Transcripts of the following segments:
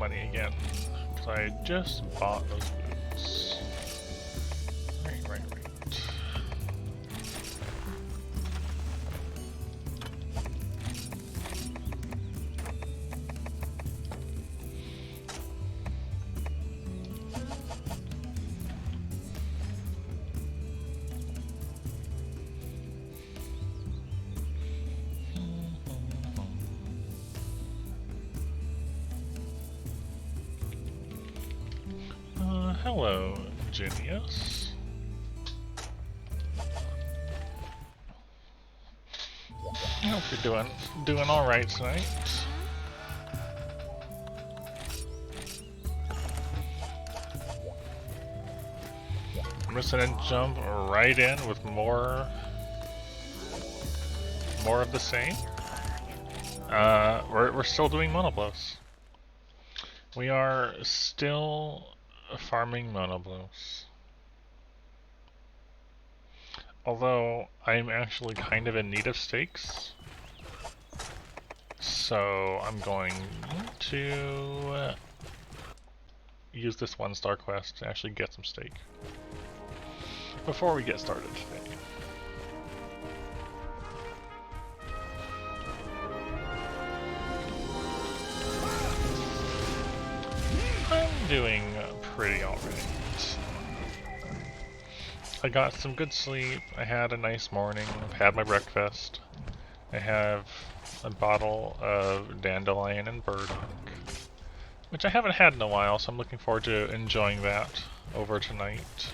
money again. So I just bought those boots. Right. Hello, Genius. I hope you're doing all right tonight. I'm just gonna jump right in with more of the same. We're still doing monoblows. We are still farming monoblows. Although I'm actually kind of in need of steaks, so I'm going to use this 1-star quest to actually get some steak before we get started today. I'm doing pretty alright. I got some good sleep, I had a nice morning, I've had my breakfast, I have a bottle of dandelion and burdock, which I haven't had in a while, so I'm looking forward to enjoying that over tonight.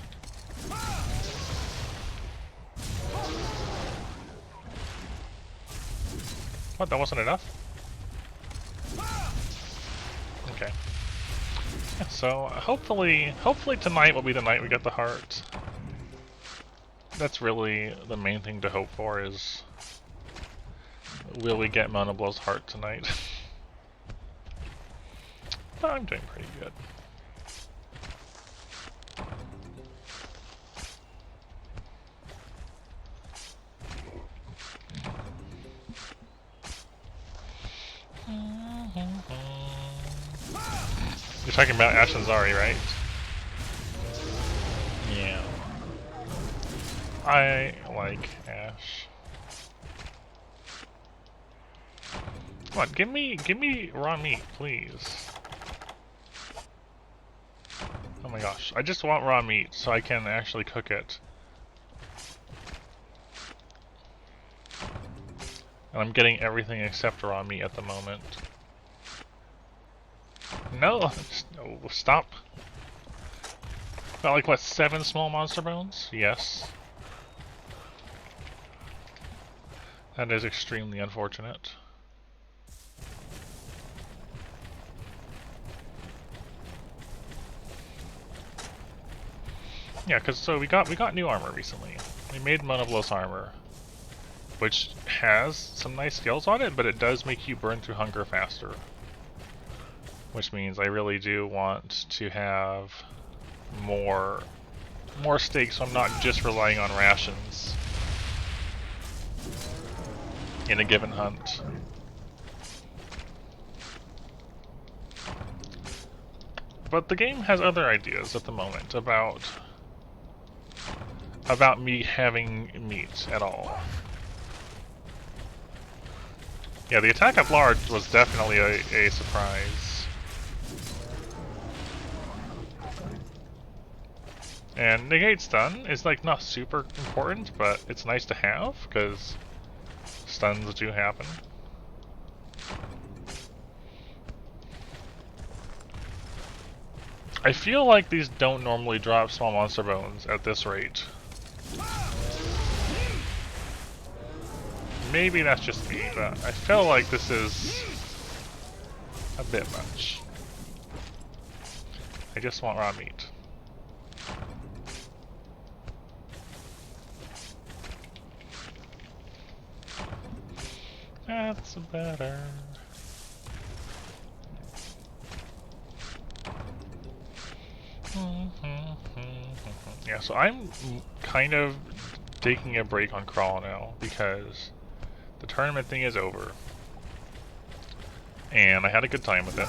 What, that wasn't enough? Okay. Yeah, so hopefully tonight will be the night we get the heart. That's really the main thing to hope for, is will we get Monoblow's heart tonight? But I'm doing pretty good. You're talking about Ash and Zari, right? Yeah. I like Ash. Come on, give me raw meat, please. Oh my gosh, I just want raw meat so I can actually cook it. And I'm getting everything except raw meat at the moment. No, no, stop. Got like, what, 7 small monster bones? Yes. That is extremely unfortunate. Yeah, cause so we got new armor recently. We made Monoblow's armor, which has some nice skills on it, but it does make you burn through hunger faster. Which means I really do want to have more steaks, so I'm not just relying on rations in a given hunt. But the game has other ideas at the moment about me having meat at all. Yeah, the attack at large was definitely a surprise. And negate stun is like not super important, but it's nice to have, because stuns do happen. I feel like these don't normally drop small monster bones at this rate. Maybe that's just me, but I feel like this is a bit much. I just want raw meat. That's better. Yeah, so I'm kind of taking a break on Crawl now because the tournament thing is over. And I had a good time with it.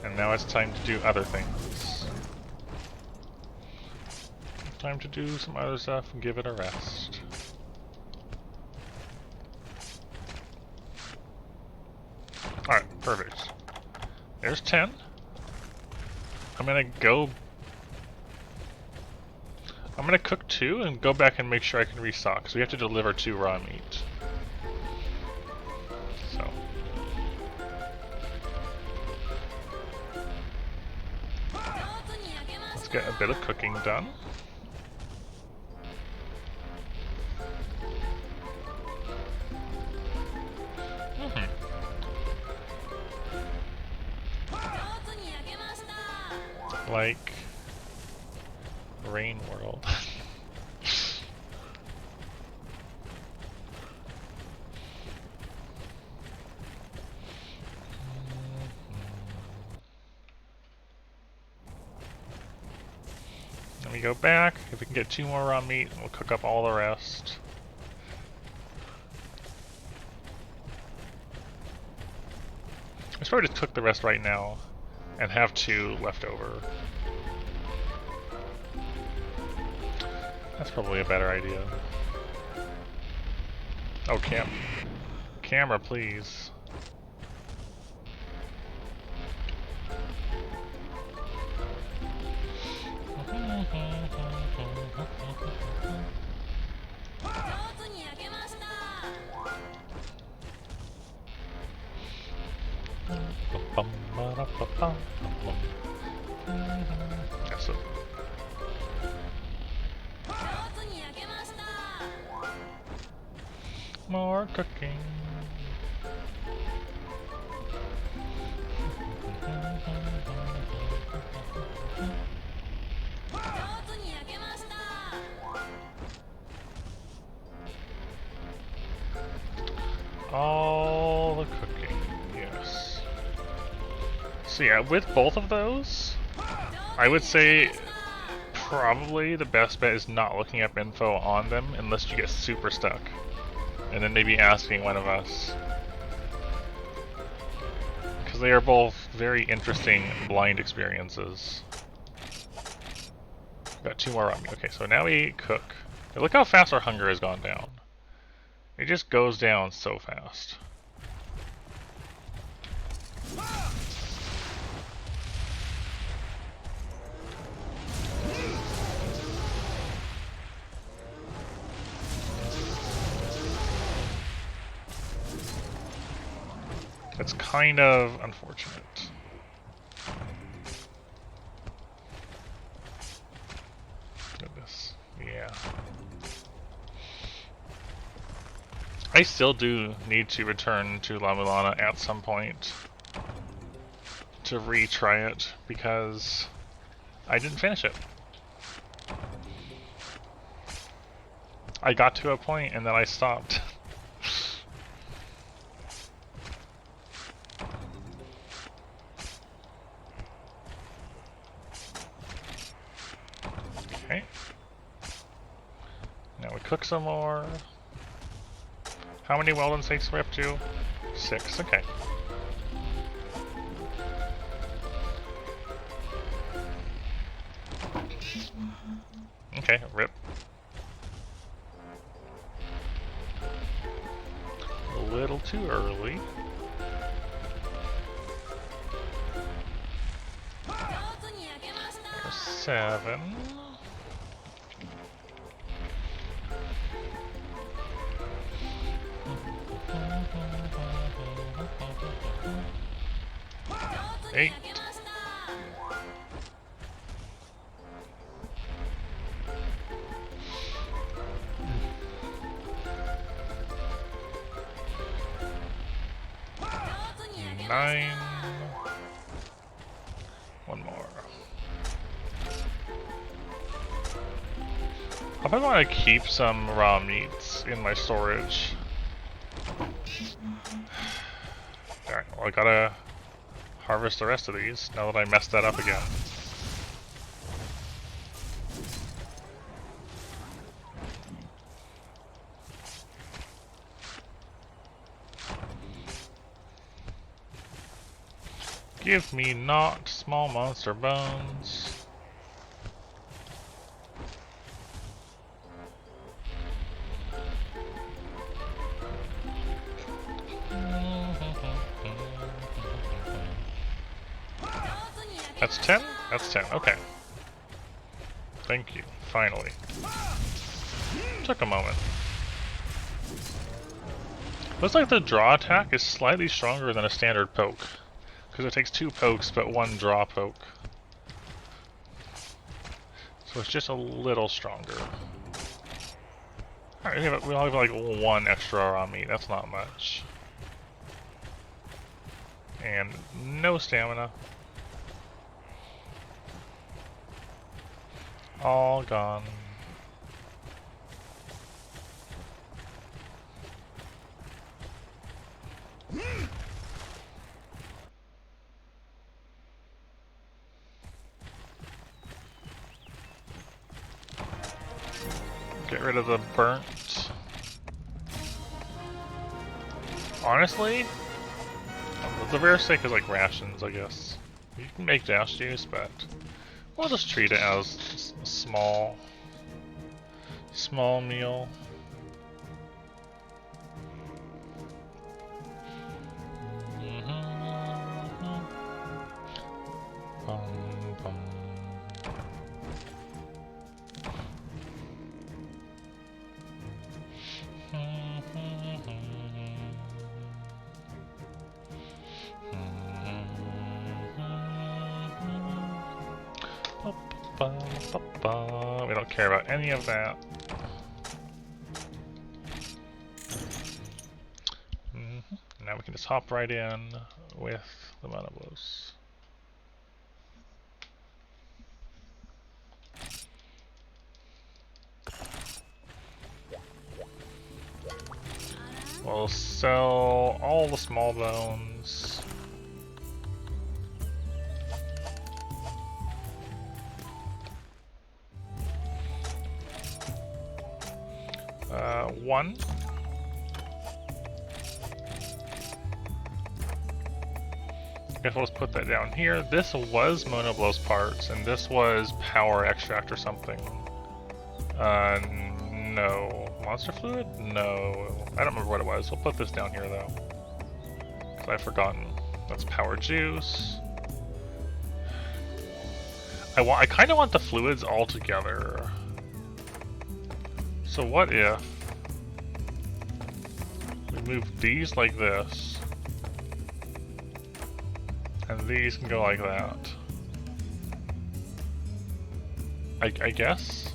And now it's time to do other things. Time to do some other stuff and give it a rest. Alright, perfect. There's 10. I'm gonna cook 2 and go back and make sure I can restock, because we have to deliver 2 raw meat. So. Let's get a bit of cooking done. Like Rain World. Let me go back. If we can get 2 more raw meat, we'll cook up all the rest. I should probably just cook the rest right now and have 2 left over. That's probably a better idea. Oh, camera, please. Yes, more cooking. All the cooking, yes. So yeah, with both of those, I would say probably the best bet is not looking up info on them unless you get super stuck. And then maybe asking one of us. Because they are both very interesting blind experiences. Got 2 more on me. Okay, so now we cook. Hey, look how fast our hunger has gone down. It just goes down so fast. It's kind of unfortunate. Goodness. Yeah. I still do need to return to La Mulana at some point to retry it because I didn't finish it. I got to a point and then I stopped. Okay. Now we cook some more. How many well-done steaks are we up to? 6, okay. Okay, rip. A little too early. There's 7. Eight. Nine. One more. I probably want to keep some raw meats in my storage. Alright, well I gotta harvest the rest of these now that I messed that up again. Give me not small monster bones. That's 10? That's 10, okay. Thank you, finally. Took a moment. Looks like the draw attack is slightly stronger than a standard poke. Because it takes 2 pokes, but 1 draw poke. So it's just a little stronger. Alright, we only have like 1 extra on me, that's not much. And no stamina. All gone. Get rid of the burnt. Honestly, the rare steak is like rations, I guess. You can make dash juice, but we'll just treat it as a small meal. We don't care about any of that. Now we can just hop right in with the monoblos. We'll sell all the small bones. One. I guess we'll just put that down here. This was Monoblos parts, and this was power extract or something. No. Monster fluid? No. I don't remember what it was. We'll put this down here though. Because I've forgotten. That's power juice. I kind of want the fluids all together. So what if we move these like this, and these can go like that? I guess?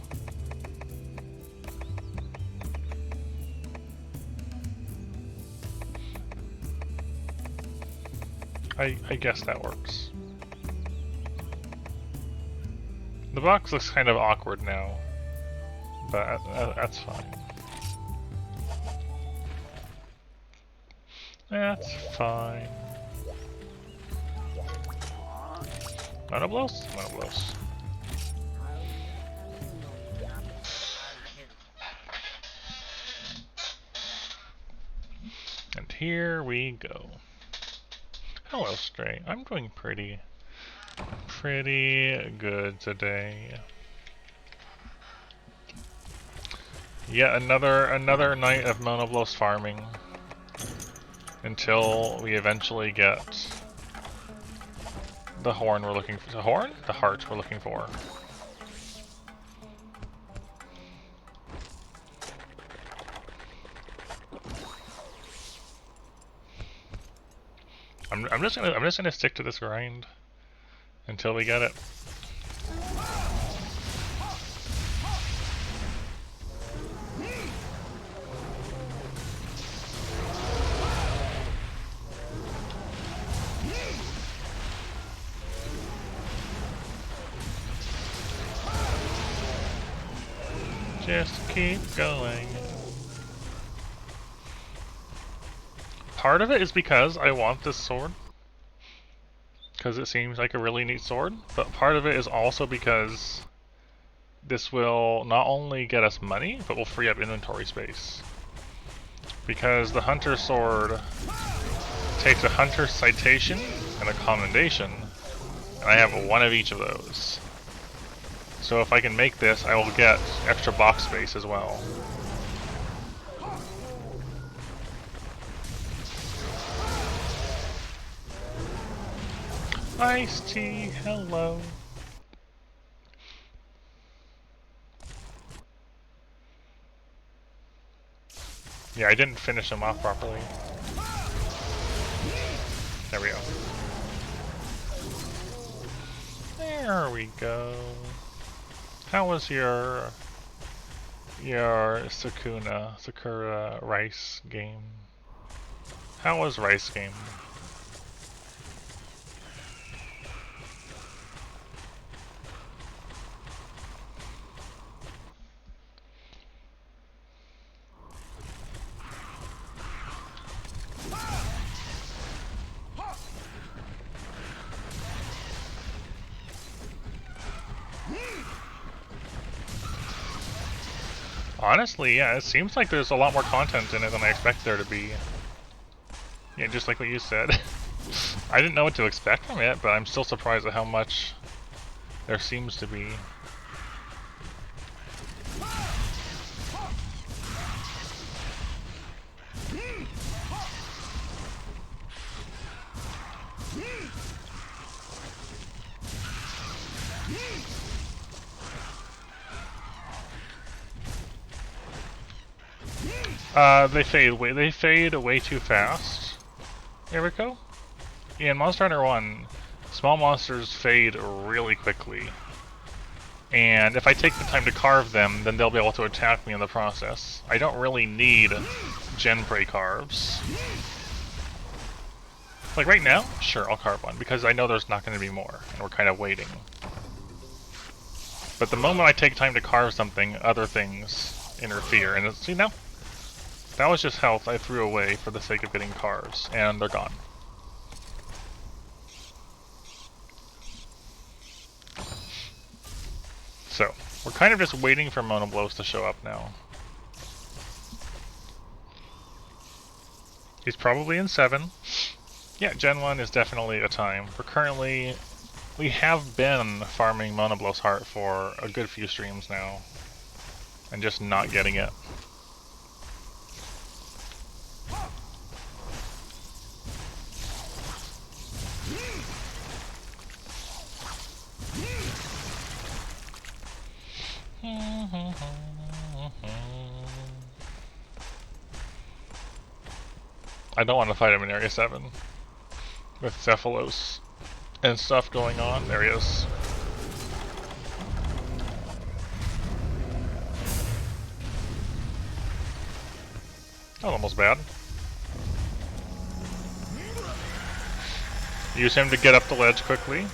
I guess that works. The box looks kind of awkward now, but that's fine. That's fine. Monoblos? Monoblos. And here we go. Hello, Stray. I'm doing pretty good today. Yet another night of monoblos farming until we eventually get the horn we're looking for. The horn? The heart we're looking for. I'm just gonna stick to this grind until we get it. Just keep going. Part of it is because I want this sword, because it seems like a really neat sword, but part of it is also because this will not only get us money, but will free up inventory space. Because the hunter sword takes a hunter citation, and a commendation, and I have one of each of those. So if I can make this, I will get extra box space as well. Iced tea, hello. Yeah, I didn't finish them off properly. There we go. There we go. How was your Sakura Rice game? How was Rice game? Honestly, yeah, it seems like there's a lot more content in it than I expected there to be. Yeah, just like what you said. I didn't know what to expect from it, but I'm still surprised at how much there seems to be. They fade way too fast. Here we go. In Monster Hunter 1, small monsters fade really quickly. And if I take the time to carve them, then they'll be able to attack me in the process. I don't really need gen prey carves. Like right now, sure, I'll carve one, because I know there's not going to be more, and we're kind of waiting. But the moment I take time to carve something, other things interfere, and see now? That was just health I threw away for the sake of getting carves, and they're gone. So, we're kind of just waiting for Monoblos to show up now. He's probably in 7. Yeah, Gen 1 is definitely a time. We have been farming Monoblos Heart for a good few streams now, and just not getting it. I don't want to fight him in Area 7 with Cephalos and stuff going on. There he is. That was almost bad. Use him to get up the ledge quickly.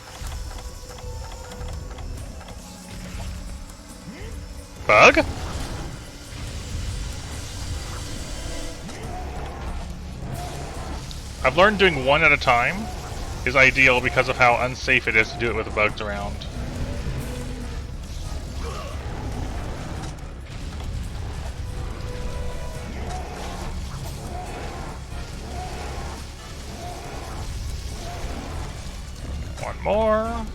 Bug? I've learned doing one at a time is ideal because of how unsafe it is to do it with the bugs around. One more.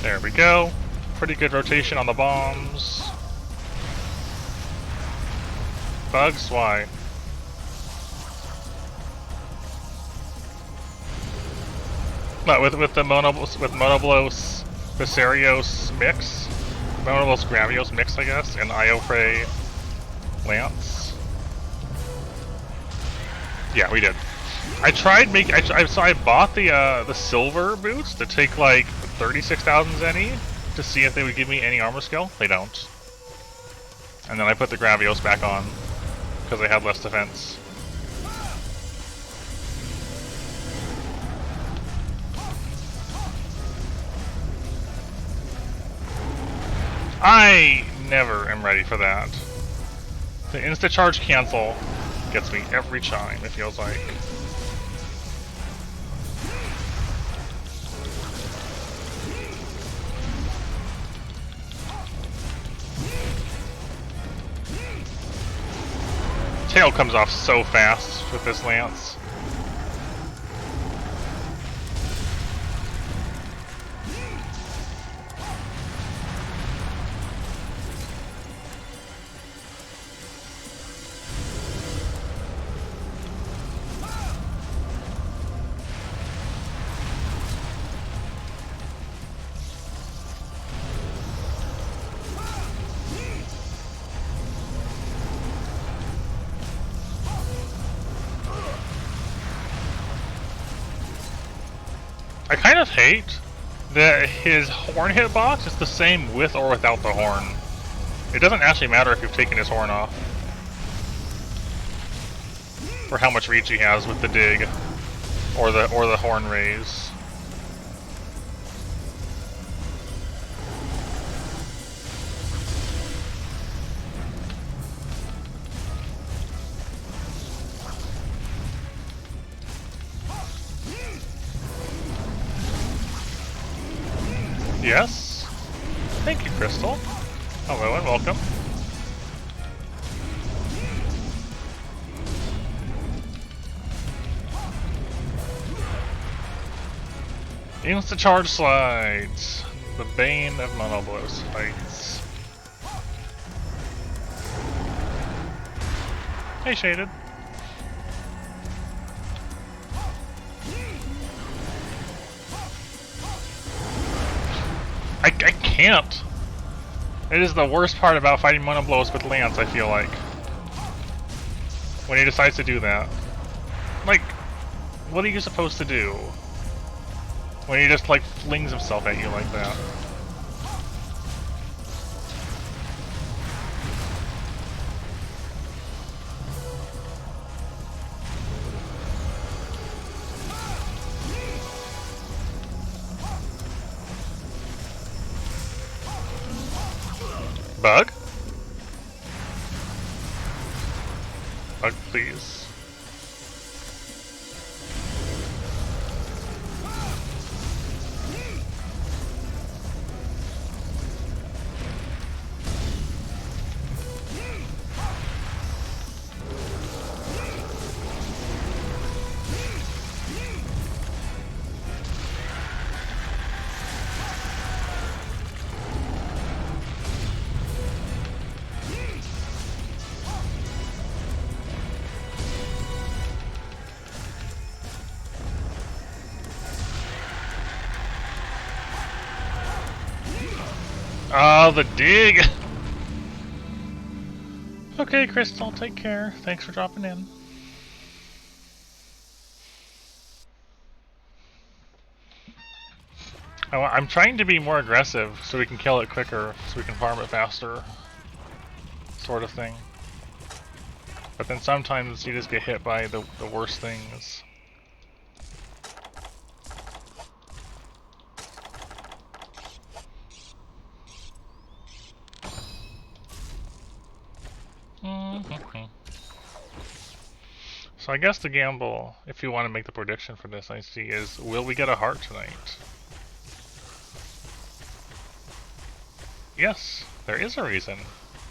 There we go. Pretty good rotation on the bombs. Bugs? Why? But with the Monoblos Viserios mix, Monoblos Gravios mix, I guess, and Iofrey Lance. Yeah, we did. I tried making. So I bought the silver boots to take like 36,000 Zenny to see if they would give me any armor skill. They don't. And then I put the Gravios back on because they had less defense. I never am ready for that. The insta-charge cancel Gets me every time, it feels like. Tail comes off so fast with this lance. I kind of hate that his horn hitbox is the same with or without the horn. It doesn't actually matter if you've taken his horn off. Or how much reach he has with the dig or the horn raise. Yes. Thank you, Crystal. Hello and welcome. Insta charge slides. The bane of Monoblos fights. Hey, Shaded. I can't. It is the worst part about fighting Monoblos with Lance, I feel like. When he decides to do that. Like, what are you supposed to do? When he just, like, flings himself at you like that. Bug? Bug, please. Oh, the dig! Okay, Crystal, take care. Thanks for dropping in. I'm trying to be more aggressive so we can kill it quicker, so we can farm it faster. Sort of thing. But then sometimes you just get hit by the worst things. So I guess the gamble, if you want to make the prediction for this, I see, is will we get a heart tonight? Yes, there is a reason.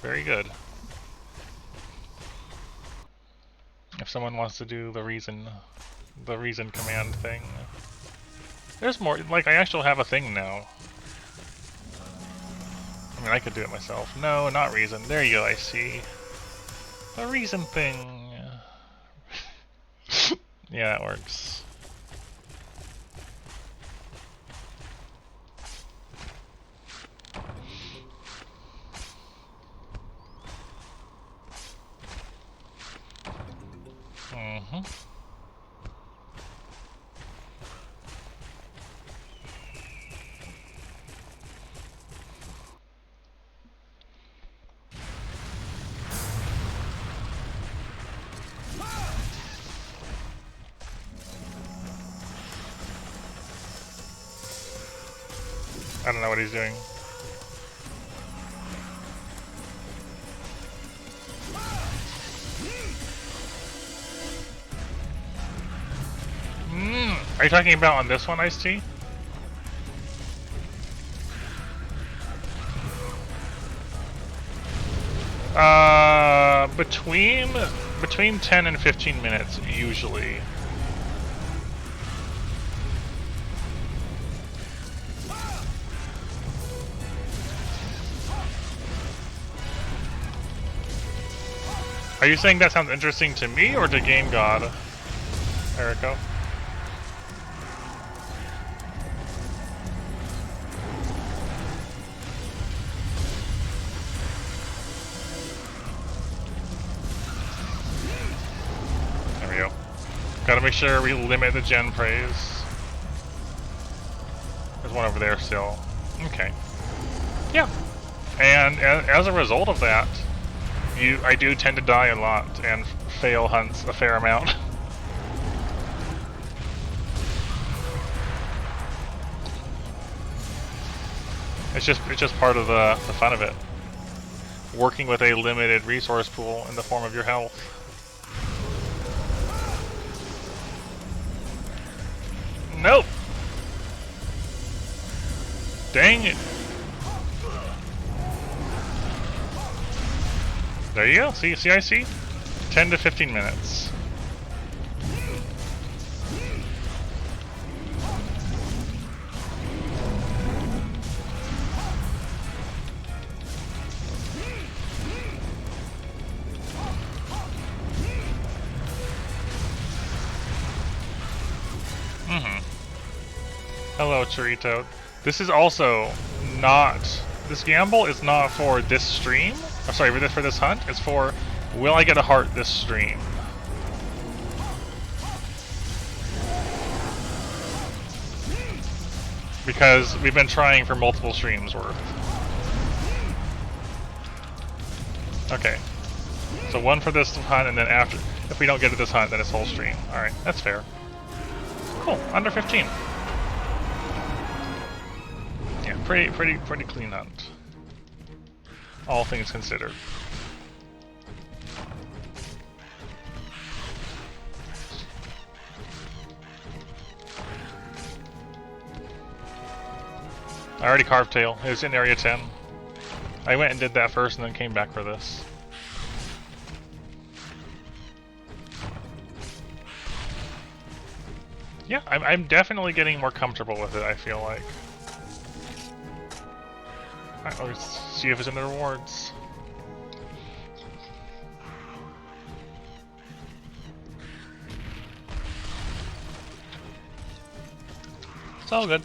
Very good. If someone wants to do the reason command thing. There's more, like I actually have a thing now. I mean, I could do it myself. No, not reason. There you go, I see. The reason thing. Yeah, that works. Mm-hmm. I don't know what he's doing. Are you talking about on this one, Ice T? Between 10 and 15 minutes usually. Are you saying that sounds interesting to me or to Game God, Erico? There we go. Gotta make sure we limit the gen praise. There's one over there still. Okay. Yeah. And as a result of that, I do tend to die a lot and fail hunts a fair amount. It's just part of the fun of it. Working with a limited resource pool in the form of your health. Nope. Dang it. There you go. See, I see? 10 to 15 minutes. Hello, Chorito. This is also not... This gamble is not for this stream. I'm sorry, for this hunt. It's for, will I get a heart this stream? Because we've been trying for multiple streams worth. Okay. So one for this hunt, and then after, if we don't get to this hunt, then it's whole stream. Alright, that's fair. Cool, under 15. Yeah, pretty clean hunt. All things considered. I already carved tail. It was in area 10. I went and did that first and then came back for this. Yeah, I'm definitely getting more comfortable with it, I feel like. Alright, let's see if it's in the rewards. It's all good.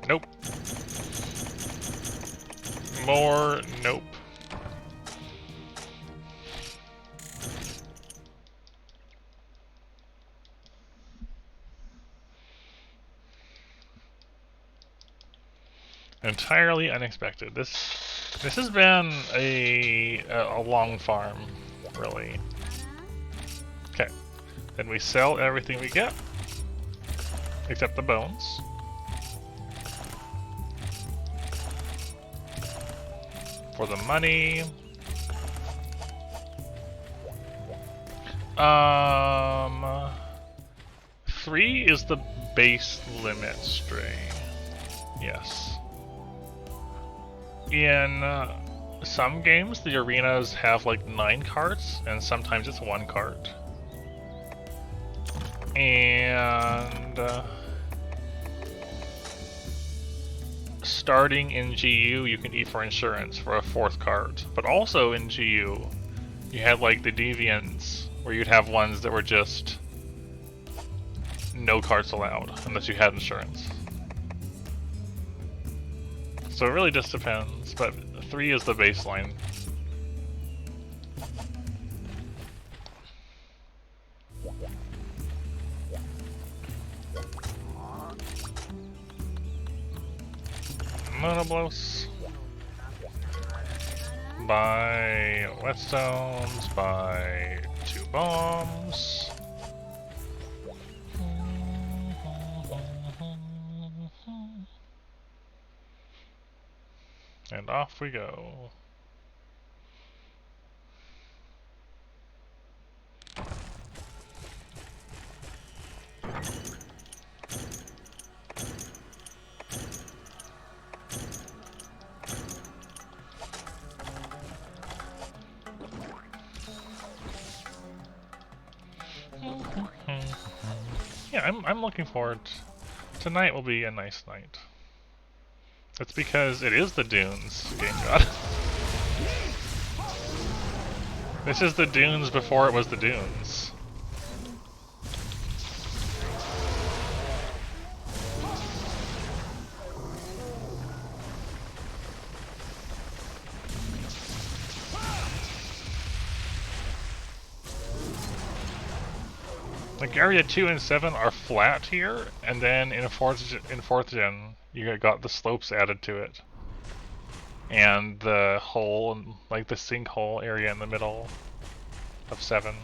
Nope. More nope. Entirely unexpected. This has been a long farm, really. Okay. Then we sell everything we get, except the bones. For the money. 3 is the base limit strain. Yes. In some games, the arenas have like 9 carts, and sometimes it's 1 cart. And starting in GU, you can eat for insurance for a 4th cart. But also in GU, you had like the deviants, where you'd have ones that were just no carts allowed, unless you had insurance. So it really just depends, but 3 is the baseline. monoblos. Buy whetstones, buy 2 bombs. And off we go. Yeah, I'm looking forward. Tonight will be a nice night. It's because it is the Dunes, Game God. This is the Dunes before it was the Dunes. Like area 2 and 7 are flat here, and then in fourth gen, you got the slopes added to it, and the hole, like the sinkhole area in the middle of 7.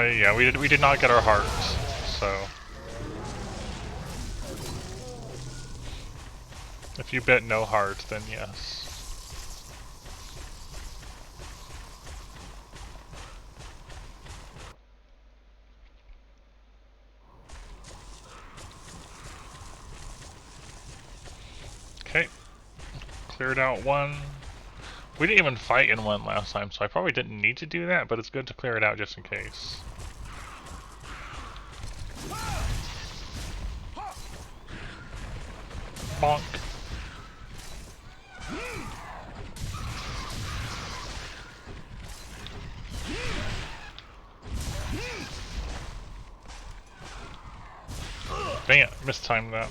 Yeah, we did not get our hearts, so if you bet no heart, then yes. Okay, cleared out 1. We didn't even fight in 1 last time, so I probably didn't need to do that, but it's good to clear it out just in case. Bonk. Dang it, mistimed that.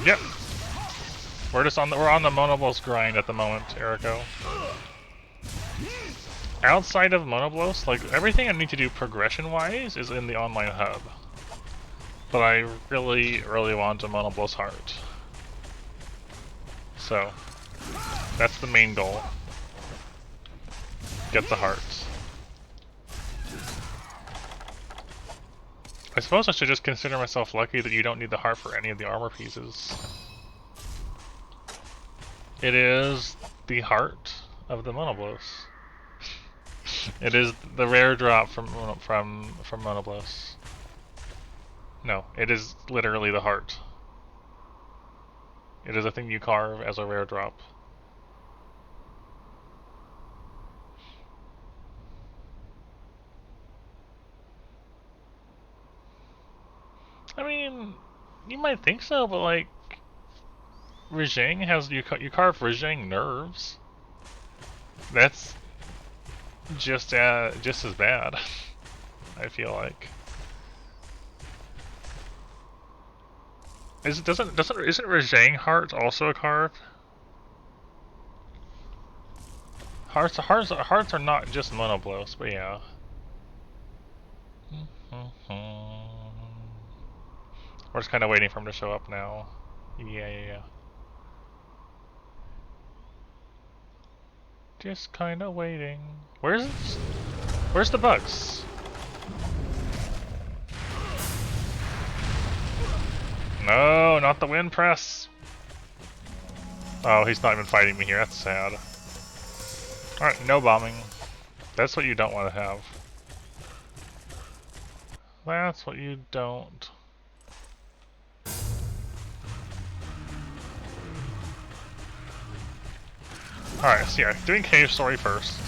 Yep. We're on the Monoblos grind at the moment, Erico. Outside of Monoblos, like everything I need to do progression-wise is in the online hub. But I really, really want a Monoblos heart. So that's the main goal. Get the hearts. I suppose I should just consider myself lucky that you don't need the heart for any of the armor pieces. It is the heart of the Monoblos. It is the rare drop from Monoblos. No, it is literally the heart. It is a thing you carve as a rare drop. I mean, you might think so, but like, Rajang has you carve Rajang nerves. That's just as bad. I feel like. Isn't Rajang heart also a carve? Hearts are not just monoblos, but yeah. We're just kind of waiting for him to show up now. Yeah. Just kind of waiting. Where's the bugs? No, not the wind press. Oh, he's not even fighting me here. That's sad. Alright, no bombing. That's what you don't want to have. That's what you don't. Alright, so yeah, doing cave story first.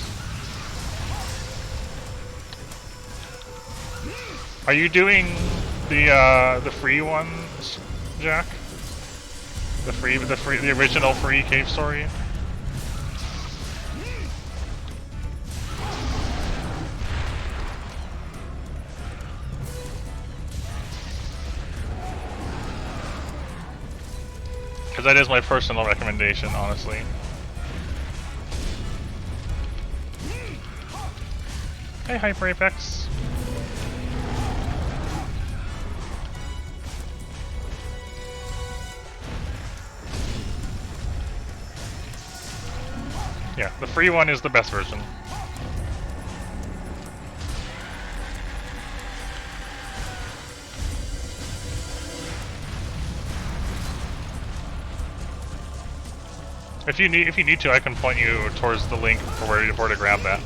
Are you doing the free one, Jack? The original free cave story? Because that is my personal recommendation, honestly. Hey, Hyper Apex. Yeah, the free one is the best version. If you need to, I can point you towards the link for where to grab that.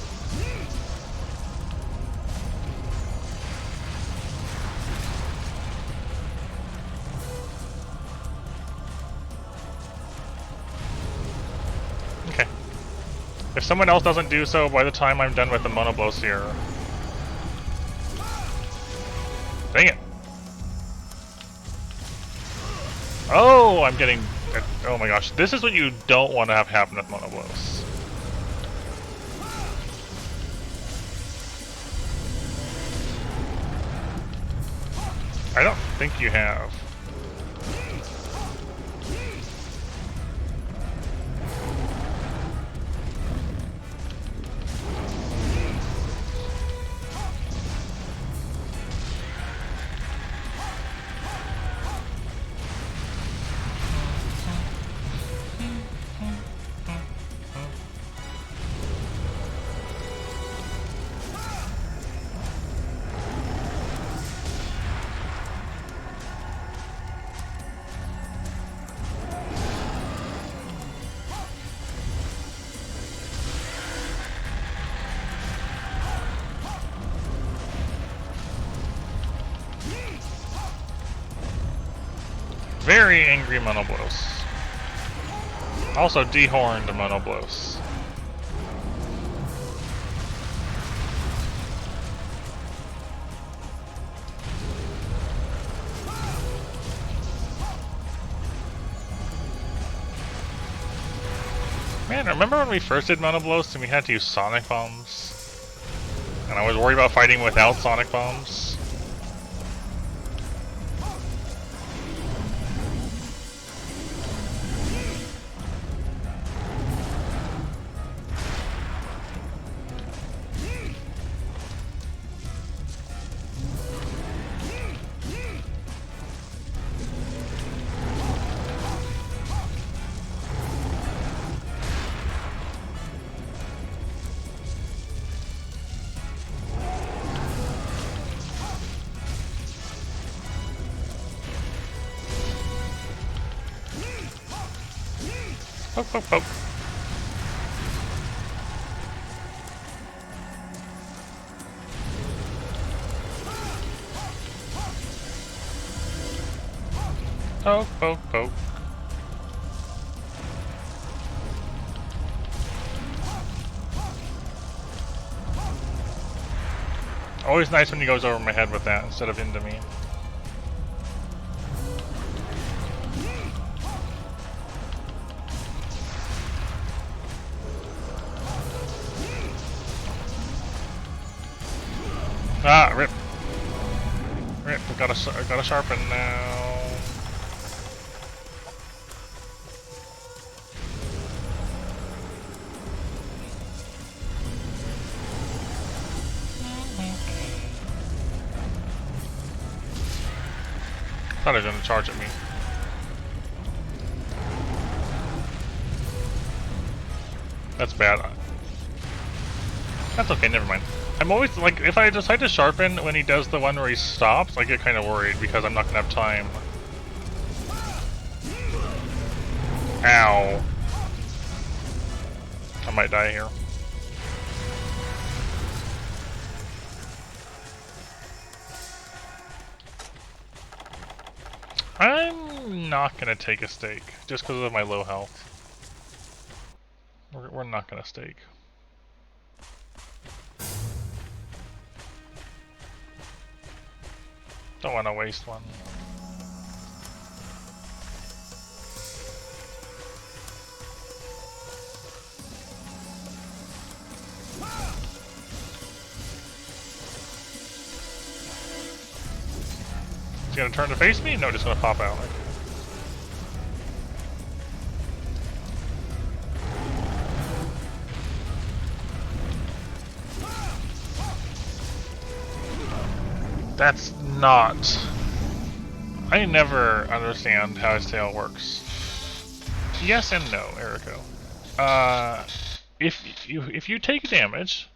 Okay. If someone else doesn't do so by the time I'm done with the monoblos here. Dang it. Oh, I'm getting... Oh my gosh, this is what you don't want to have happen with monoblos. I don't think you have. Very angry monoblos. Also dehorned monoblos. Man, remember when we first did monoblos and we had to use sonic bombs? And I was worried about fighting without sonic bombs? Poke, poke, poke. Poke, poke, poke. Always nice when he goes over my head with that instead of into me. Ah, rip. Rip, I gotta sharpen now. Thought he was gonna charge at me. That's bad. That's okay, never mind. I'm always, like, if I decide to sharpen when he does the one where he stops, I get kind of worried because I'm not gonna have time. Ow. I might die here. I'm not gonna take a stake, just because of my low health. We're not gonna stake. Don't want to waste one. He's gonna turn to face me? No, just gonna pop out. That's not... I never understand how his tail works. Yes and no, Eriko. If you take damage,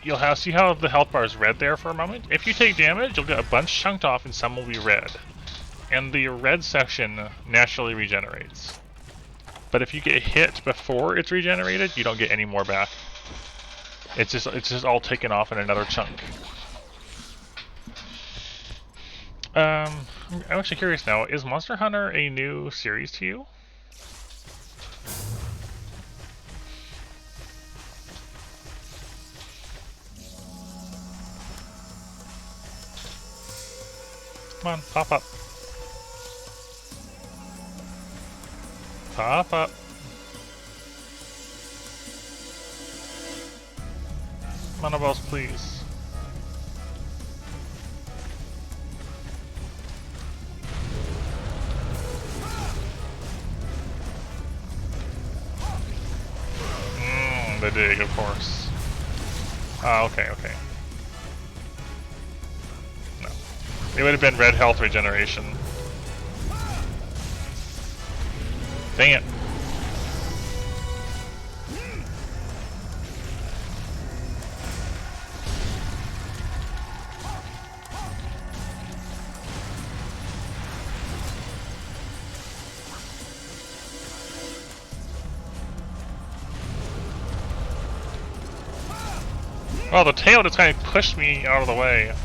you'll have see how the health bar is red there for a moment. If you take damage, you'll get a bunch chunked off, and some will be red, and the red section naturally regenerates. But if you get hit before it's regenerated, you don't get any more back. It's just all taken off in another chunk. I'm actually curious now. Is Monster Hunter a new series to you? Come on, pop up. Pop up. Monoballs, please. The dig, of course. Oh, okay, okay. No. It would have been red health regeneration. Dang it. Oh, the tail just kind of pushed me out of the way.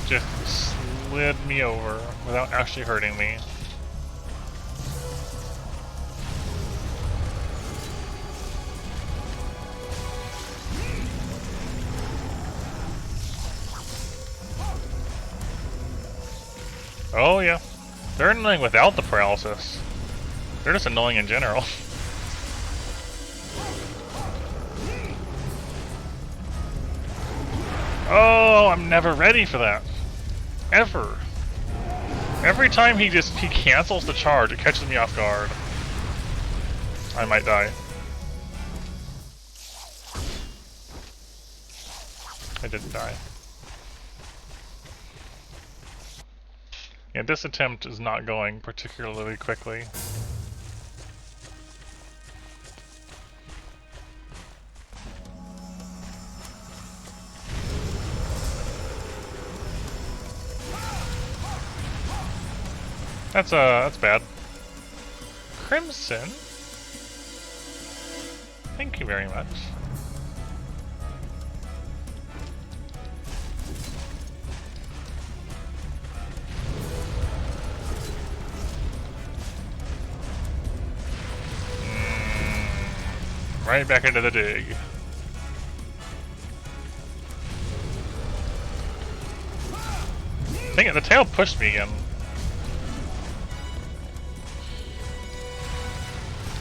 Just slid me over without actually hurting me. Oh yeah. They're annoying without the paralysis. They're just annoying in general. Oh, I'm never ready for that. Ever. Every time he cancels the charge, it catches me off guard. I might die. I didn't die. Yeah, this attempt is not going particularly quickly. That's bad. Crimson? Thank you very much. Right back into the dig. Dang it, the tail pushed me again.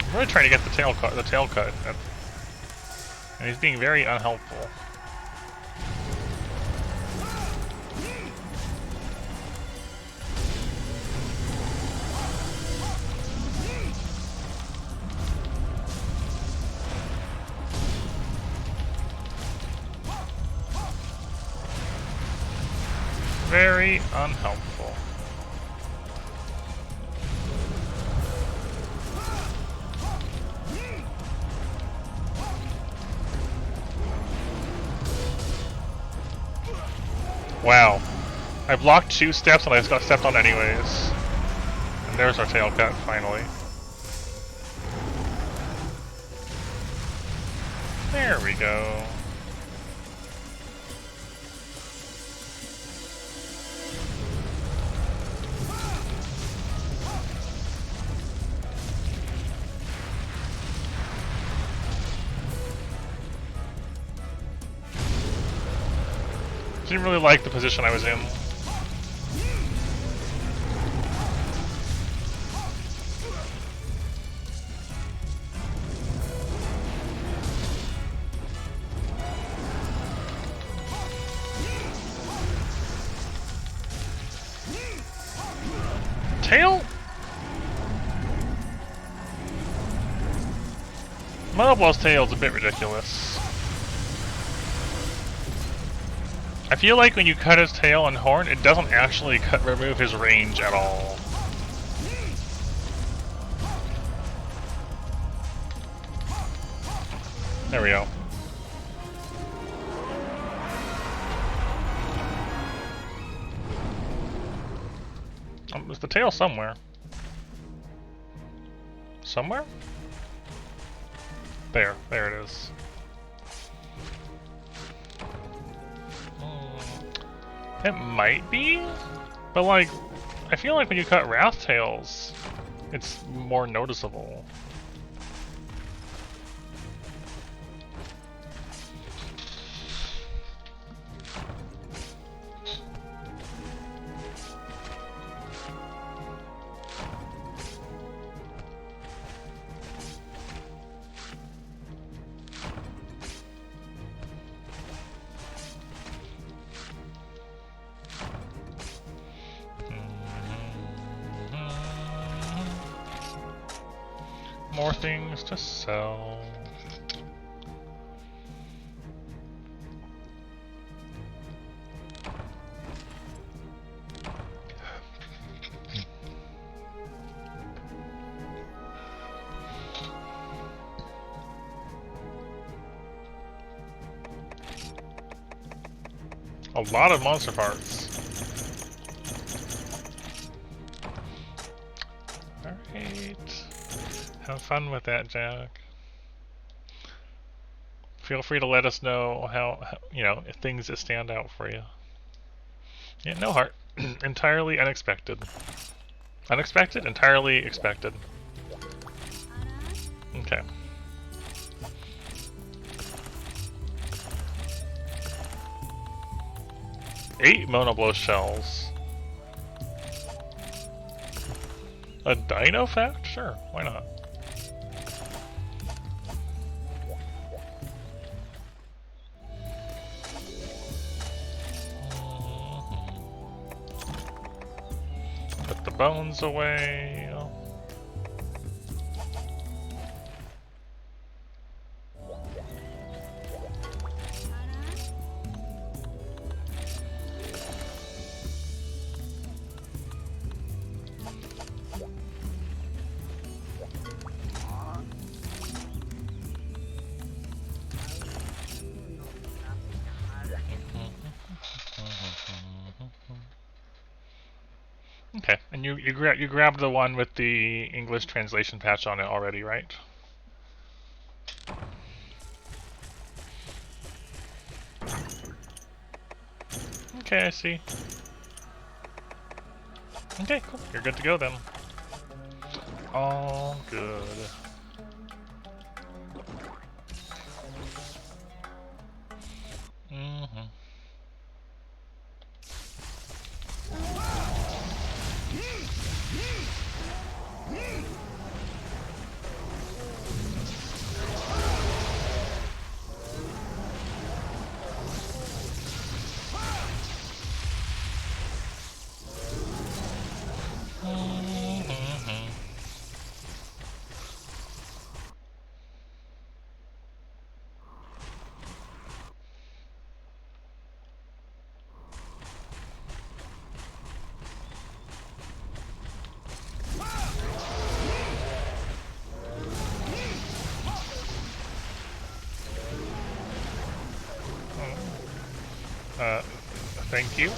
I'm really trying to get the tail cut. And he's being very unhelpful. Very unhelpful. Wow. I blocked 2 steps and I just got stepped on anyways. And there's our tail cut, finally. There we go. Didn't really like the position I was in. Tail? Monoblow's tail's a bit ridiculous. I feel like when you cut his tail and horn, it doesn't actually remove his range at all. There we go. There's the tail somewhere. Somewhere? There it is. It might be, but like, I feel like when you cut Wrath Tails, it's more noticeable. More things to sell. A lot of monster parts. Alright. Have fun with that, Jack. Feel free to let us know how you know, if things that stand out for you. Yeah, no heart. Entirely unexpected. Unexpected? Entirely expected. Okay. Eight Monoblow shells. A dino fact? Sure, why not? Put the bones away. Okay, and you grabbed the one with the English translation patch on it already, right? Okay, I see. Okay, cool. You're good to go then. All good. Mm-hmm. Thank you,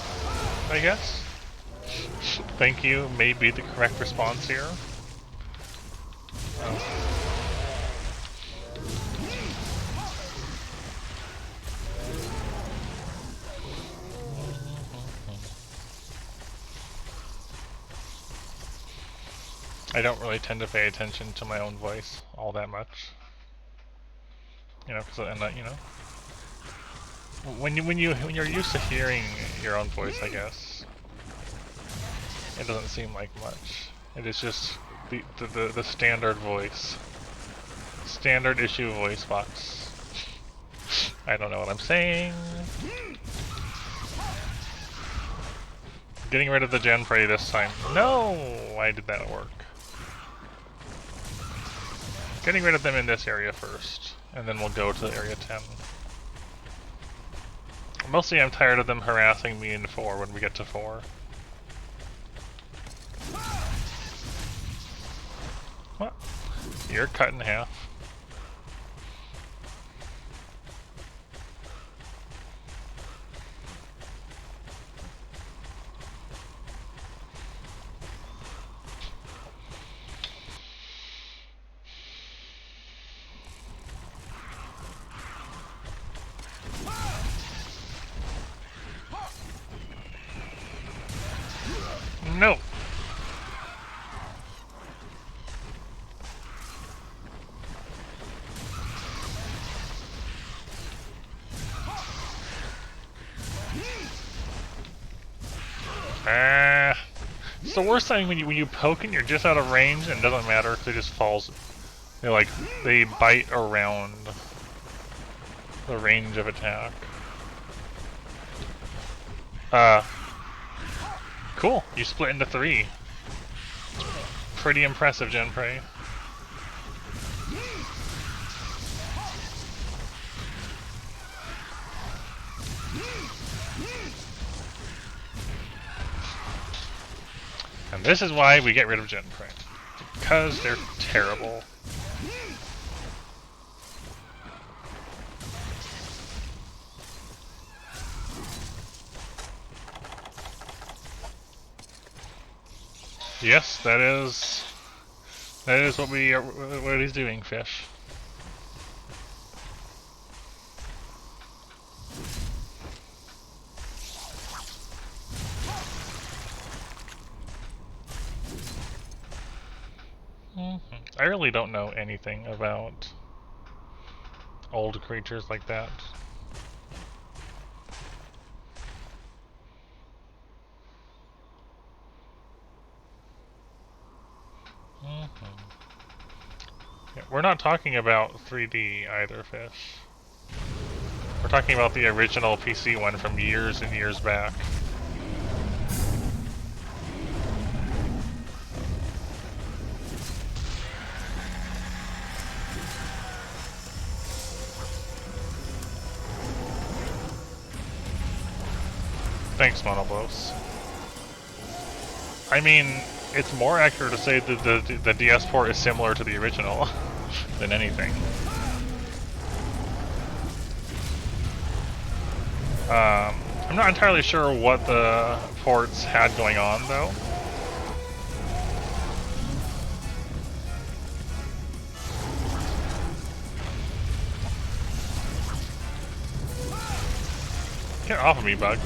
I guess. Thank you may be the correct response here. I don't really tend to pay attention to my own voice all that much. You know, because I'm not, you know. when you're used to hearing your own voice, I guess it doesn't seem like much. It is just the standard voice, standard issue voice box. I don't know what I'm saying. Getting rid of the Gen Prey this time. No! Why did that work? Getting rid of them in this area first, and then we'll go to area 10. Mostly I'm tired of them harassing me in 4 when we get to 4. What? You're cut in half. No! Ah! It's the worst thing when you poke and you're just out of range and it doesn't matter if it just falls. They bite around the range of attack. Cool. You split into 3. Pretty impressive, Gen Prey. And this is why we get rid of Gen Prey. Because they're terrible. Yes, that is what we are, what he's doing, Fish. I really don't know anything about old creatures like that. Yeah, we're not talking about 3D either, Fish. We're talking about the original PC one from years and years back. Thanks, Monoblos. I mean, it's more accurate to say that the DS port is similar to the original than anything. I'm not entirely sure what the ports had going on, though. Get off of me, bug.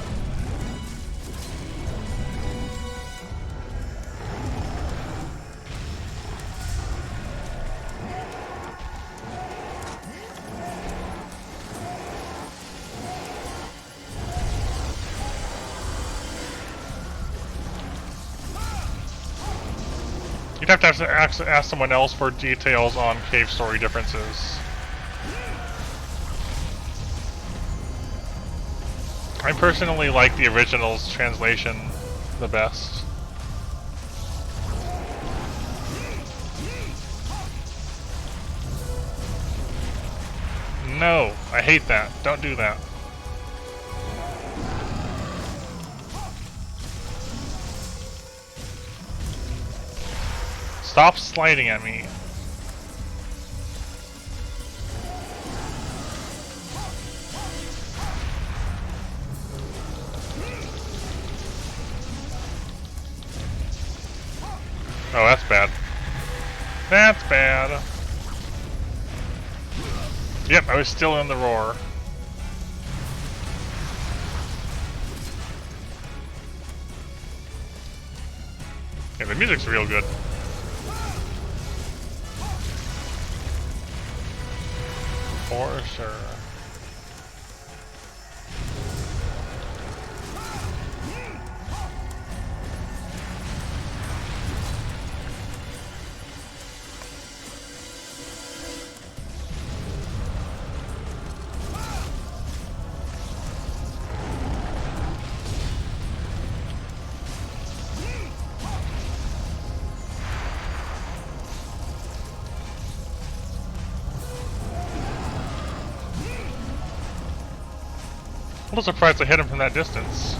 You'd have to ask someone else for details on cave story differences. I personally like the original's translation the best. No, I hate that. Don't do that. Stop sliding at me. Oh, that's bad. That's bad. Yep, I was still in the roar. Yeah, the music's real good. For sure. A little surprised I hit him from that distance.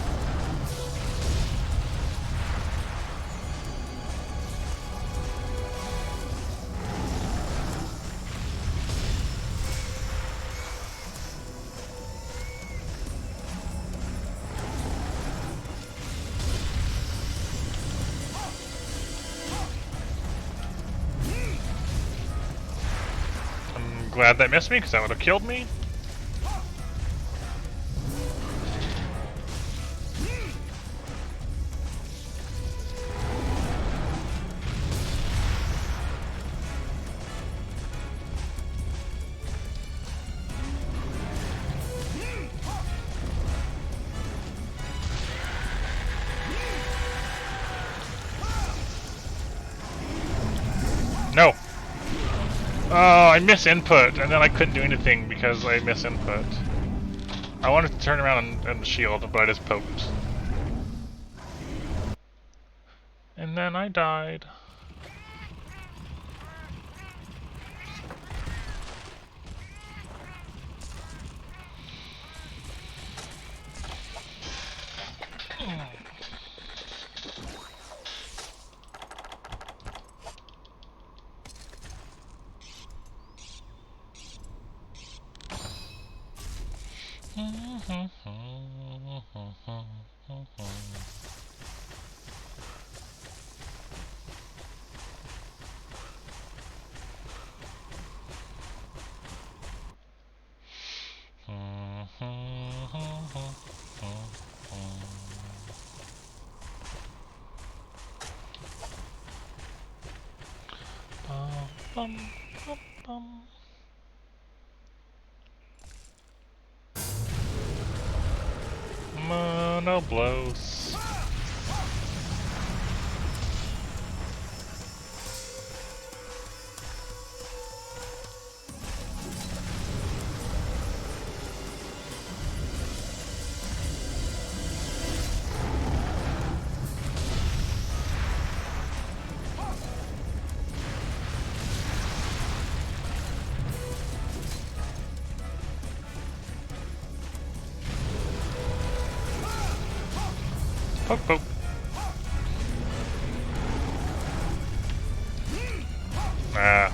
I'm glad that missed me, because that would have killed me. No! Oh, I miss input, and then I couldn't do anything because I miss input. I wanted to turn around and shield, but I just poked. And then I died. Mono blows. Poke, poke. Ah.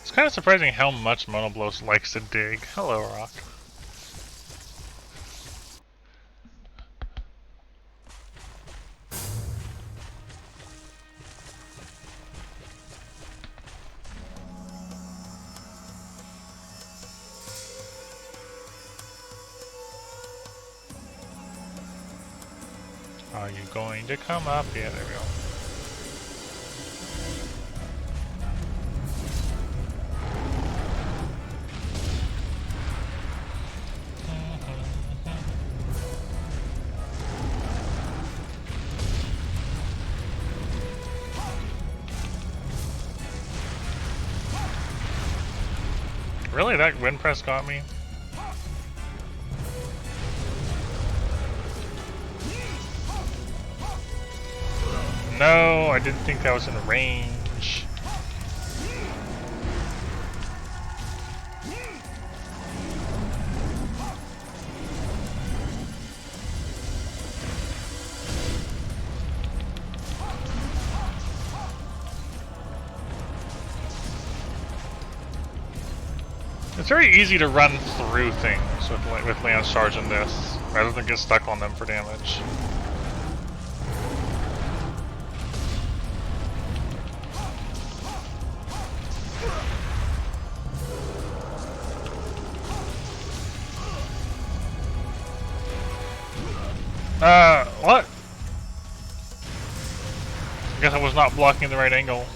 It's kind of surprising how much Monoblos likes to dig. Hello, Rock. Are you going to come up? Yeah, there we go. Really? That wind press got me? No, I didn't think that was in range. It's very easy to run through things with Lance charging this, rather than get stuck on them for damage. What? I guess I was not blocking the right angle.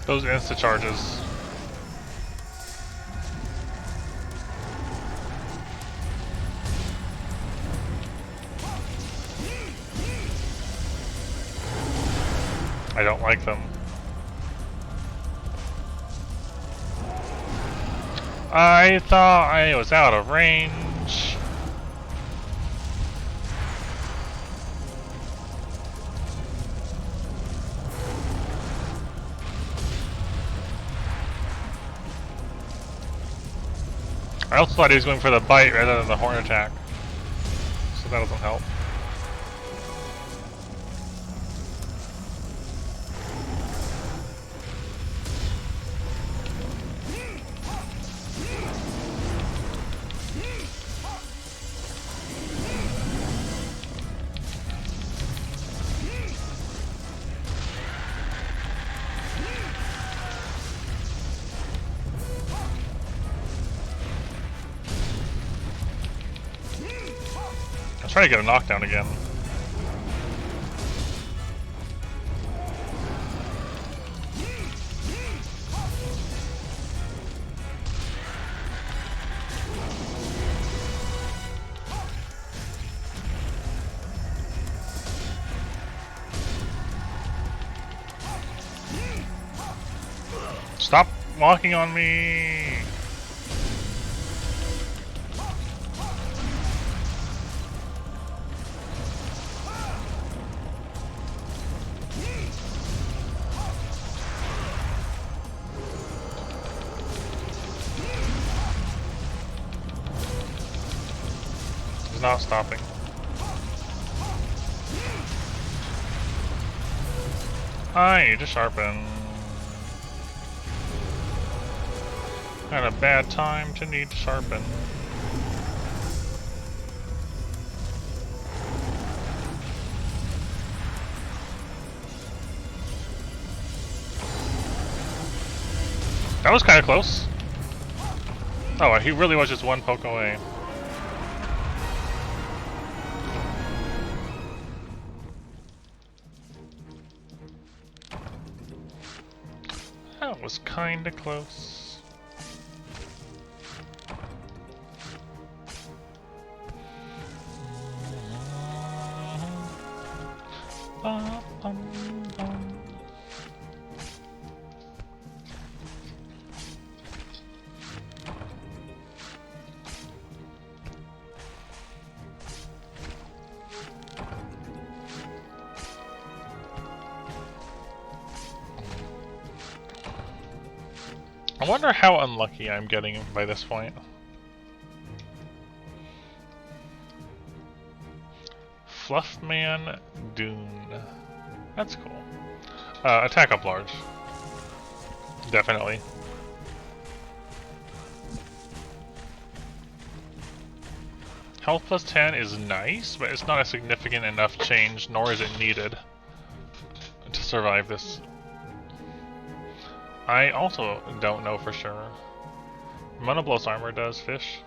Those insta charges. I don't like them. I thought I was out of range. I also thought he was going for the bite rather than the horn attack. So that doesn't help. I'm trying to get a knockdown again. Stop walking on me! He's not stopping. I need to sharpen. Had a bad time to need to sharpen. That was kind of close. Oh, he really was just one poke away. That was kind of close. I wonder how unlucky I'm getting by this point. Fluffman Dune. That's cool. Attack up large. Definitely. Health plus 10 is nice, but it's not a significant enough change, nor is it needed to survive this. I also don't know for sure. Monoblos armor does fish.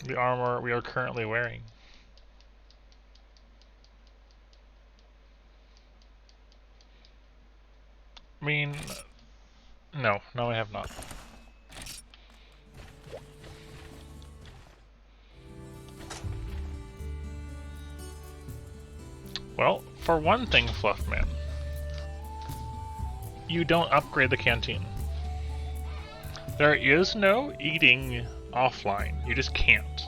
The armor we are currently wearing. I mean, no, I have not. Well, for one thing, Fluffman, you don't upgrade the canteen. There is no eating offline, you just can't.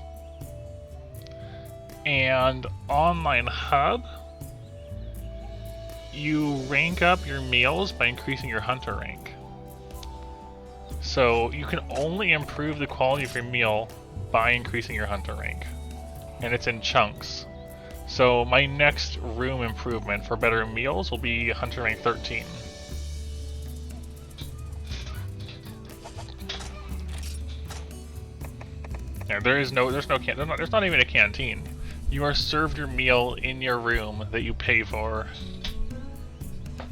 And online hub, you rank up your meals by increasing your hunter rank. So you can only improve the quality of your meal by increasing your hunter rank. And it's in chunks. So my next room improvement for better meals will be hunter rank 13. Yeah, there's not even a canteen. You are served your meal in your room that you pay for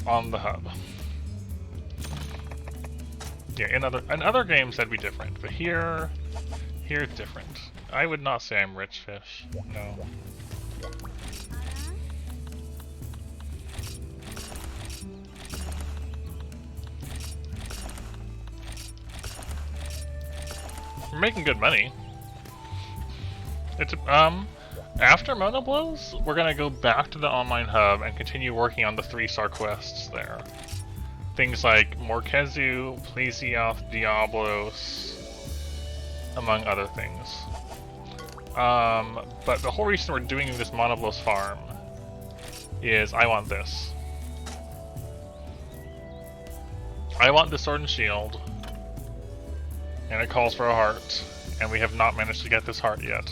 on the hub. Yeah, in other games that'd be different, but here Here it's different. I would not say I'm rich fish. No. We're making good money. It's after Monoblows, we're gonna go back to the online hub and continue working on the 3-star quests there. Things like Morkezu, Plesioth, Diablos, among other things. But the whole reason we're doing this Monoblos farm is I want this. I want the Sword and Shield, and it calls for a heart, and we have not managed to get this heart yet.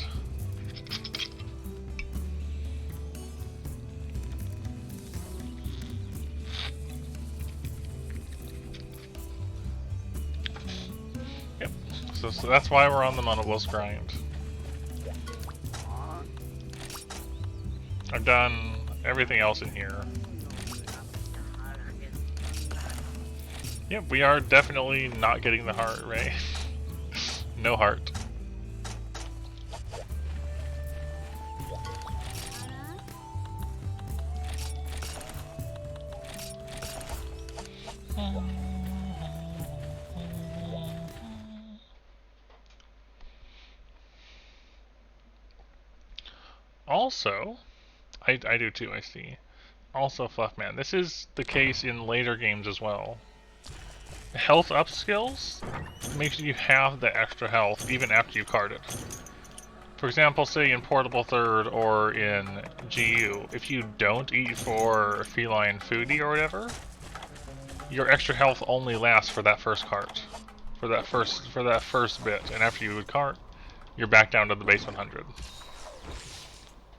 Yep, so that's why we're on the Monoblos grind. I've done everything else in here. Yep, we are definitely not getting the heart, right? No heart. Also, I do too, I see. Also, Fluffman, this is the case in later games as well. Health up skills makes sure you have the extra health even after you card it. For example, say in Portable Third or in GU, if you don't eat for feline foodie or whatever, your extra health only lasts for that first cart, for that first bit, and after you would cart, you're back down to the base 100.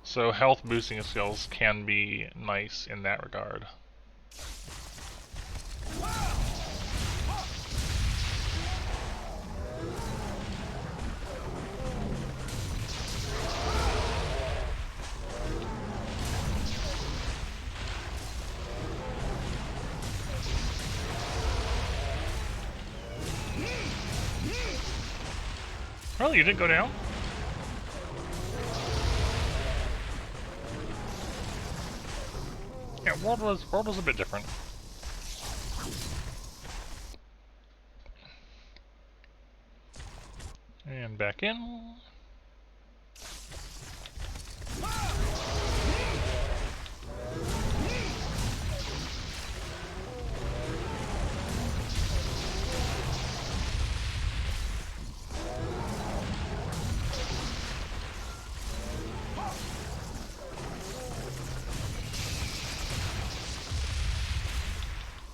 So health boosting skills can be nice in that regard. Really, you didn't go down? Yeah, world was a bit different. And back in.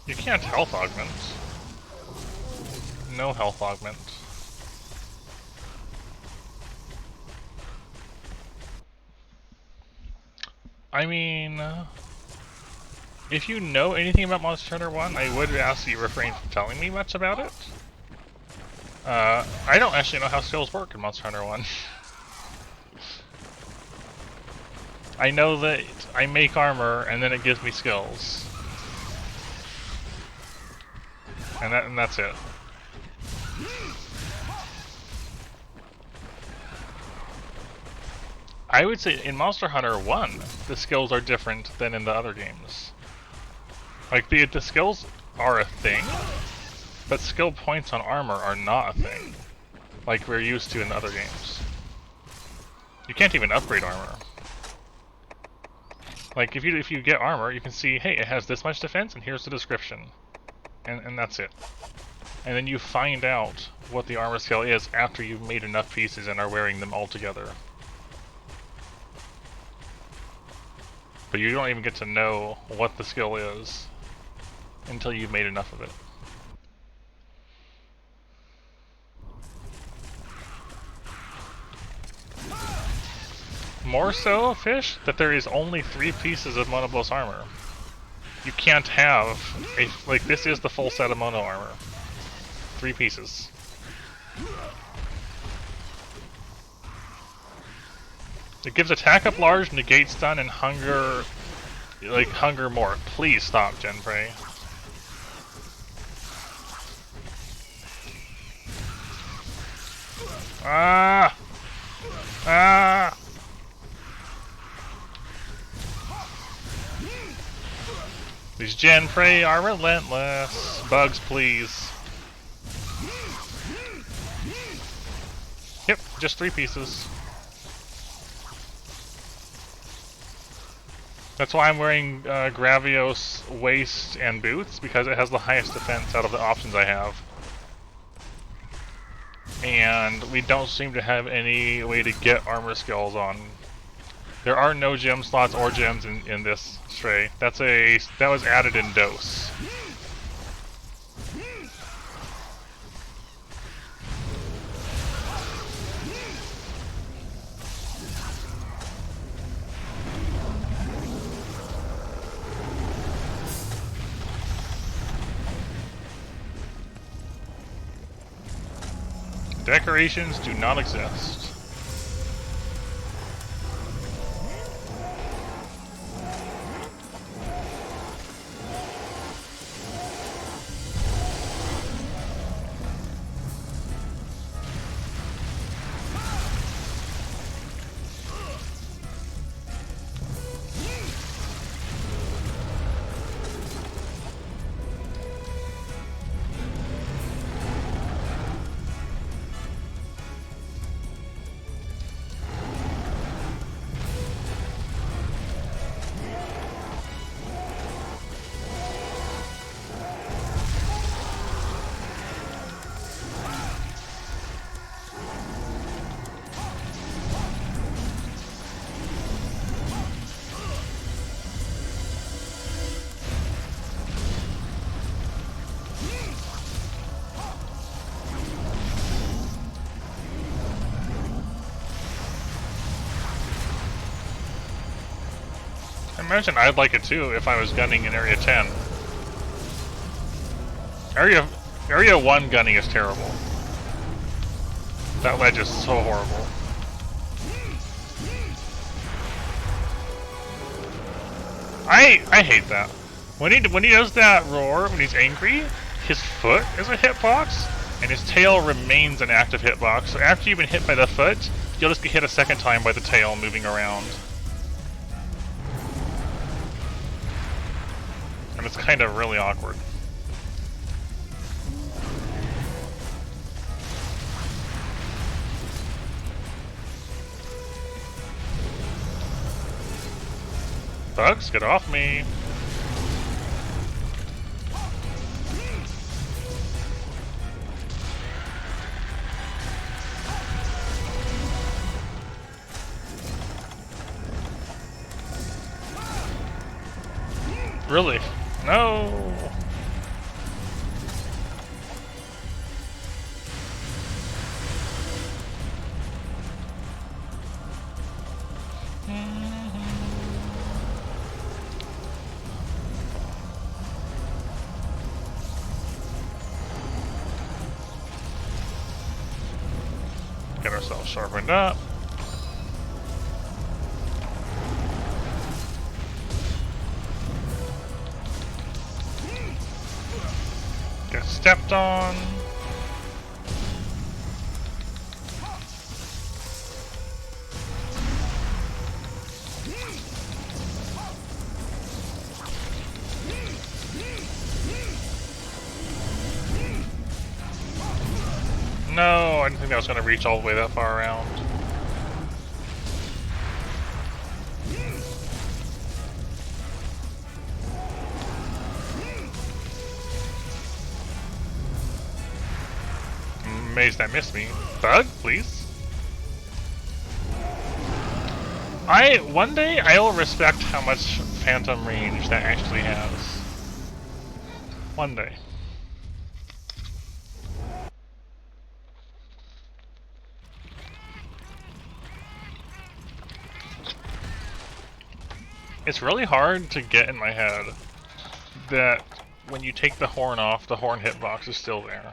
You can't health augment. No health augment. I mean, if you know anything about Monster Hunter 1, I would ask you refrain from telling me much about it. I don't actually know how skills work in Monster Hunter 1. I know that I make armor and then it gives me skills. And that's it. I would say in Monster Hunter 1, the skills are different than in the other games. Like, the skills are a thing, but skill points on armor are not a thing, like we're used to in the other games. You can't even upgrade armor. Like, if you get armor, you can see, hey, it has this much defense, and here's the description. And that's it. And then you find out what the armor skill is after you've made enough pieces and are wearing them all together. But you don't even get to know what the skill is until you've made enough of it. More so, Fish, that there is only 3 pieces of Monoblos armor. You can't have a, like, this is the full set of Mono armor. 3 pieces. It gives attack up large, negate stun, and hunger, like, hunger more. Please stop, Genprey. Ah! Ah! These Gen Prey are relentless. Bugs, please. Yep, just 3 pieces. That's why I'm wearing Gravios waist and boots, because it has the highest defense out of the options I have. And we don't seem to have any way to get armor skills on. There are no gem slots or gems in this stray. That was added in Dose. Decorations do not exist. I imagine I'd like it too if I was gunning in Area 10. Area 1 gunning is terrible. That ledge is so horrible. I hate that. When he does that roar, when he's angry, his foot is a hitbox, and his tail remains an active hitbox. So after you've been hit by the foot, you'll just get hit a second time by the tail moving around. And it's kind of really awkward. Bugs, get off me! Really? No! Get ourselves sharpened up. Get stepped on. No, I didn't think I was going to reach all the way that far around. I'm amazed that missed me. Bug, please. One day I'll respect how much phantom range that actually has. One day. It's really hard to get in my head that when you take the horn off, the horn hitbox is still there.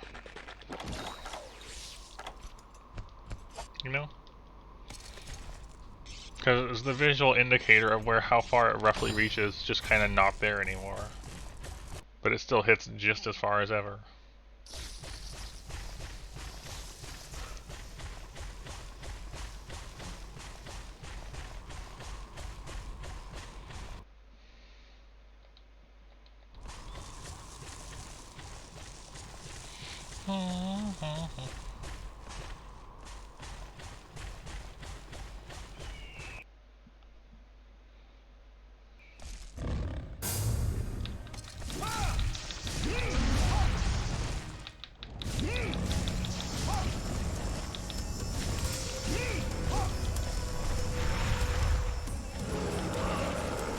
You know? Because the visual indicator of how far it roughly reaches is just kind of not there anymore. But it still hits just as far as ever.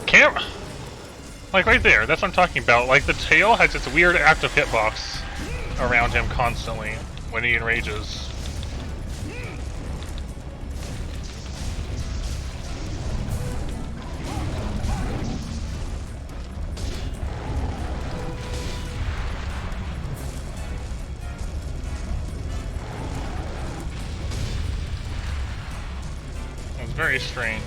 Can't... Like right there, that's what I'm talking about. Like the tail has its weird active hitbox around him constantly when he enrages. It's very strange.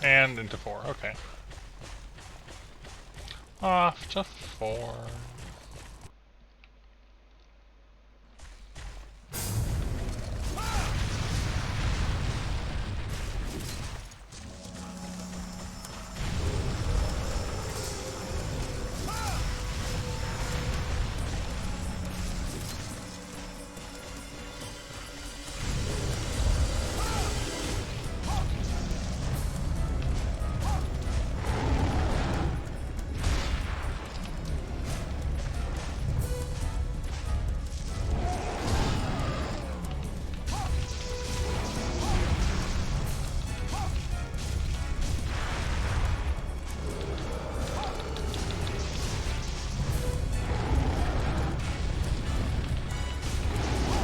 And into 4, okay. Off to 4.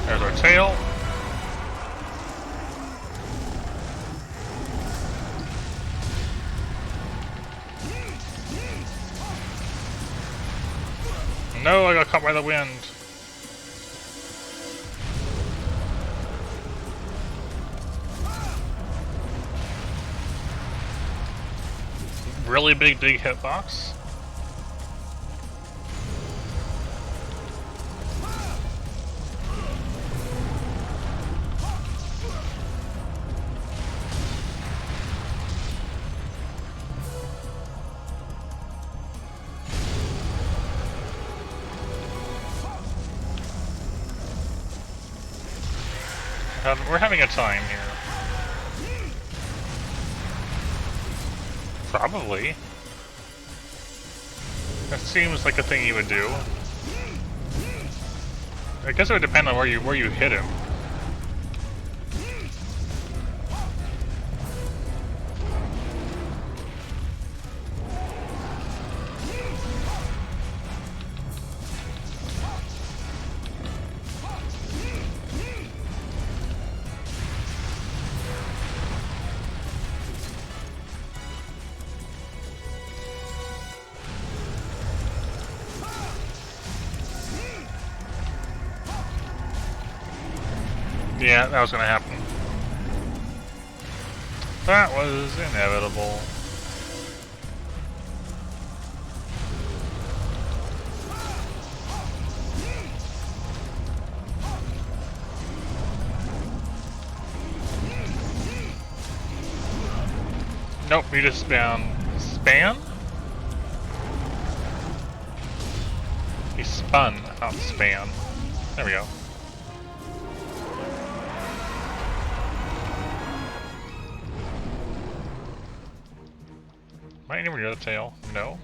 There's our tail. No, I got caught by the wind. Really big hitbox. We're having a time here. Probably. That seems like a thing you would do. I guess it would depend on where you hit him. Yeah, that was gonna happen. That was inevitable. Nope, we just found span? He spun, not span. There we go. Might anywhere near the tail? No.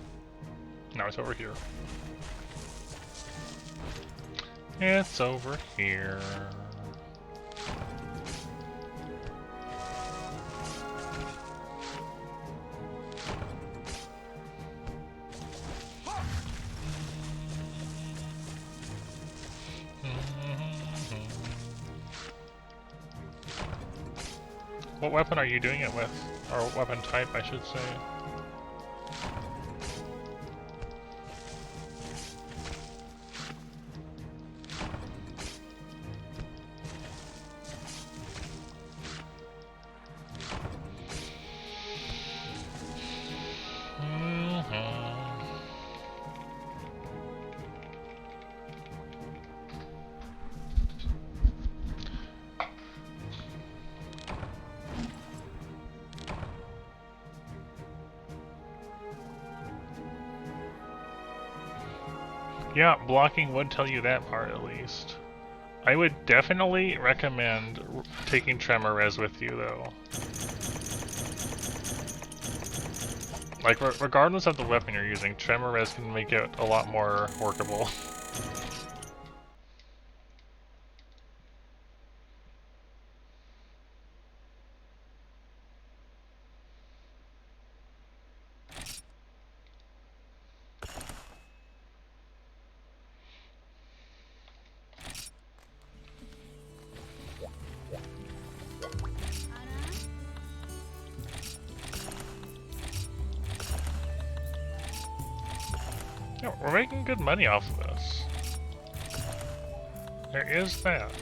No, it's over here. It's over here. What weapon are you doing it with? Or weapon type, I should say. Yeah, blocking would tell you that part at least. I would definitely recommend taking Tremor Res with you though. Like, regardless of the weapon you're using, Tremor Res can make it a lot more workable. Yeah, we're making good money off of this. There is that.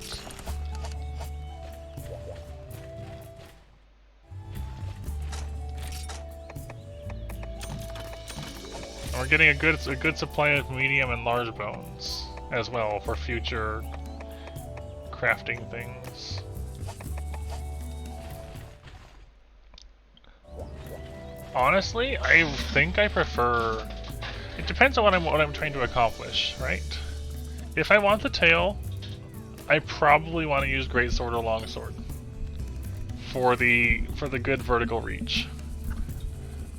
And we're getting a good supply of medium and large bones as well for future crafting things. Honestly, I think I prefer. It depends on what I'm trying to accomplish, right? If I want the tail, I probably want to use greatsword or longsword for the good vertical reach,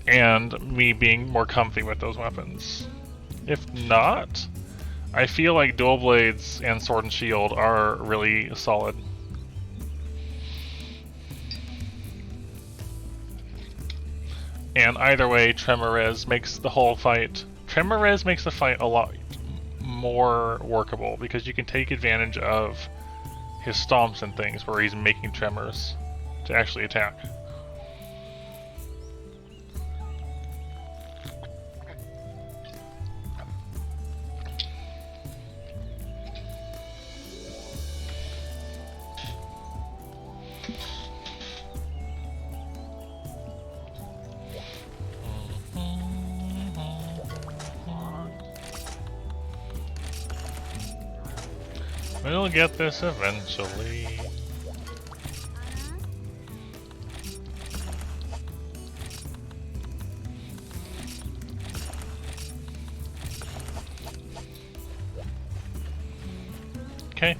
and me being more comfy with those weapons. If not, I feel like dual blades and sword and shield are really solid. And either way, Tremor Res makes the whole fight. Tremor Res makes the fight a lot more workable because you can take advantage of his stomps and things where he's making tremors to actually attack. We'll get this eventually. Okay.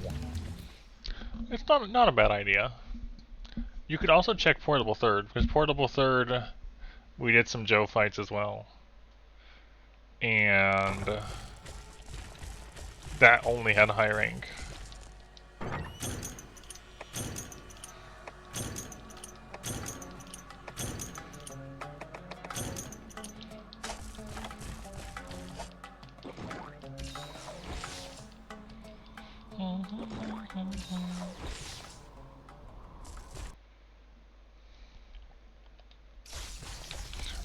It's not a bad idea. You could also check Portable Third, because Portable Third, we did some Joe fights as well. And that only had high rank.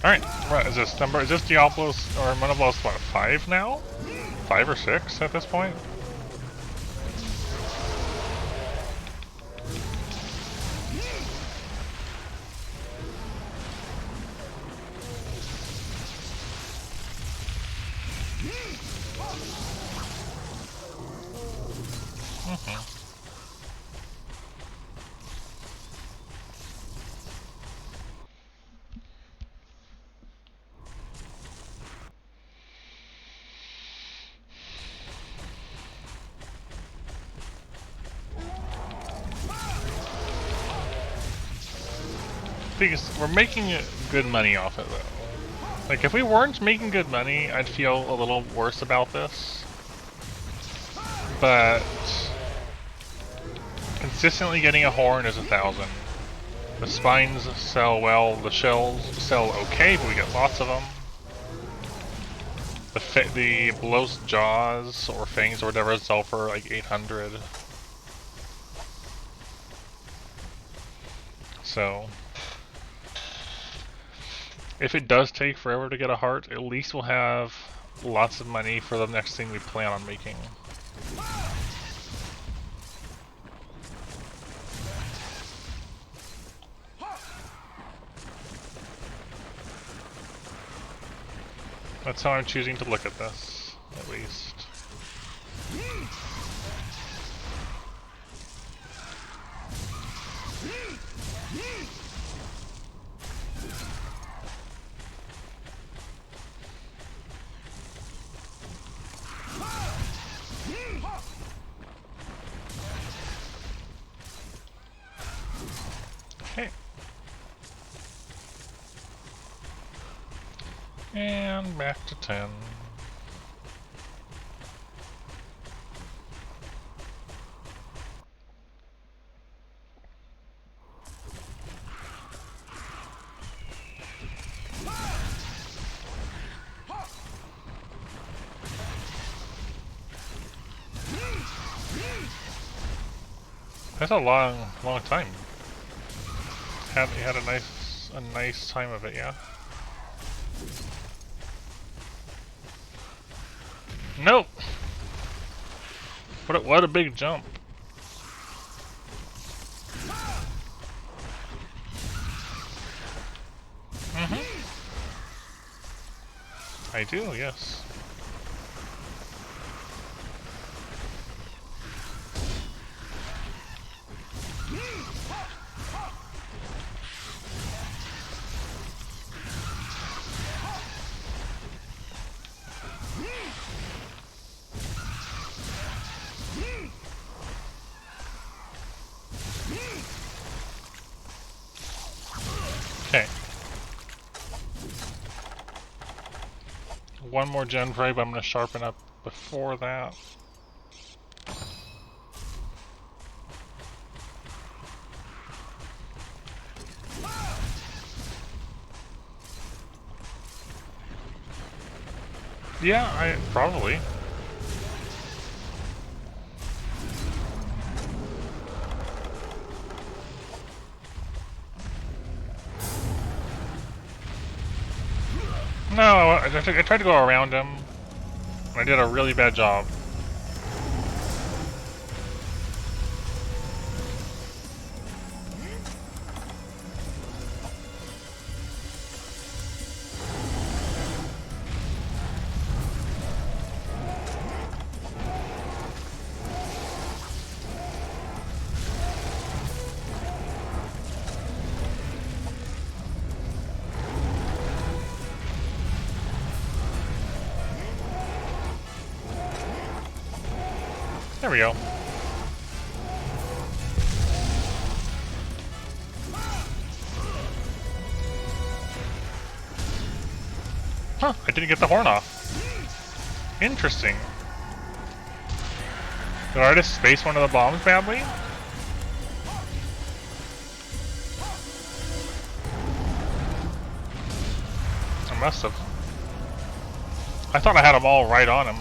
Alright, what is this number? Is this Diablo's or Monoblos what, 5 now? 5 or 6 at this point? Because we're making good money off it though. Like if we weren't making good money, I'd feel a little worse about this. But consistently getting a horn is 1,000. The spines sell well, the shells sell okay, but we get lots of them. The Belos jaws or fangs or whatever sell for like 800. So if it does take forever to get a heart, at least we'll have lots of money for the next thing we plan on making. That's how I'm choosing to look at this, at least. And back to 10. That's a long time. Had a nice time of it, yeah. Nope. What a big jump. I do, yes. Okay. One more gen fray, but I'm going to sharpen up before that. Yeah, probably. No, I tried to go around him. And I did a really bad job. There we go. Huh, I didn't get the horn off. Interesting. Did I just space one of the bombs badly? I must have. I thought I had them all right on him.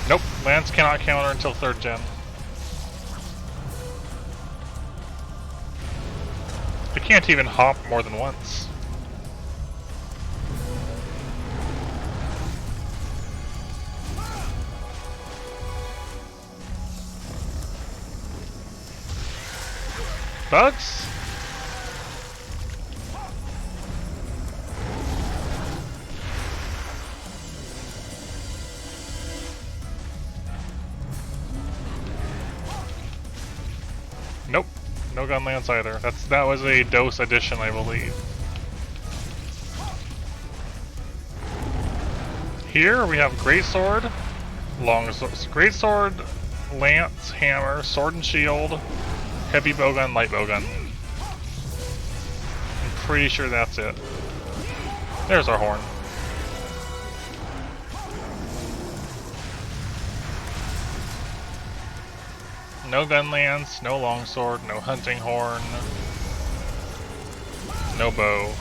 Nope, Lance cannot counter until 3rd gen. They can't even hop more than once. Bugs? Nope, no gun lance either. That was a dose addition, I believe. Here we have greatsword, greatsword, lance, hammer, sword and shield, heavy bowgun, light bowgun. I'm pretty sure that's it. There's our horn. No gun lance, no longsword, no hunting horn, no bow.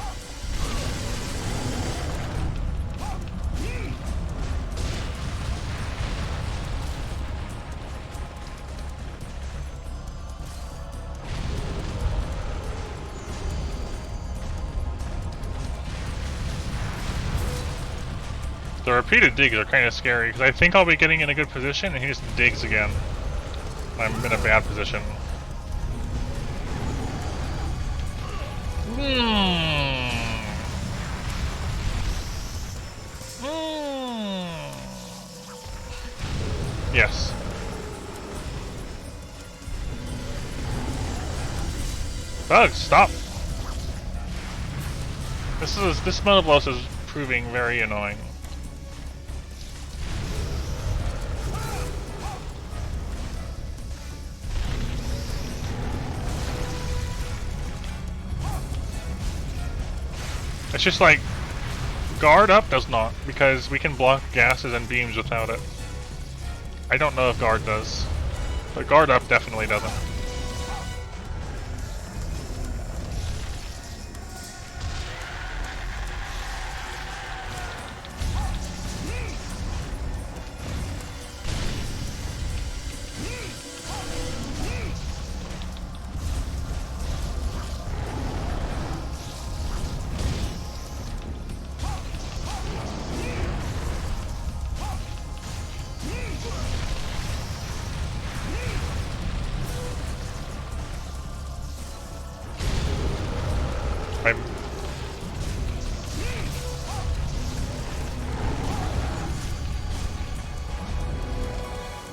The repeated digs are kind of scary, because I think I'll be getting in a good position, and he just digs again. I'm in a bad position. Yes. Bugs, stop! This Monoblos is proving very annoying. It's just like, guard up does not, because we can block gases and beams without it. I don't know if guard does, but guard up definitely doesn't.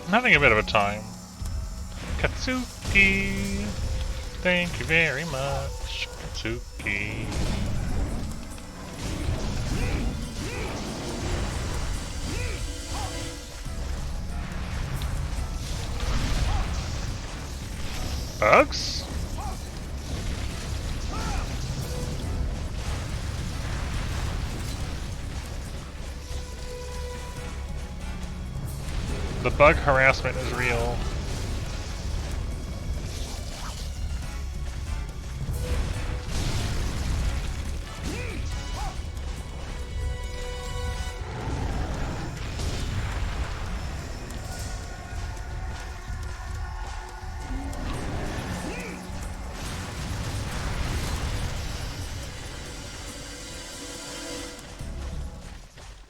I'm having a bit of a time. Katsuki! Thank you very much, Katsuki. Bugs? The bug harassment is real.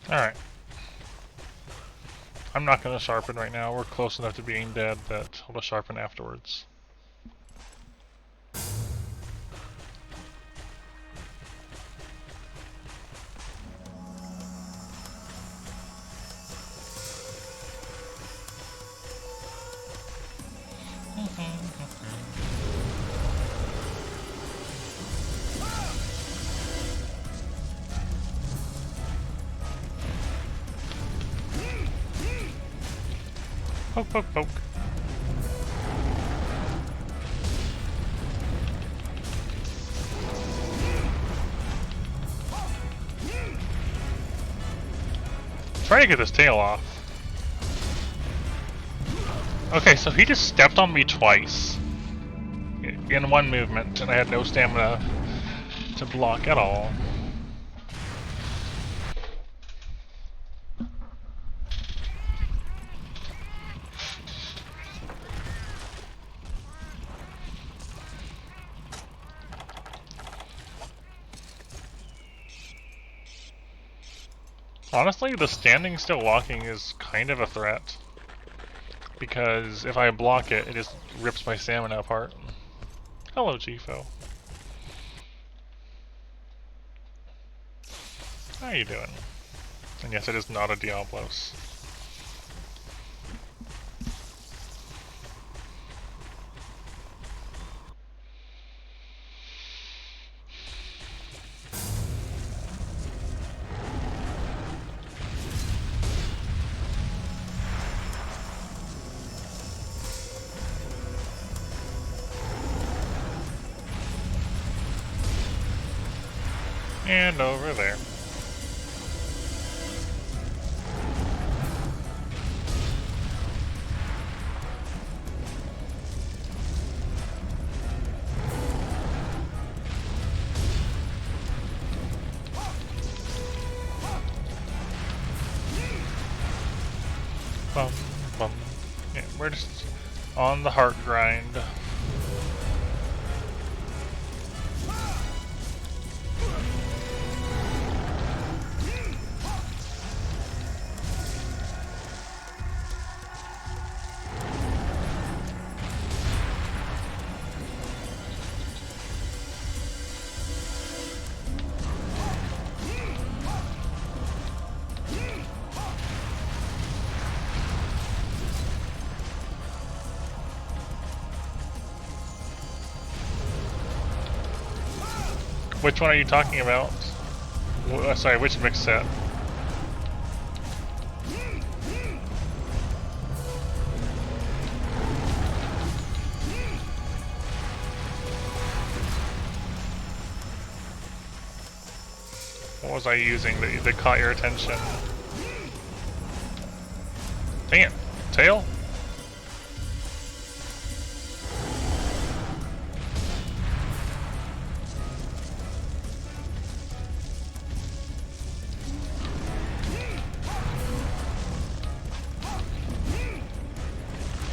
Alright. I'm not going to sharpen right now. We're close enough to being dead that I'll just sharpen afterwards. Poke, poke, poke. Try to get this tail off. Okay, so he just stepped on me twice in one movement, and I had no stamina to block at all. Honestly, the standing still walking is kind of a threat. Because if I block it, it just rips my stamina apart. Hello, Gfo. How are you doing? And yes, it is not a Diablos. And over there. Bum, bum. Yeah, we're just on the heart grind. Which one are you talking about? Sorry, which mix set? was I using that caught your attention? Dang it. Tail?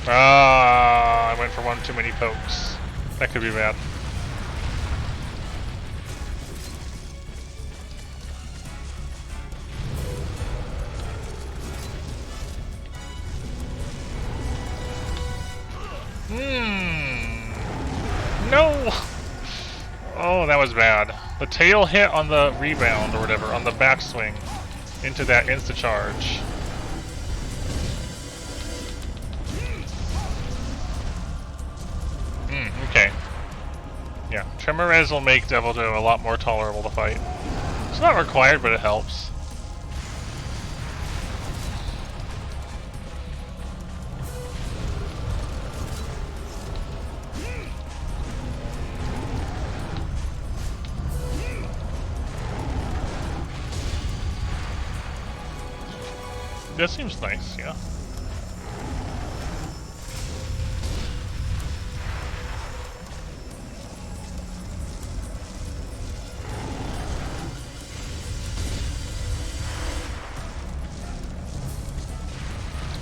Ah, I went for one too many pokes. That could be bad. No! Oh, that was bad. The tail hit on the rebound or whatever, on the backswing into that insta-charge. Okay. Yeah, Tremorez will make Devil Joe a lot more tolerable to fight. It's not required, but it helps. That seems nice, yeah.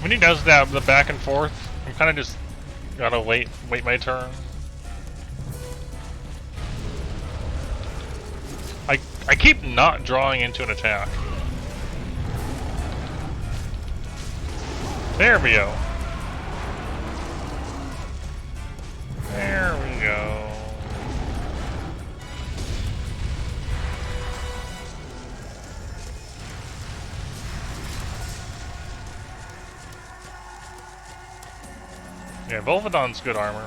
When he does that, the back and forth, I'm kind of just gotta wait my turn. I keep not drawing into an attack. There we go. There we go. Yeah, Volvidon's good armor.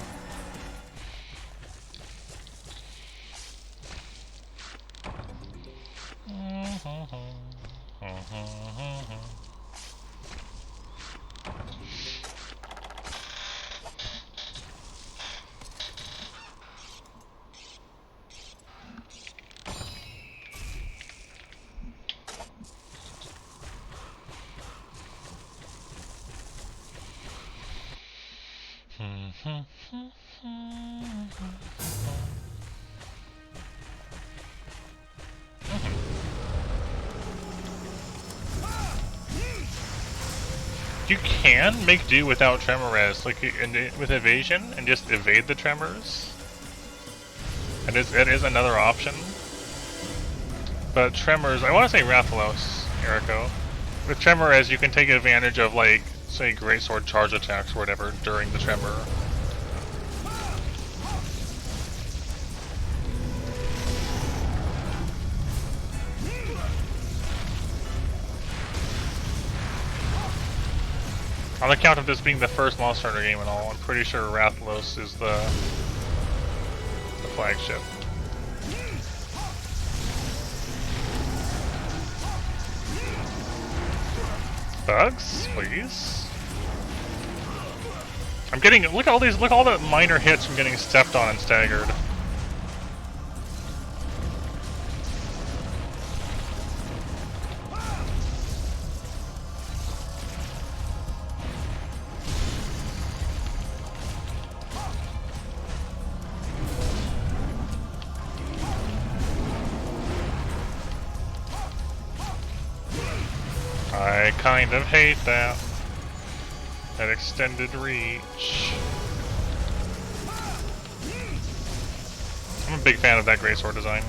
You can make do without Tremorez, like with evasion, and just evade the tremors. And it is another option. But tremors, I want to say Rathalos, Eriko. With Tremorez, you can take advantage of, like, say, Greatsword charge attacks or whatever during the tremor. On account of this being the first Monster Hunter game and all, I'm pretty sure Rathalos is the flagship. Bugs, please. I'm getting, look at all the minor hits from getting stepped on and staggered. I kind of hate that. That extended reach. I'm a big fan of that Greatsword design.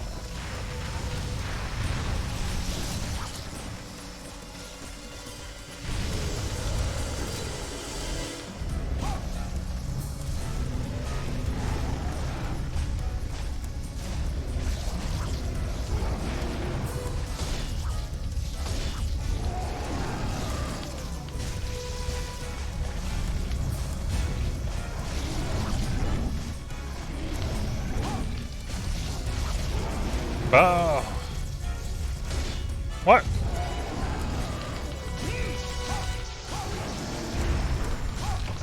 Oh. What?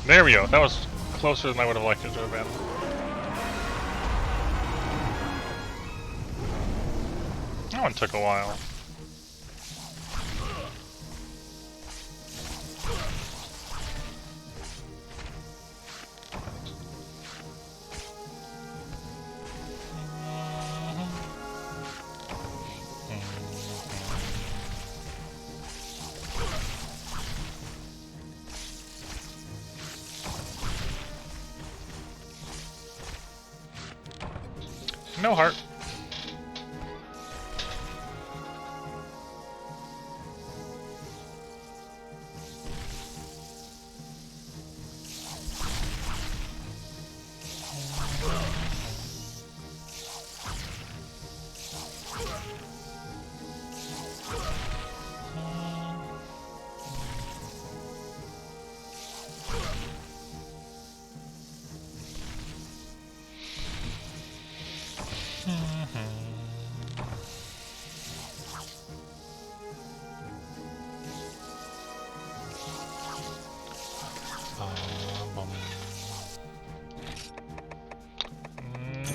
There we go. That was closer than I would have liked it to have been. That one took a while. No heart.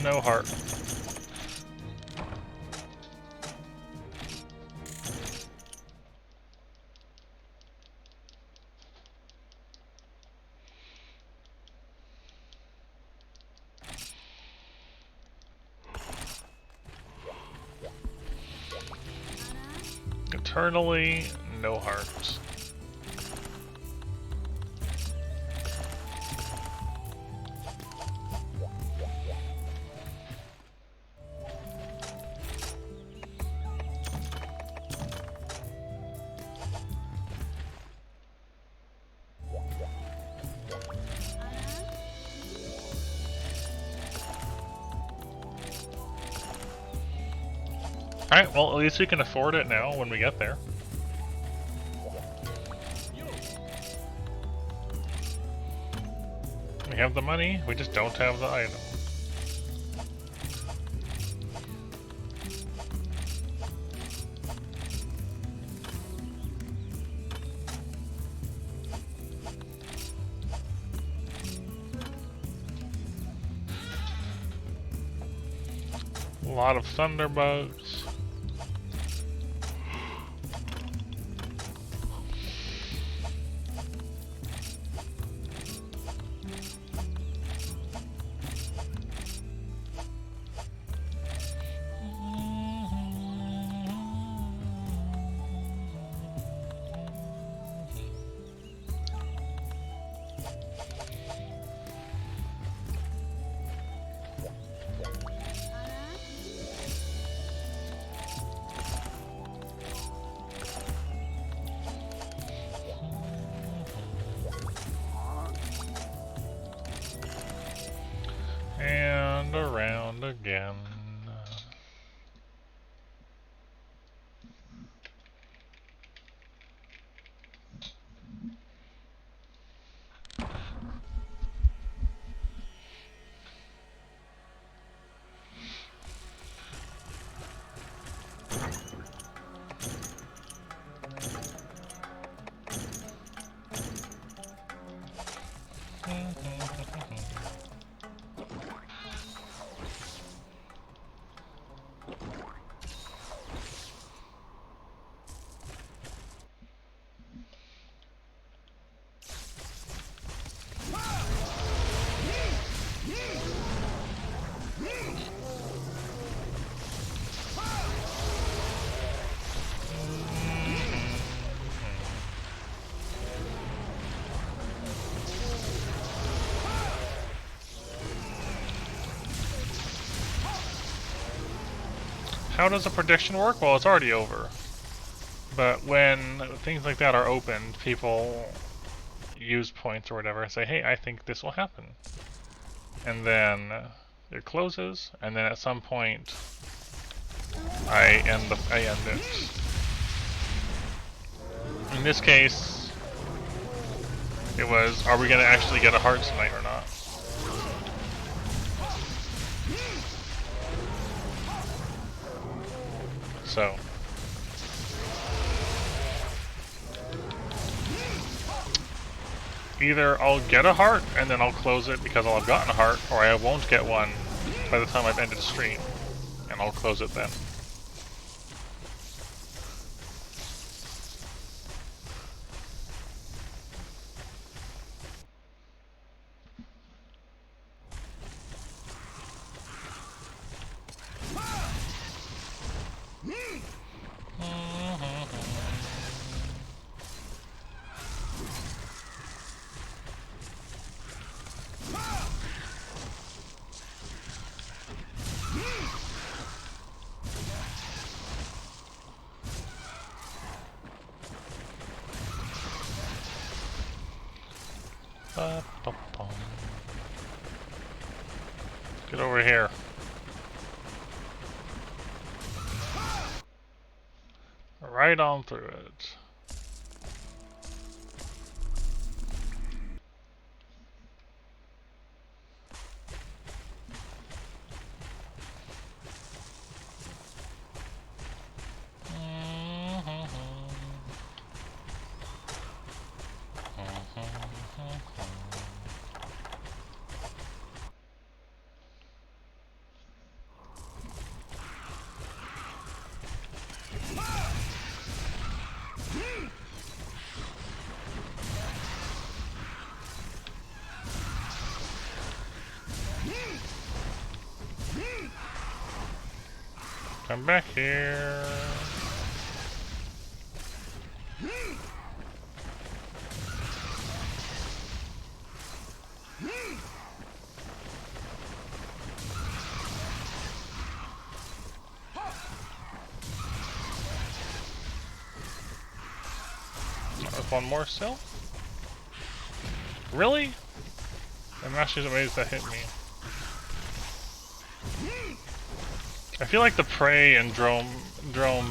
No heart. Eternally, no heart. Alright, well, at least we can afford it now when we get there. We have the money, we just don't have the item. A lot of thunderbolts. And around again. How does a prediction work? Well, it's already over. But when things like that are opened, people use points or whatever and say, hey, I think this will happen. And then it closes, and then at some point, I end it. In this case, it was, are we going to actually get a heart tonight or not? So, either I'll get a heart and then I'll close it because I'll have gotten a heart, or I won't get one by the time I've ended the stream, and I'll close it then. Ba-ba-bum. Get over here. Right on through it. Come back here. There's one more still? Really? I'm actually amazed that hit me. I feel like the prey and drone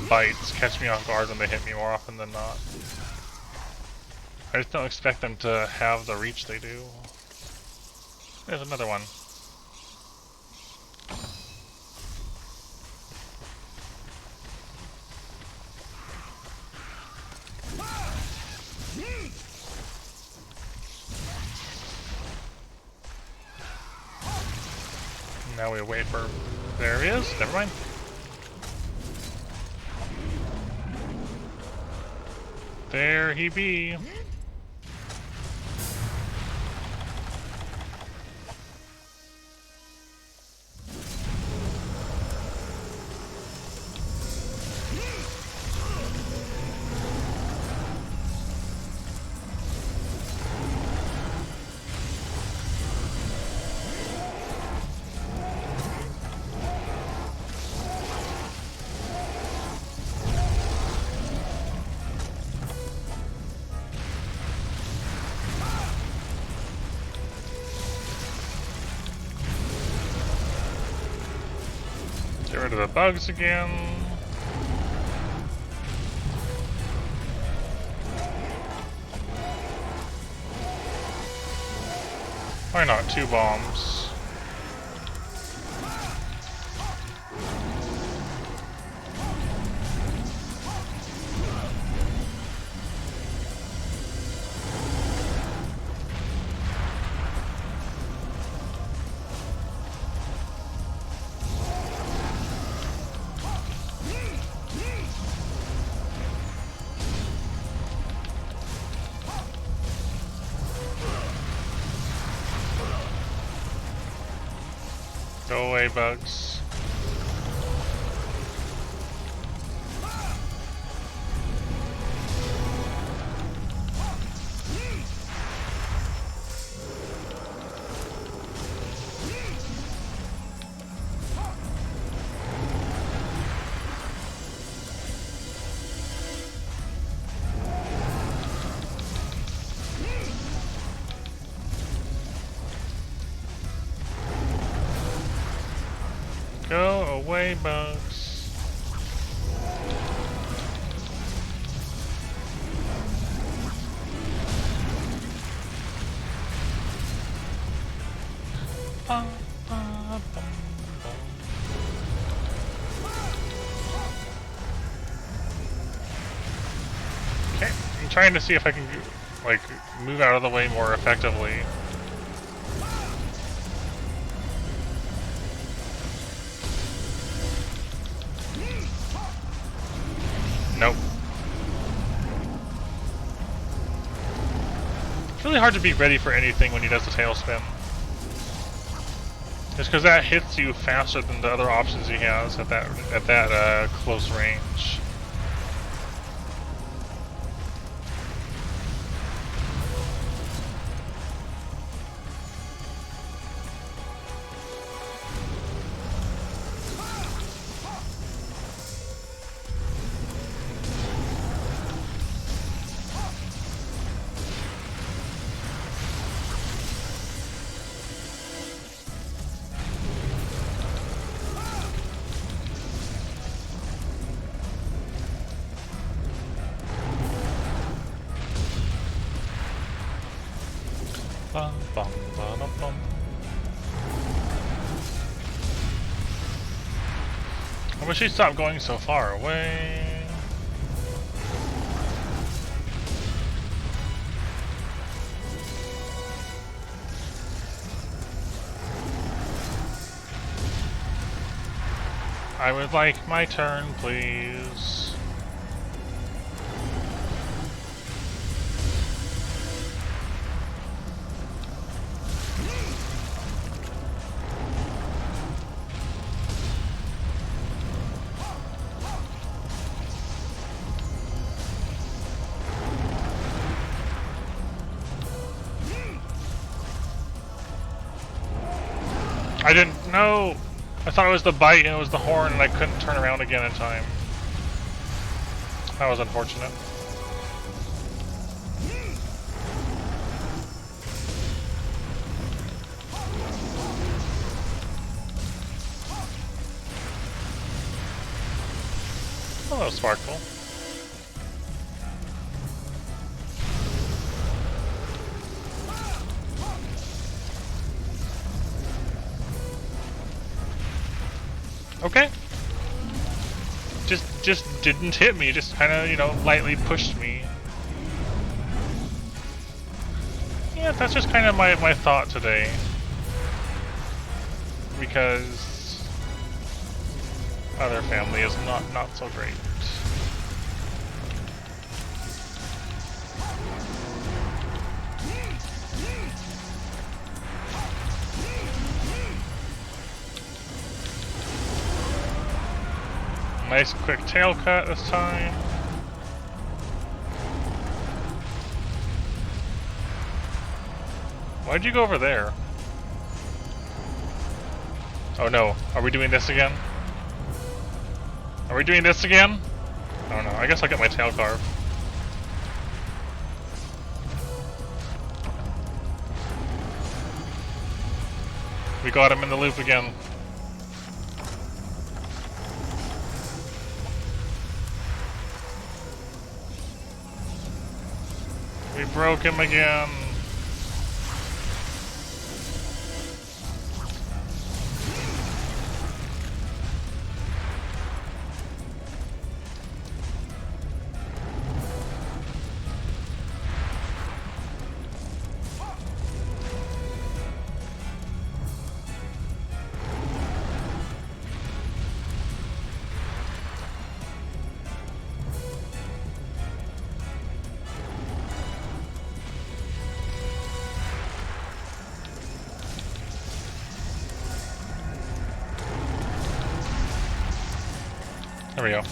bites catch me off guard when they hit me more often than not. I just don't expect them to have the reach they do. There's another one. Now we wait for... There he is. Never mind. There he be. Get rid of the bugs again. Why not 2 bombs? Go away, bugs. Go away, bugs. Okay, I'm trying to see if I can, like, move out of the way more effectively. Nope. It's really hard to be ready for anything when he does the tailspin. Just because that hits you faster than the other options he has at that close range. Bum, bum, ba, bum. I wish she'd stop going so far away. I would like my turn, please. I didn't know. I thought it was the bite and it was the horn and I couldn't turn around again in time. That was unfortunate. Hello, Sparkle. Okay. Just didn't hit me, just kind of, you know, lightly pushed me. Yeah, that's just kind of my thought today. Because other family is not so great. Nice quick tail cut this time. Why'd you go over there? Oh no, are we doing this again? Are we doing this again? I don't know, I guess I'll get my tail carved. We got him in the loop again. We broke him again. There we go.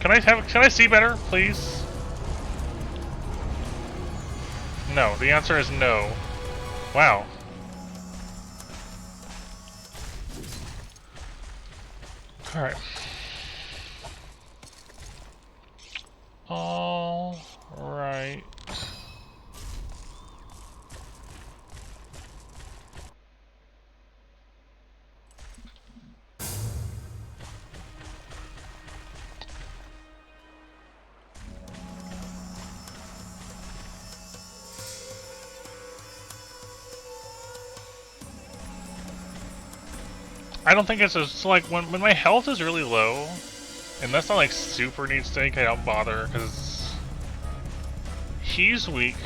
Can I see better, please? No, the answer is no. Wow. Alright. Alright. I don't think it's so like when my health is really low, unless I like super need steak, I don't bother because he's weak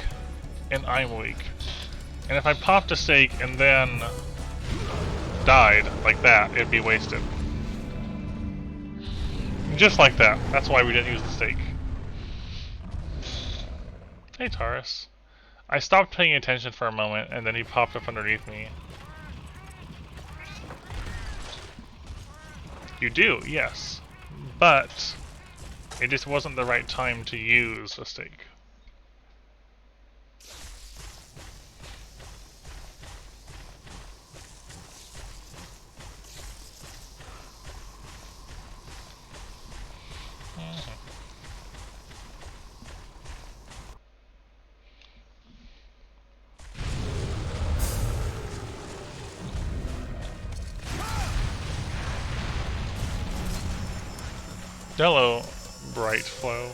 and I'm weak. And if I popped a steak and then died like that, it'd be wasted. Just like that. That's why we didn't use the steak. Hey Taurus. I stopped paying attention for a moment and then he popped up underneath me. You do, yes. But it just wasn't the right time to use a steak. Hello, bright flow.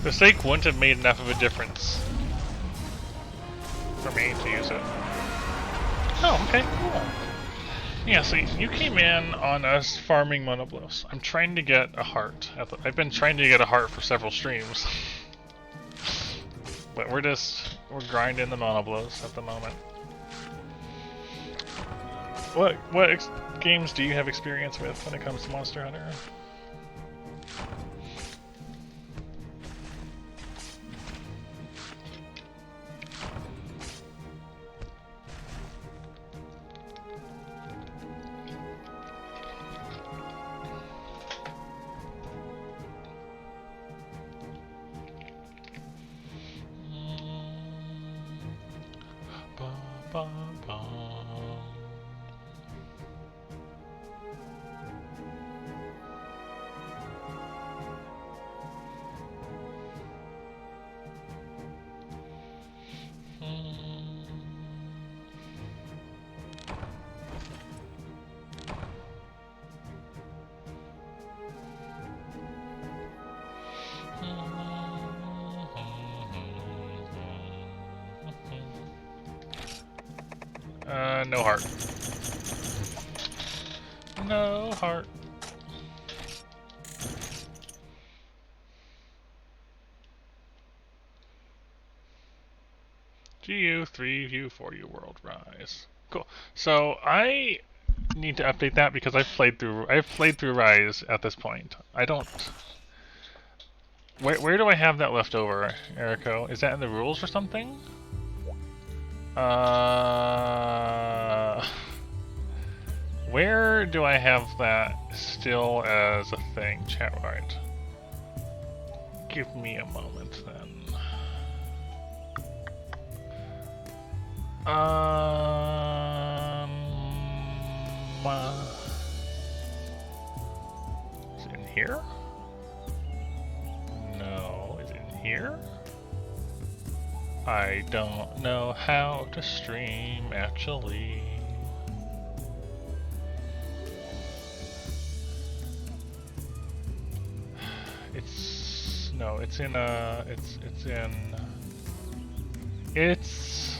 The stake wouldn't have made enough of a difference for me to use it. Oh, okay, cool. Yeah, so you came in on us farming monoblos. I'm trying to get a heart. I've been trying to get a heart for several streams. But we're grinding the monoblos at the moment. What games do you have experience with when it comes to Monster Hunter? No heart. No heart. GU, 3U, 4U World Rise. Cool. So I need to update that because I've played through Rise at this point. I don't. Where do I have that left over, Erico? Is that in the rules or something? Where do I have that still as a thing? Chat right. Give me a moment then. Is it in here? No, is it in here? I don't know how to stream actually. It's in it's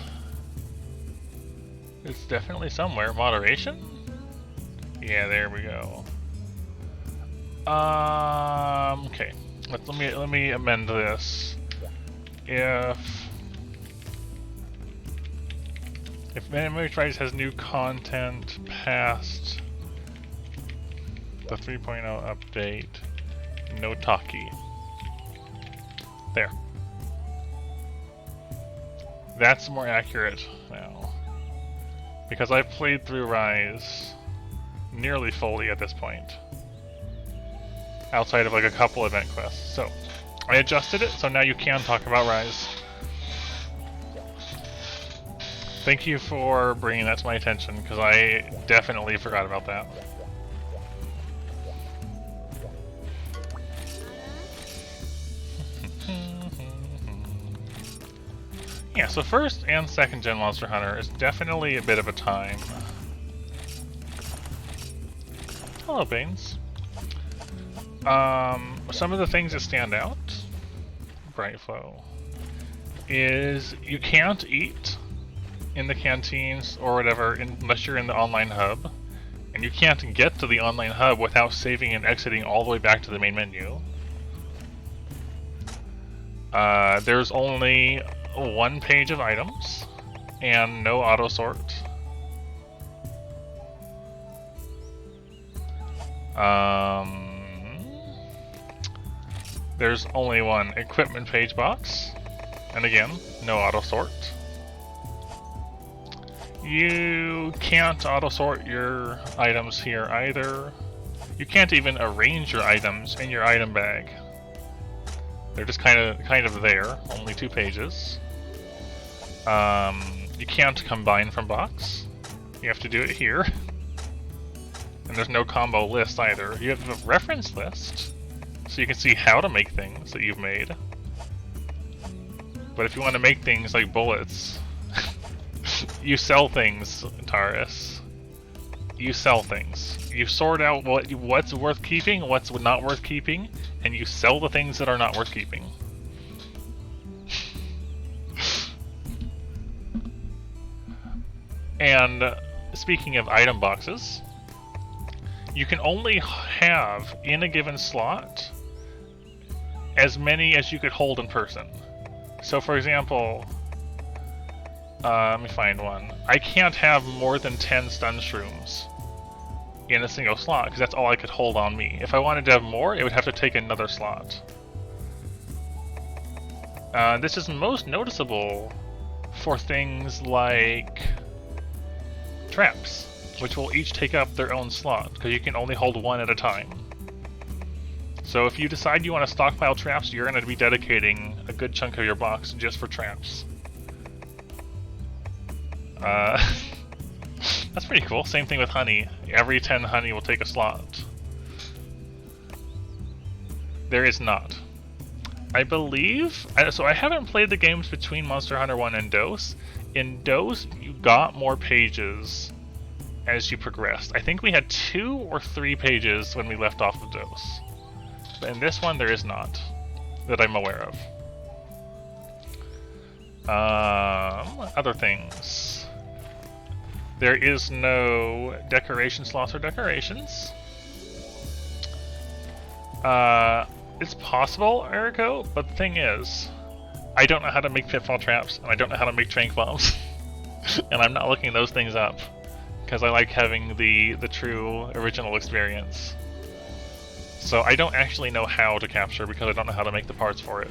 definitely somewhere. Moderation? Yeah, there we go. Okay. Let me amend this. If MH1 has new content past the 3.0 update, no talkie. There. That's more accurate now. Because I've played through Rise nearly fully at this point. Outside of like a couple event quests. So, I adjusted it, so now you can talk about Rise. Thank you for bringing that to my attention, because I definitely forgot about that. Yeah, so first and second gen Monster Hunter is definitely a bit of a time. Hello, Baines. Some of the things that stand out, Bright Flow, is you can't eat in the canteens or whatever unless you're in the online hub. And you can't get to the online hub without saving and exiting all the way back to the main menu. There's only one page of items and no auto sort. There's only one equipment page box, and again, no auto sort. You can't auto sort your items here either. You can't even arrange your items in your item bag. They're just kind of there, only 2 pages. You can't combine from box. You have to do it here. And there's no combo list either. You have a reference list, so you can see how to make things that you've made. But if you want to make things like bullets, you sell things, Taurus. You sell things. You sort out what's worth keeping, what's not worth keeping, and you sell the things that are not worth keeping. And speaking of item boxes, you can only have in a given slot as many as you could hold in person. So for example, let me find one. I can't have more than 10 stun shrooms in a single slot because that's all I could hold on me. If I wanted to have more, it would have to take another slot. This is most noticeable for things like traps, which will each take up their own slot because you can only hold one at a time. So if you decide you want to stockpile traps, you're going to be dedicating a good chunk of your box just for traps. That's pretty cool. Same thing with honey. Every 10 honey will take a slot. There is not. I believe... So I haven't played the games between Monster Hunter 1 and DOS. In DOS, you got more pages as you progressed. I think we had 2 or 3 pages when we left off of DOS. But in this one, there is not, that I'm aware of. Other things. There is no decoration slots or decorations. It's possible, Eriko, but the thing is, I don't know how to make pitfall traps, and I don't know how to make trank bombs. And I'm not looking those things up, because I like having the true original experience. So I don't actually know how to capture, because I don't know how to make the parts for it.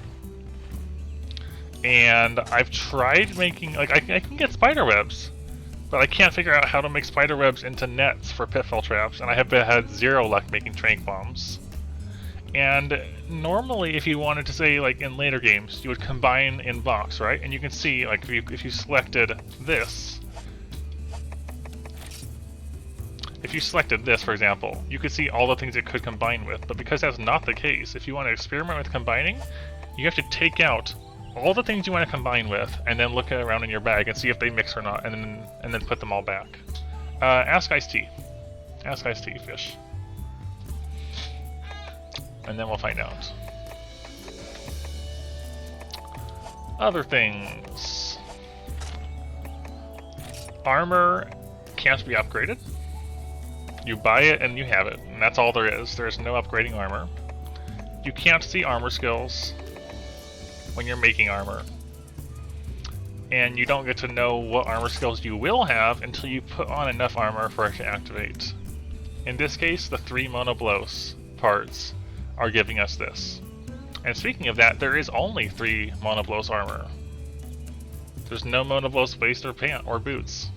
And I've tried making, like, I can get spider webs, but I can't figure out how to make spider webs into nets for pitfall traps, and I have had 0 luck making trank bombs. And normally, if you wanted to say, like in later games, you would combine in box, right? And you can see, like, if you selected this, for example, you could see all the things it could combine with. But because that's not the case, if you want to experiment with combining, you have to take out all the things you want to combine with, and then look around in your bag and see if they mix or not, and then put them all back. Ask Ice Tea. Ask Ice Tea, Fish. And then we'll find out. Other things. Armor can't be upgraded. You buy it and you have it, and that's all there is. There's no upgrading armor. You can't see armor skills when you're making armor. And you don't get to know what armor skills you will have until you put on enough armor for it to activate. In this case, the 3 monoblos parts are giving us this. And speaking of that, there is only 3 monoblos armor. There's no monoblos waist or pant or boots.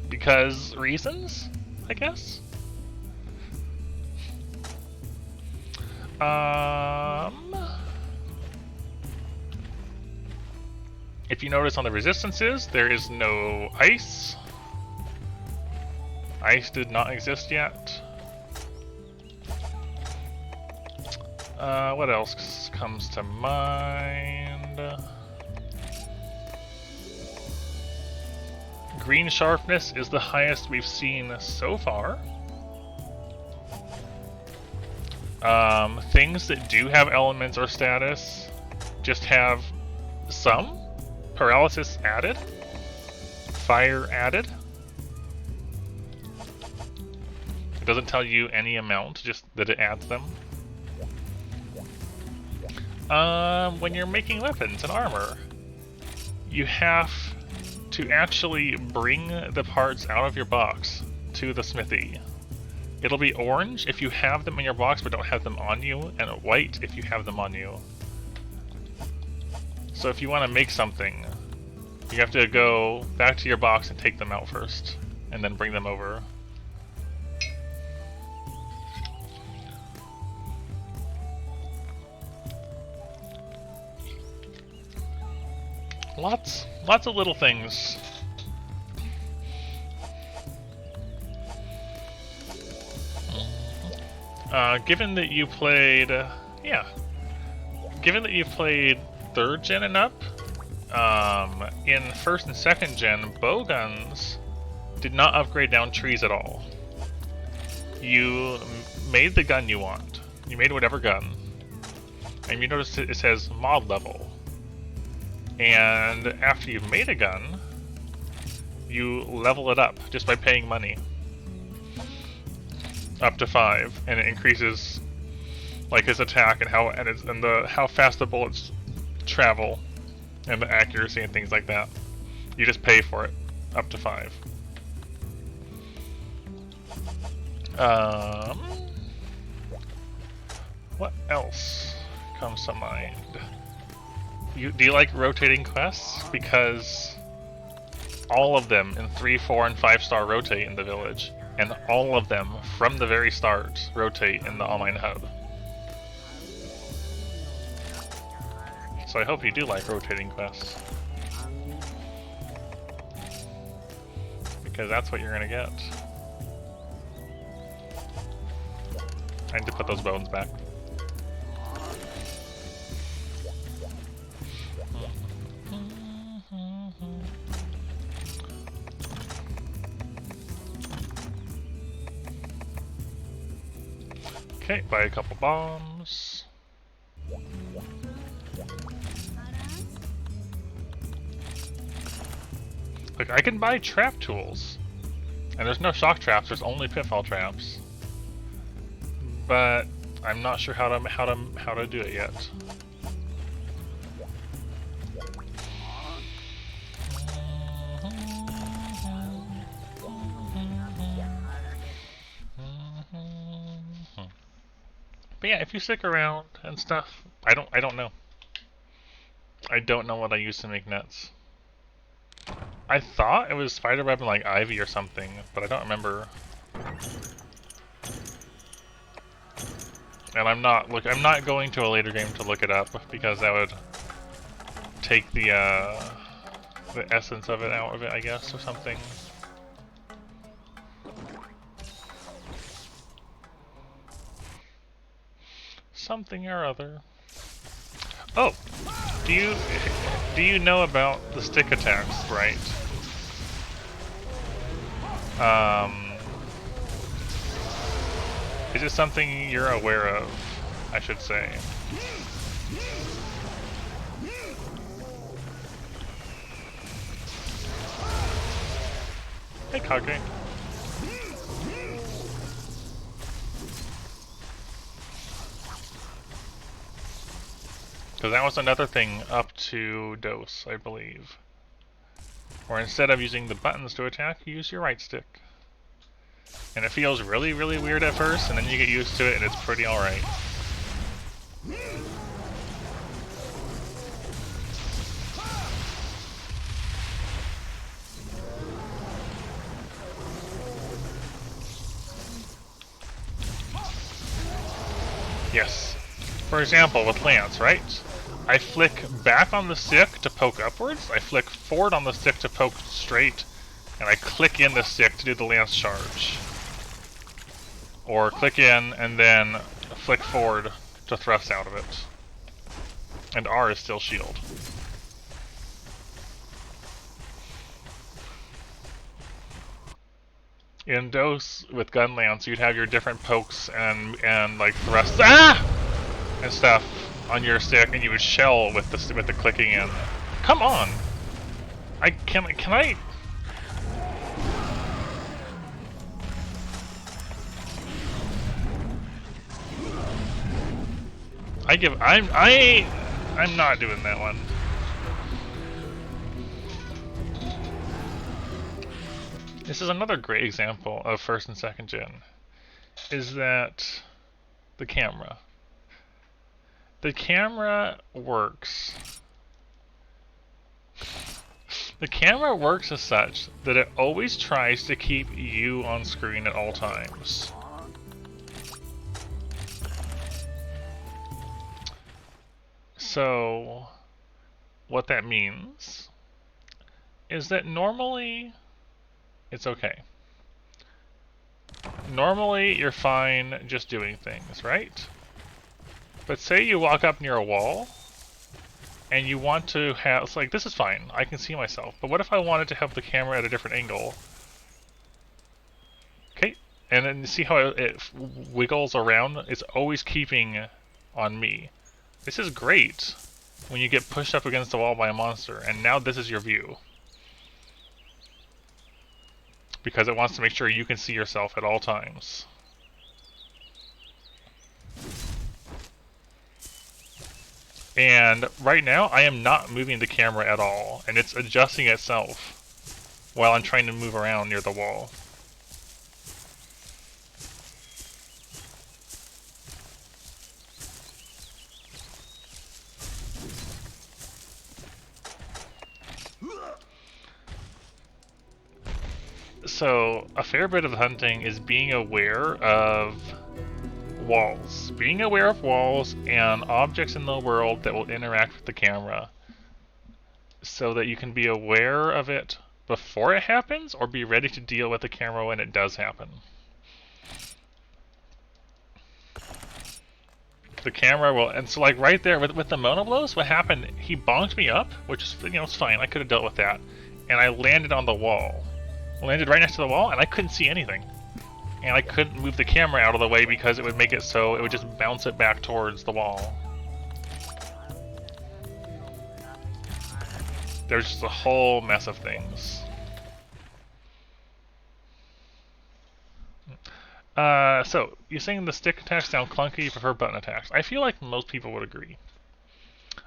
Because reasons, I guess? If you notice on the resistances, there is no ice. Ice did not exist yet. What else comes to mind? Green sharpness is the highest we've seen so far. Things that do have elements or status just have some. Paralysis added. Fire added. It doesn't tell you any amount, just that it adds them. When you're making weapons and armor, you have to actually bring the parts out of your box to the smithy. It'll be orange if you have them in your box but don't have them on you, and white if you have them on you. So if you want to make something, you have to go back to your box and take them out first, and then bring them over. Lots of little things. Given that you played, given that you've played 3rd gen and up, in 1st and 2nd gen, bow guns did not upgrade down trees at all. You made the gun you want. You made whatever gun. And you notice it says mod level. And after you've made a gun, you level it up just by paying money. Up to 5, and it increases like his attack and how fast the bullets travel and the accuracy and things like that. You just pay for it up to 5. What else comes to mind? Do you like rotating quests? Because all of them in 3, 4, and 5-star rotate in the village, and all of them from the very start rotate in the online hub. So I hope you do like rotating quests, because that's what you're gonna get. I need to put those bones back. Okay, buy a couple bombs. Look, I can buy trap tools. And there's no shock traps, there's only pitfall traps. But I'm not sure how to do it yet. But yeah, if you stick around and stuff, I don't know. I don't know what I used to make nets. I thought it was spiderweb and like ivy or something, but I don't remember. And I'm not going to a later game to look it up because that would take the essence of it out of it, I guess, or something. Something or other. Oh, do you know about the stick attacks, right? Is it something you're aware of, I should say? Hey, Kage. Because that was another thing up to dose, I believe. Or instead of using the buttons to attack, you use your right stick. And it feels really, really weird at first, and then you get used to it, and it's pretty alright. Yes. For example, with Lance, right? I flick back on the stick to poke upwards, I flick forward on the stick to poke straight, and I click in the stick to do the Lance charge. Or click in and then flick forward to thrust out of it. And R is still shield. In DOS with Gunlance, you'd have your different pokes and like thrusts and stuff on your stick, and you would shell with the clicking in. Come on! Can I? I'm not doing that one. This is another great example of first and second gen. Is that the camera? The camera works. The camera works as such that it always tries to keep you on screen at all times. So, what that means is that normally it's okay. Normally you're fine just doing things, right? But say you walk up near a wall and you want to have, it's like, this is fine, I can see myself, but what if I wanted to have the camera at a different angle? Okay, and then you see how it wiggles around? It's always keeping on me. This is great when you get pushed up against the wall by a monster, and now this is your view. Because it wants to make sure you can see yourself at all times. And right now, I am not moving the camera at all, and it's adjusting itself while I'm trying to move around near the wall. So, a fair bit of hunting is being aware of walls. Being aware of walls and objects in the world that will interact with the camera, so that you can be aware of it before it happens, or be ready to deal with the camera when it does happen. The camera will, and so like right there with the monoblows, what happened, he bonked me up, which is, it's fine, I could have dealt with that, and I landed on the wall. Landed right next to the wall, and I couldn't see anything. And I couldn't move the camera out of the way because it would make it so it would just bounce it back towards the wall. There's just a whole mess of things. So, you're saying the stick attacks sound clunky, you prefer button attacks. I feel like most people would agree.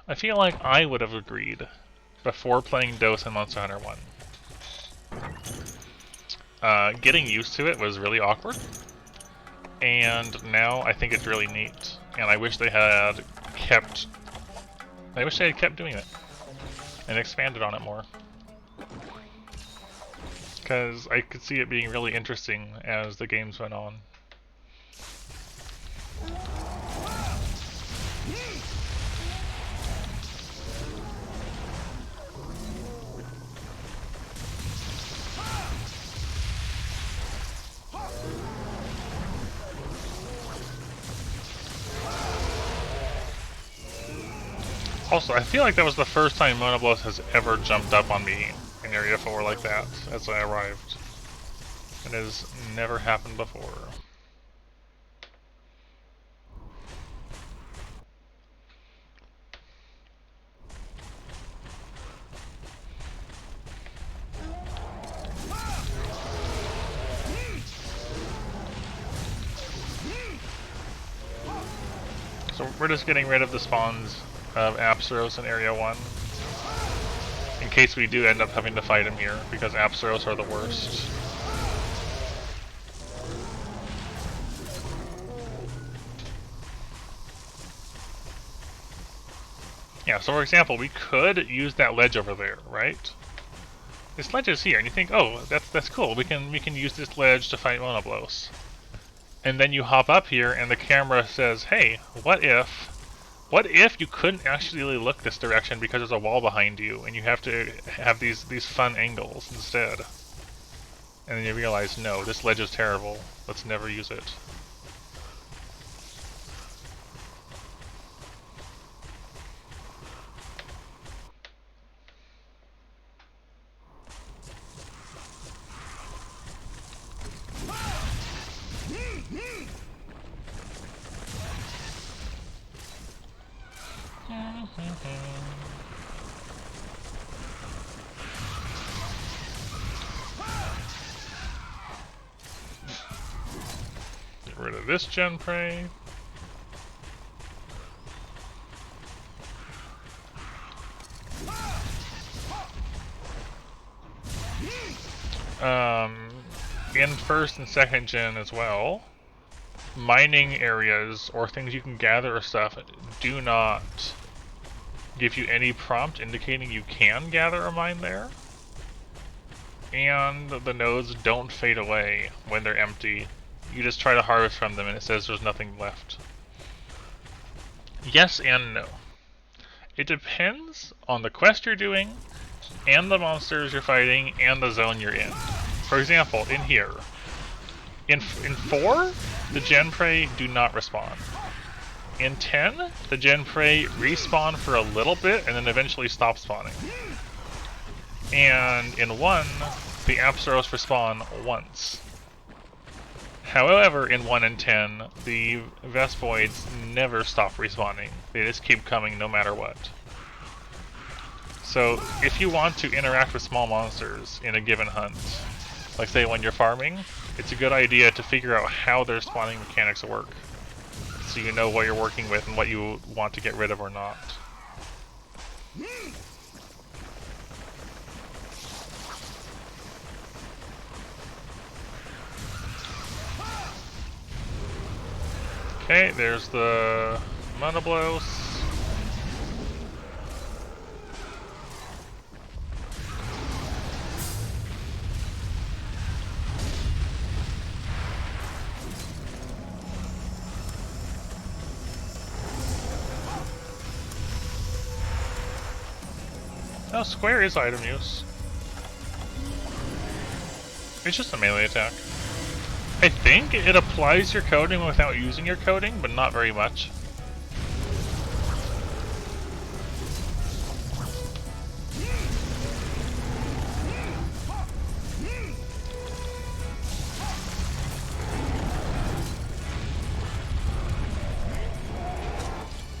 I feel like I would have agreed before playing DOS and Monster Hunter 1. Getting used to it was really awkward, and now I think it's really neat, and I wish they had kept doing it, and expanded on it more. Because I could see it being really interesting as the games went on. Also, I feel like that was the first time Monoblos has ever jumped up on me in Area 4 like that as I arrived. It has never happened before. So we're just getting rid of the spawns of Apsaros in Area 1. In case we do end up having to fight him here, because Apsaros are the worst. Yeah, so for example, we could use that ledge over there, right? This ledge is here, and you think, oh, that's cool. We can use this ledge to fight Monoblos. And then you hop up here, and the camera says, hey, what if you couldn't actually look this direction because there's a wall behind you, and you have to have these fun angles instead? And then you realize, no, this ledge is terrible. Let's never use it. Get rid of this gen prey. In first and second gen as well, mining areas or things you can gather or stuff do not give you any prompt indicating you can gather or mine there. And the nodes don't fade away when they're empty. You just try to harvest from them and it says there's nothing left. Yes and no. It depends on the quest you're doing, and the monsters you're fighting, and the zone you're in. For example, in here, in 4, the gen prey do not respawn. In 10, the gen prey respawn for a little bit and then eventually stop spawning. And in 1, the Apsaros respawn once. However, in 1 and 10, the Vespoids never stop respawning. They just keep coming no matter what. So, if you want to interact with small monsters in a given hunt, like say when you're farming, it's a good idea to figure out how their spawning mechanics work, so you know what you're working with and what you want to get rid of or not. Okay, there's the Monoblos. Oh, square is item use. It's just a melee attack. I think it applies your coating without using your coating, but not very much.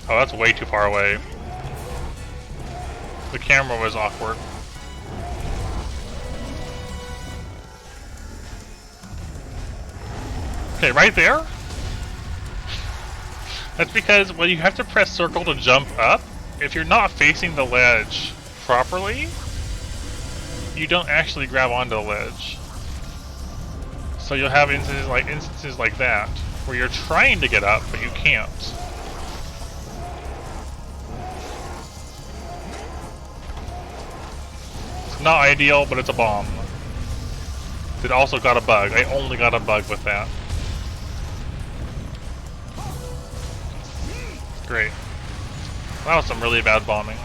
Oh, that's way too far away. The camera was awkward. Okay, right there? That's because, well, you have to press circle to jump up. If you're not facing the ledge properly, you don't actually grab onto the ledge. So you'll have instances like that, where you're trying to get up, but you can't. It's not ideal, but it's a bomb. It also got a bug. I only got a bug with that. Great. That was some really bad bombing.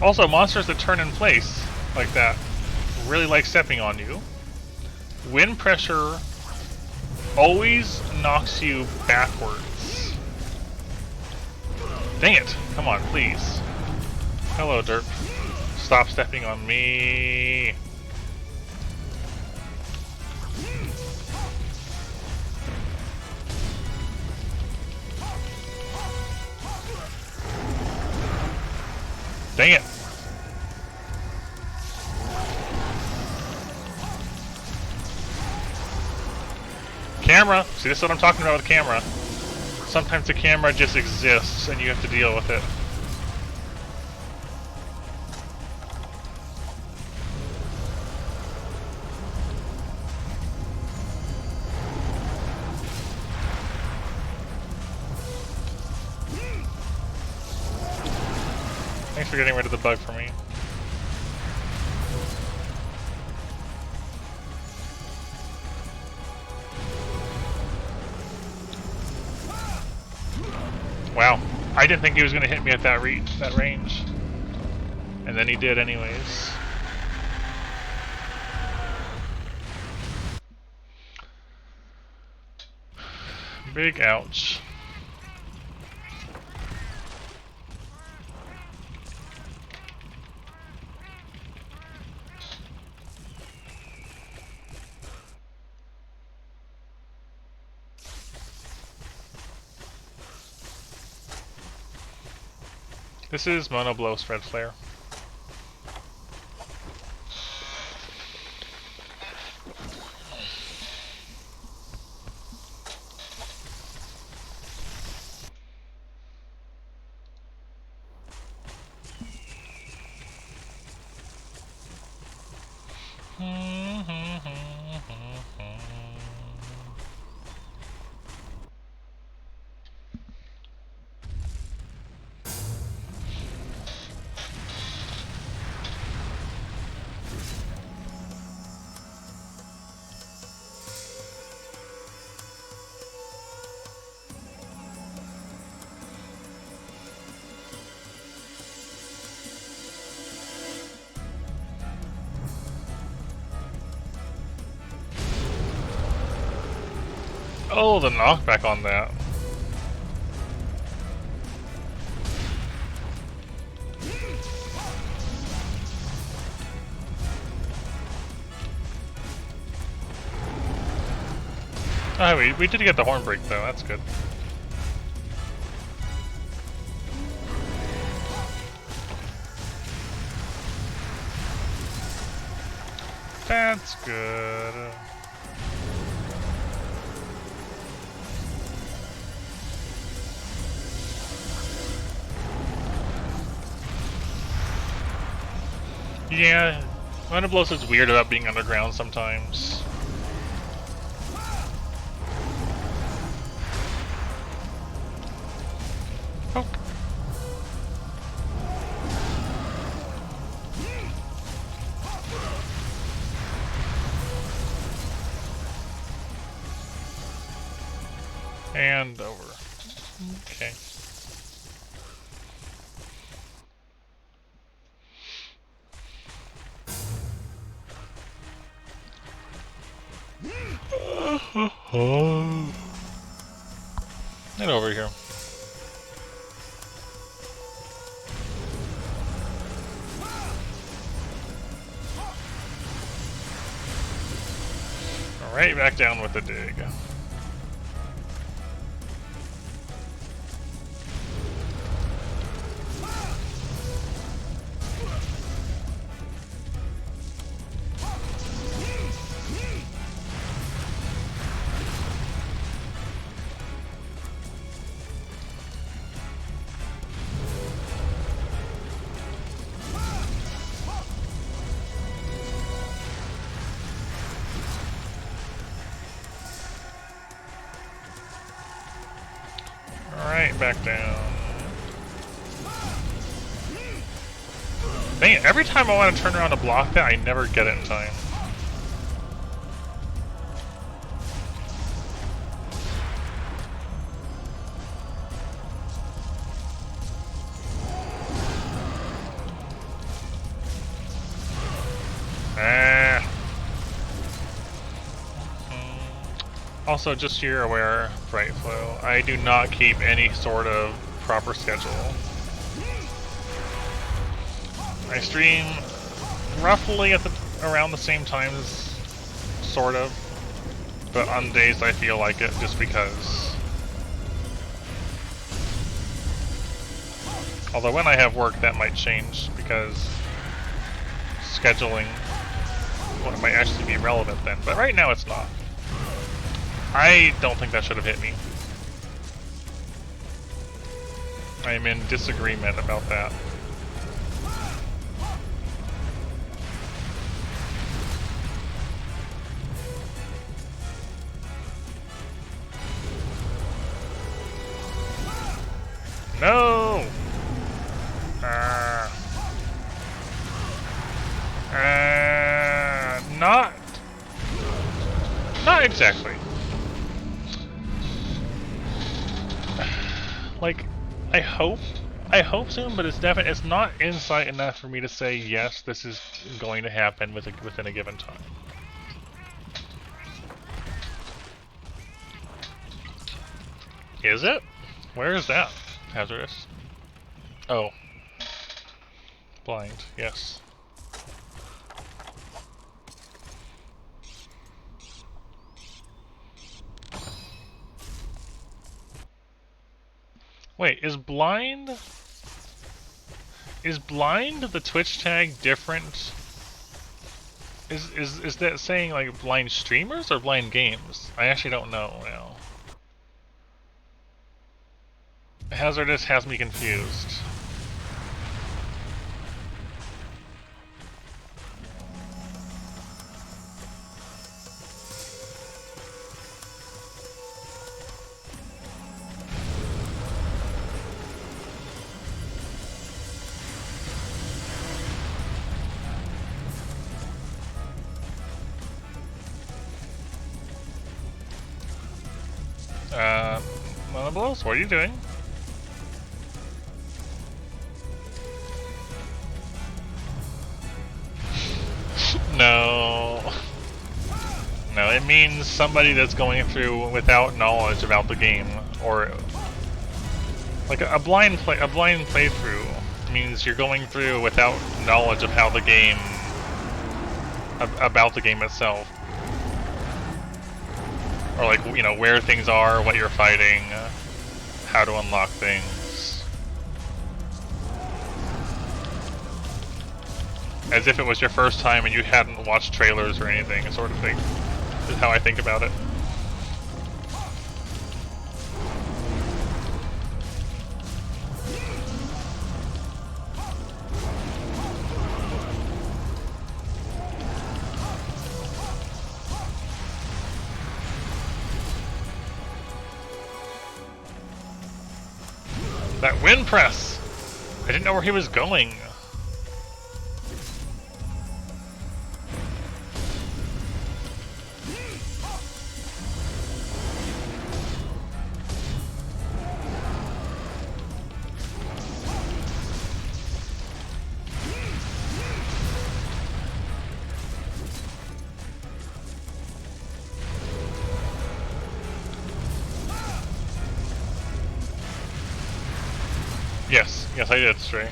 Also, monsters that turn in place like that really like stepping on you. Wind pressure always knocks you backwards. Dang it! Come on, please. Hello, Derp. Stop stepping on me. Dang it! Camera! See, this is what I'm talking about with camera. Sometimes the camera just exists and you have to deal with it. Thanks for getting rid of the bug for me. Wow, I didn't think he was going to hit me at that range. And then he did anyways. Big ouch. This is Monoblow Spread Flare. Oh, the knockback on that. Oh, we did get the horn break though, that's good. That's good. Yeah, Monoblos is weird about being underground sometimes. Oh. And over. Okay. And over here. Right back down with the dig. Right back down. Dang it, every time I want to turn around to block that, I never get it in time. Also, just so you're aware, Bright Flow, I do not keep any sort of proper schedule. I stream roughly at around the same times, sort of, but on days I feel like it, just because. Although when I have work, that might change, because scheduling might actually be relevant then, but right now it's not. I don't think that should have hit me. I am in disagreement about that. No! Not exactly. Like, I hope soon, but it's not insight enough for me to say yes, this is going to happen within a given time. Is it? Where is that? Hazardous. Oh. Blind, yes. Wait, is blind Is blind the Twitch tag different? Is that saying like blind streamers or blind games? I actually don't know now. Hazardous has me confused. Monobles, what are you doing? No. No, it means somebody that's going through without knowledge about the game, or like a blind playthrough means you're going through without knowledge of how the game, about the game itself, or like, you know, where things are, what you're fighting, how to unlock things, as if it was your first time and you hadn't watched trailers or anything, sort of thing. Is how I think about it. That wind press! I didn't know where he was going. Yes, I did, Stray.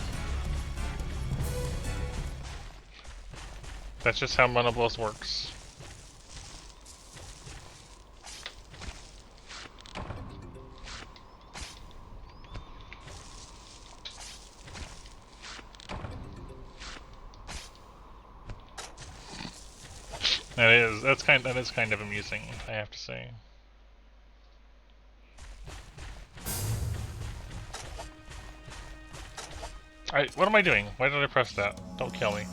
That's just how Monoblast works. That is kind of amusing, I have to say. What am I doing? Why did I press that? Don't kill me.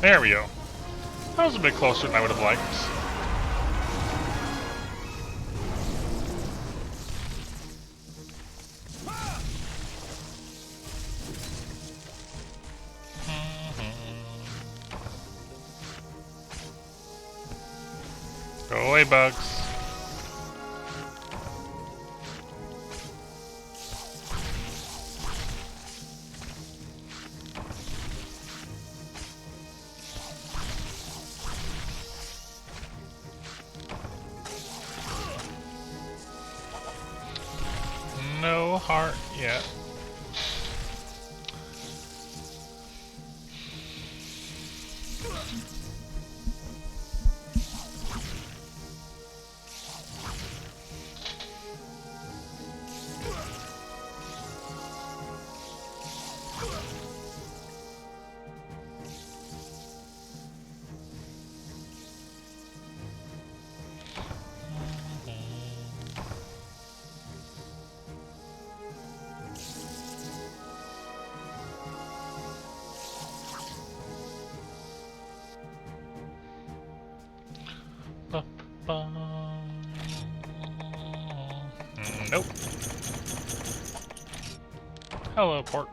There we go. That was a bit closer than I would have liked. Go away, bugs. No heart yet. Nope. Hello, pork.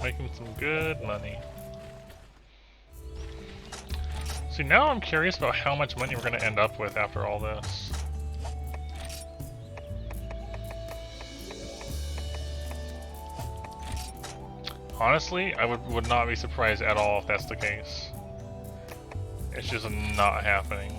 Making some good money. See, now I'm curious about how much money we're going to end up with after all this. Honestly, I would not be surprised at all if that's the case. It's just not happening.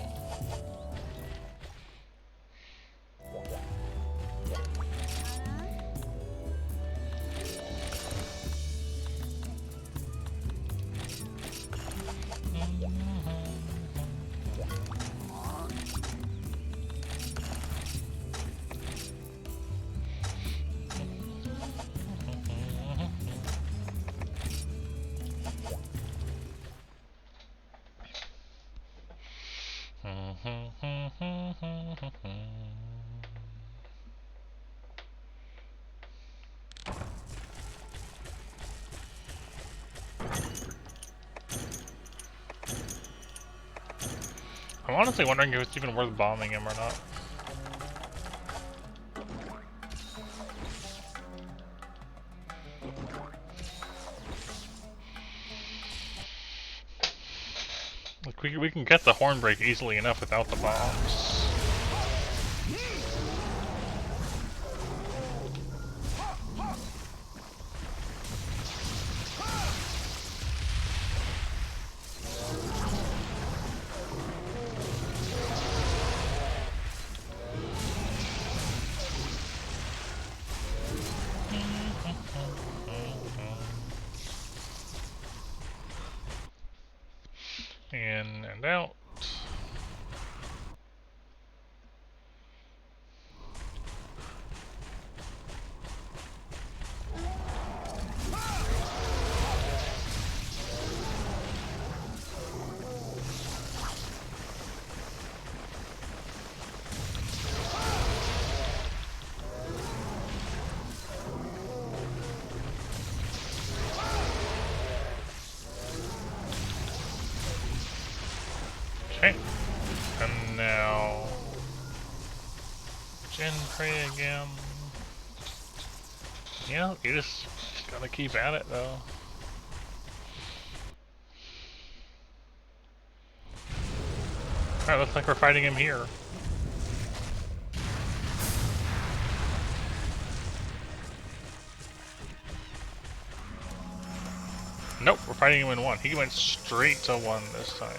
I'm honestly wondering if it's even worth bombing him or not. Like we can get the horn break easily enough without the bombs. In and out. Okay. And now Gen Prey again. Yeah, you just gotta keep at it though. Alright, looks like we're fighting him here. Nope, we're fighting him in one. He went straight to one this time.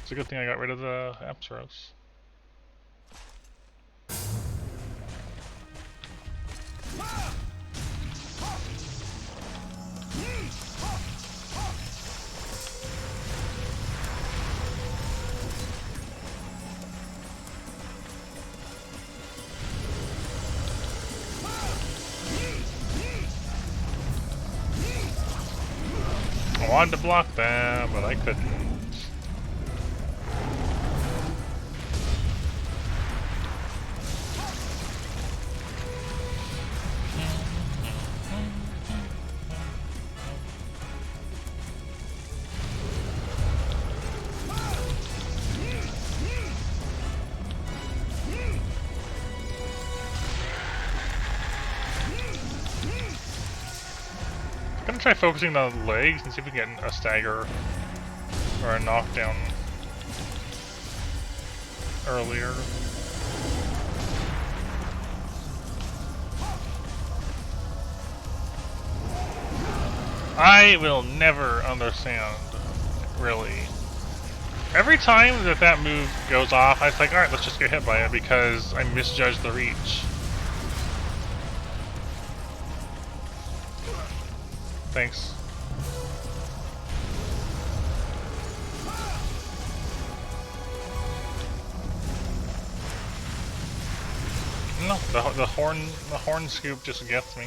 It's a good thing I got rid of the Apsaros. I wanted to block them, but I couldn't. I'm gonna try focusing on the legs and see if we can get a stagger or a knockdown earlier. I will never understand, really. Every time that move goes off, I was like, alright, let's just get hit by it because I misjudged the reach. Thanks. No, the horn scoop just gets me.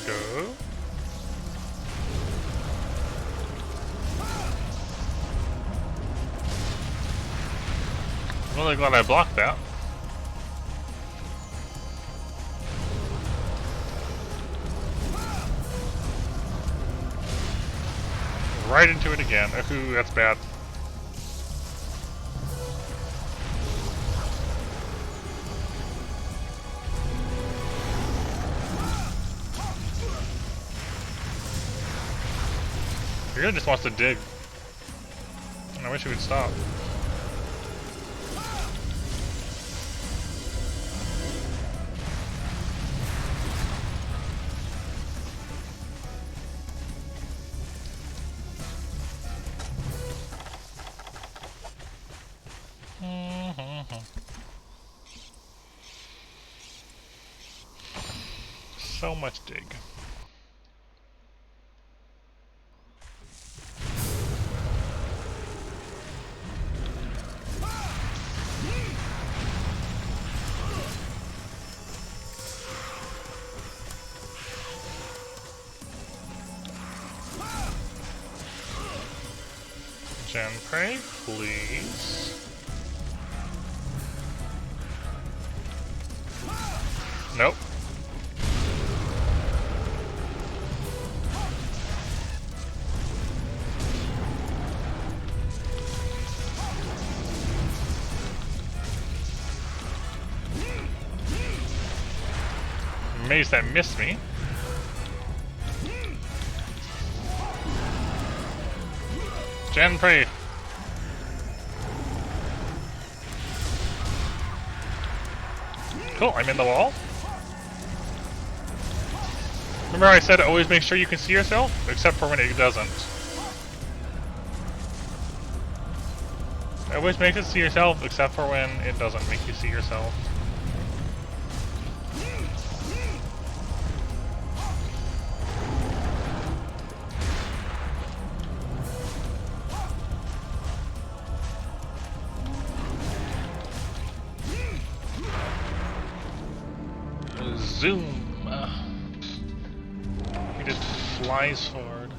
Go. I'm really glad I blocked that. Right into it again. Ooh, that's bad. He really just wants to dig. I wish he would stop. So much dig. Gen Prey, please. Nope. Amazed that missed me. Gen Prey. Cool, I'm in the wall. Remember I said always make sure you can see yourself? Except for when it doesn't. Always make it see yourself, except for when it doesn't make you see yourself. Zoom! He just flies forward.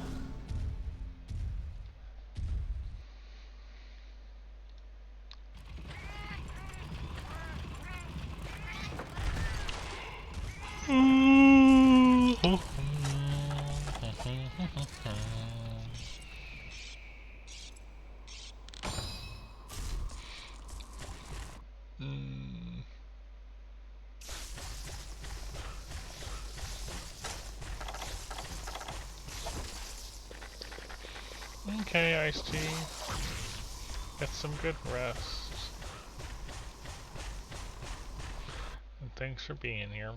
Okay, Ice-T. Get some good rest. And thanks for being here.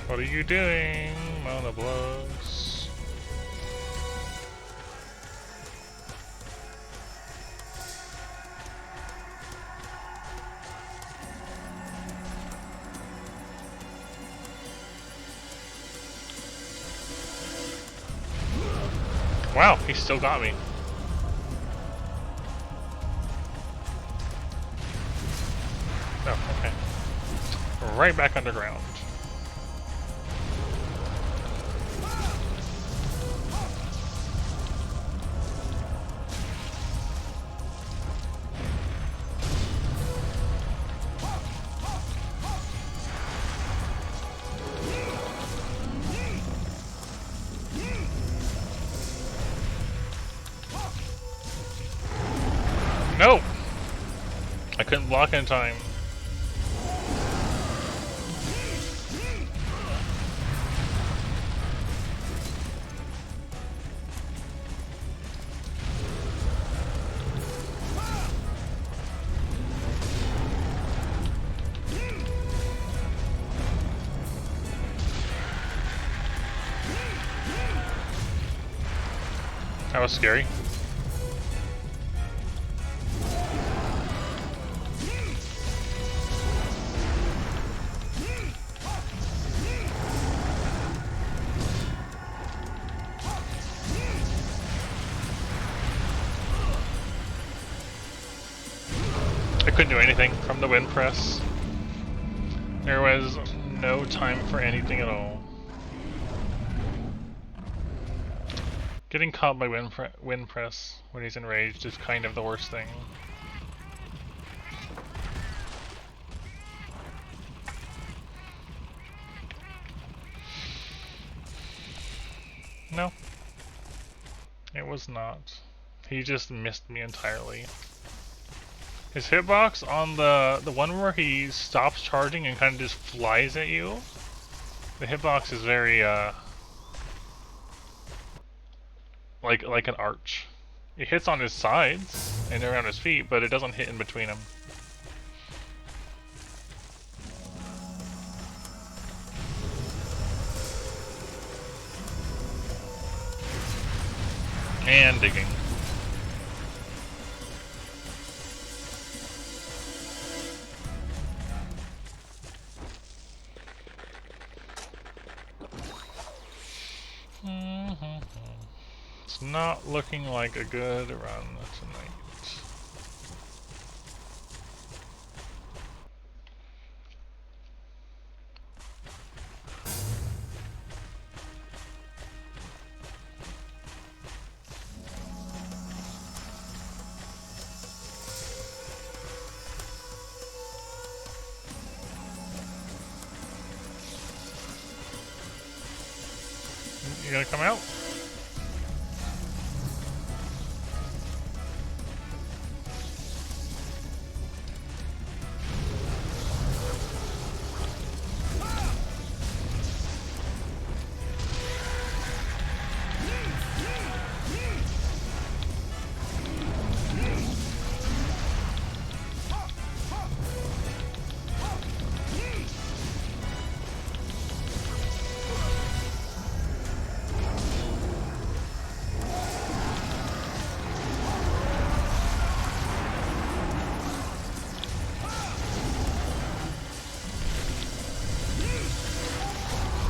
What are you doing, Monoblos? Wow, he still got me. Oh, okay. Right back underground. No! I couldn't block in time. That was scary. I couldn't do anything from the wind press. There was no time for anything at all. Getting caught by wind press when he's enraged is kind of the worst thing. No. It was not. He just missed me entirely. His hitbox on the one where he stops charging and kind of just flies at you, the hitbox is very like an arch. It hits on his sides and around his feet, but it doesn't hit in between them. And digging. It's not looking like a good run tonight. You gonna come out?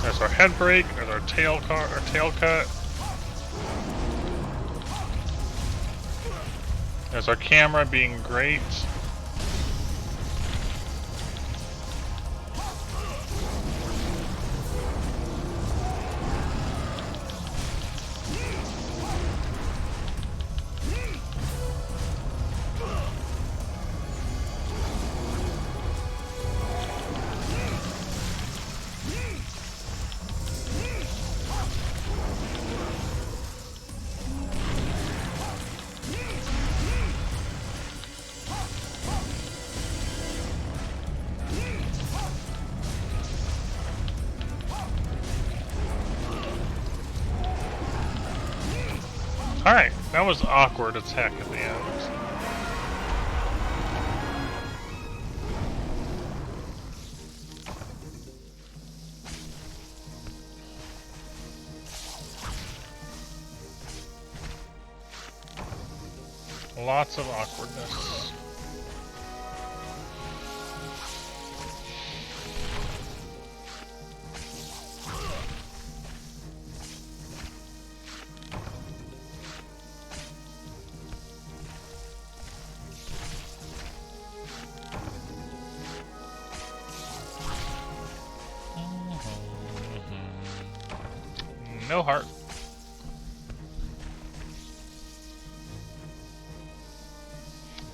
There's our head break, there's our tail cut. There's our camera being great. Alright, that was awkward attack at the end. Lots of awkwardness. no heart.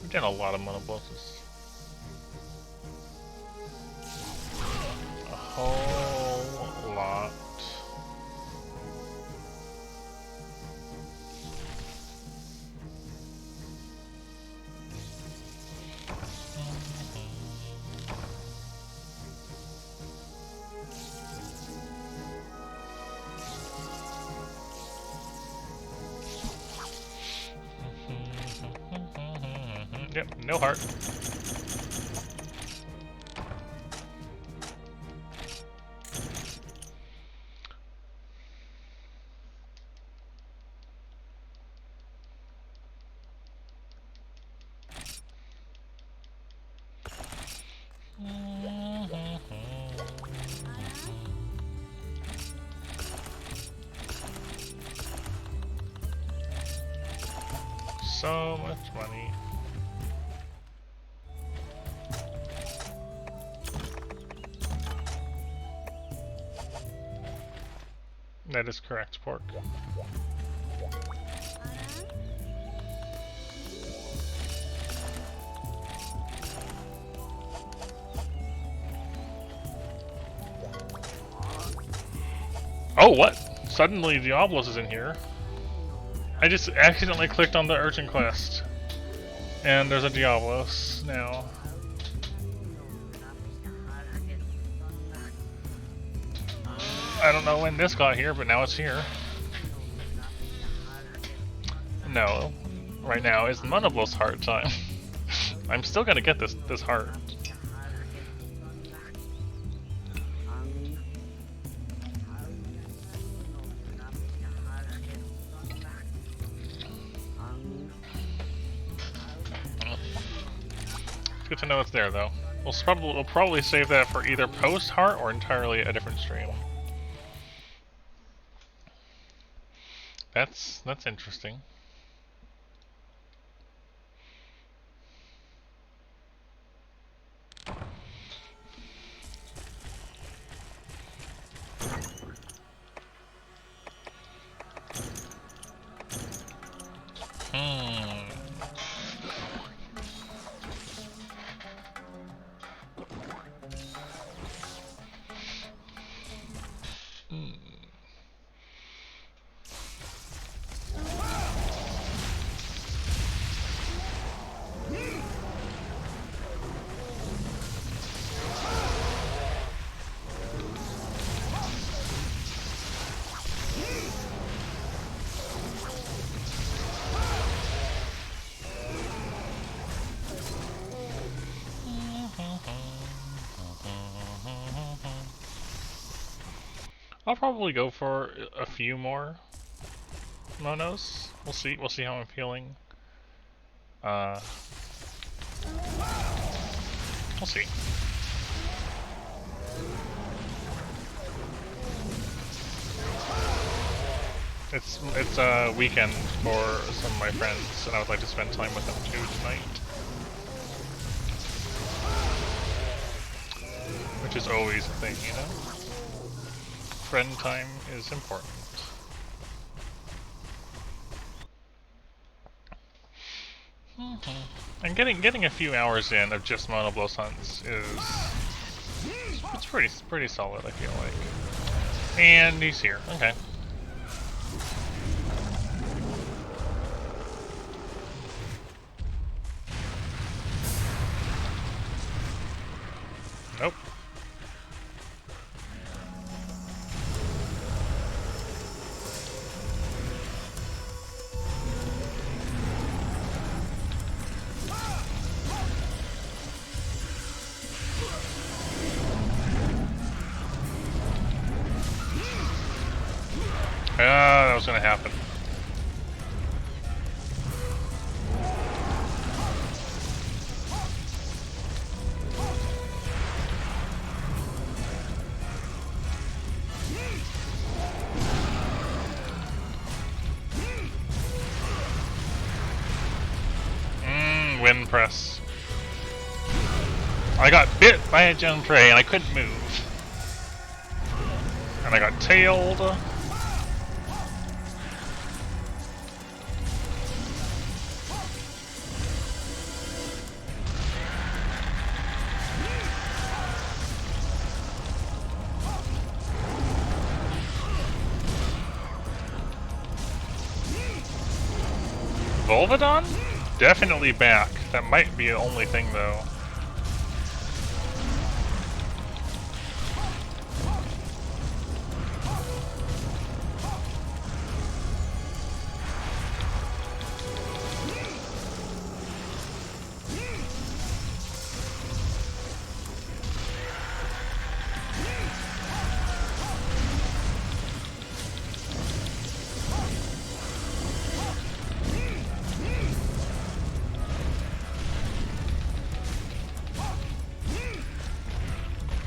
We've done a lot of monoblosses. A whole lot. Yep, no heart. So much money. That is correct, Pork. Oh, what? Suddenly Diablos is in here. I just accidentally clicked on the urchin quest. And there's a Diablos now. I don't know when this got here, but now it's here. No. Right now is Monoblos heart time. I'm still gonna get this heart. It's good to know it's there though. We'll probably save that for either post heart or entirely a different stream. That's interesting. I'll probably go for a few more monos. We'll see how I'm feeling. We'll see. It's a weekend for some of my friends, and I would like to spend time with them too tonight. Which is always a thing, you know? Friend time is important. And getting a few hours in of just monoblos hunts it's pretty solid, I feel like. And he's here. Okay. Nope. That was gonna happen. Wind press. I got bit by a gem prey and I couldn't move. And I got tailed. Volvidon? Definitely back. That might be the only thing though.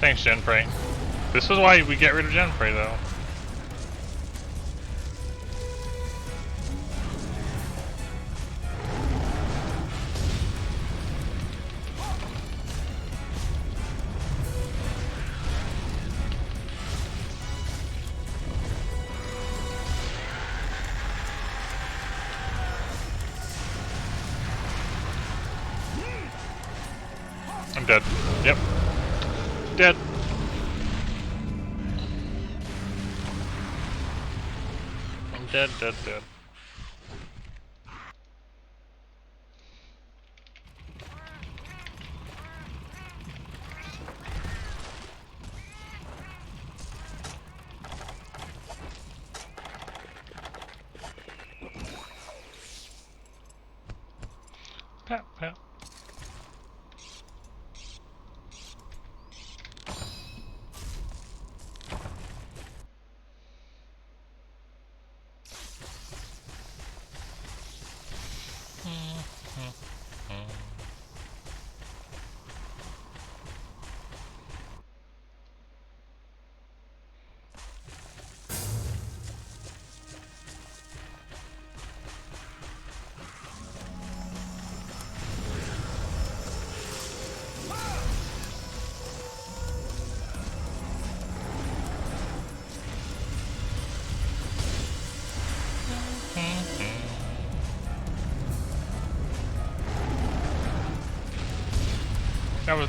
Thanks, Genprey. This is why we get rid of Genprey, though. I'm dead. Yep. Dead. I'm dead, dead, dead. Pat, pat.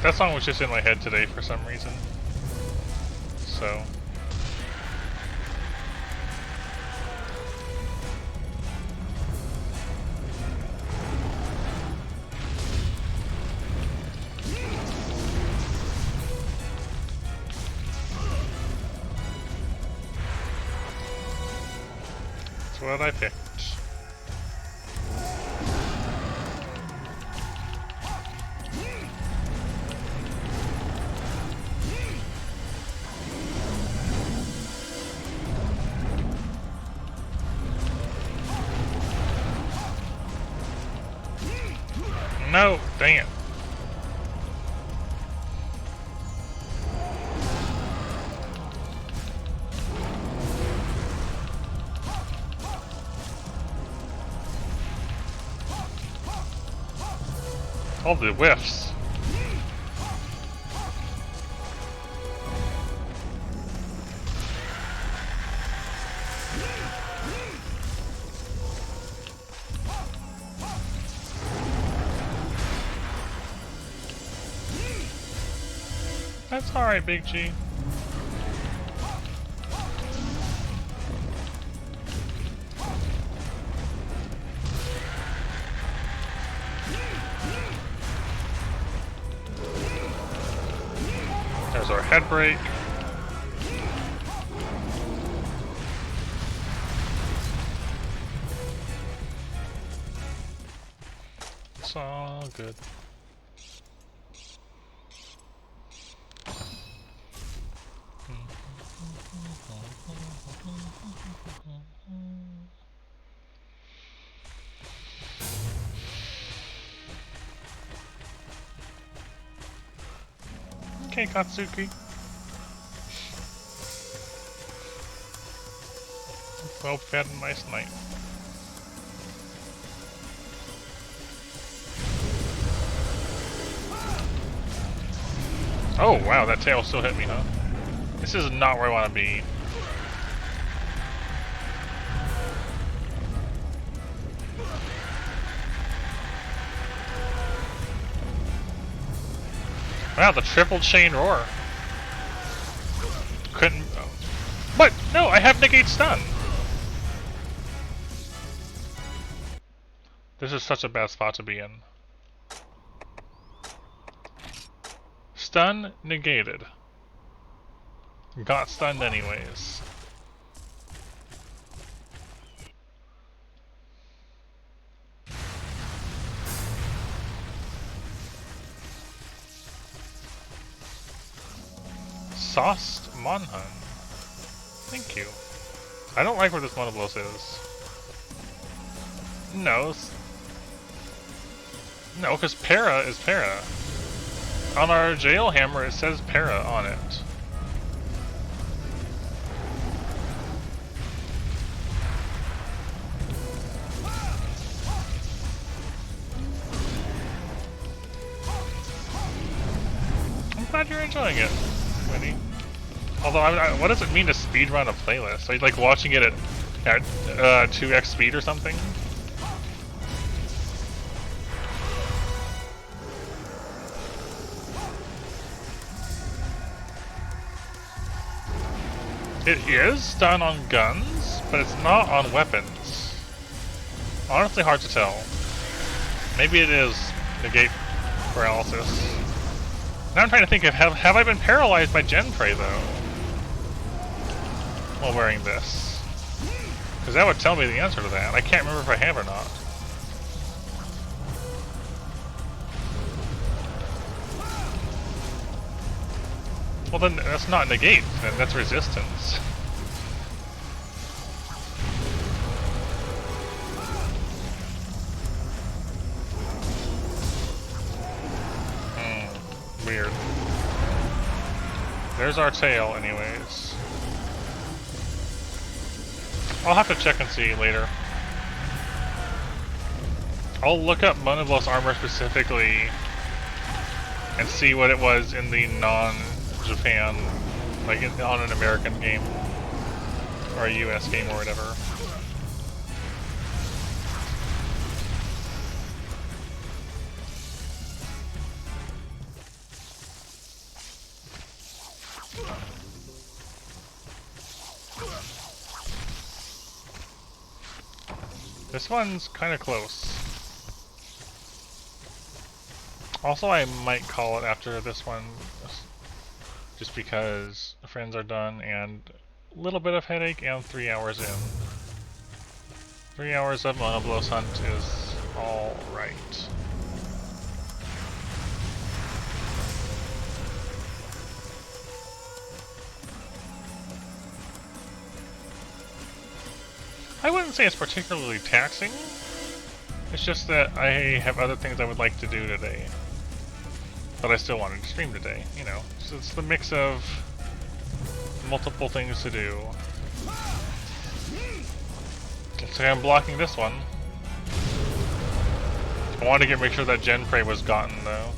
That song was just in my head today for some reason. So. That's what I picked. No, dang it. All the whiffs. That's alright, Big G. There's our head break. It's all good. Okay, Katsuki. Well fed and nice night. Oh wow, that tail still hit me, huh? This is not where I want to be. Wow, the triple chain roar. Couldn't. Oh. What? No, I have negate stun. This is such a bad spot to be in. Stun negated. Got stunned anyways. Sauced Monhun. Thank you. I don't like where this Monoblos is. No. No, because Para is Para. On our jail hammer it says Para on it. I'm glad you're enjoying it, Winnie. Although, what does it mean to speedrun a playlist? Are you like watching it at 2x speed or something? It is done on guns, but it's not on weapons. Honestly, hard to tell. Maybe it is negate paralysis. Now I'm trying to think of, have I been paralyzed by Genprey though? While wearing this. Because that would tell me the answer to that. I can't remember if I have or not. Well then, that's not negate, then that's resistance. Weird. There's our tail anyways. I'll have to check and see later. I'll look up Monoblos armor specifically and see what it was in the non-Japan, like on an American game or a US game or whatever. This one's kind of close. Also, I might call it after this one, just because friends are done and a little bit of headache and 3 hours in. 3 hours of Monoblos hunt is all right. I wouldn't say it's particularly taxing. It's just that I have other things I would like to do today. But I still wanted to stream today, you know. So it's the mix of multiple things to do. So I'm blocking this one. I wanted to make sure that Genprey was gotten though.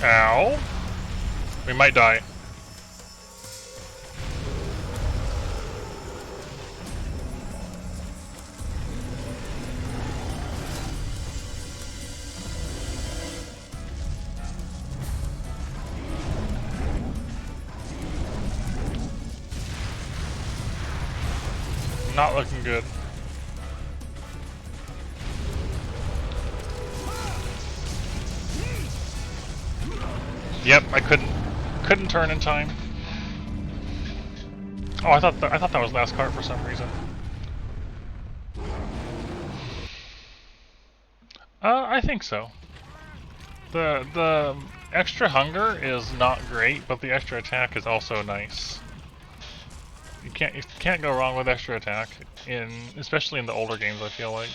Ow. We might die. Not looking good. Yep, I couldn't turn in time. Oh, I thought that was last card for some reason. I think so. The extra hunger is not great, but the extra attack is also nice. You can't go wrong with extra attack, especially in the older games, I feel like.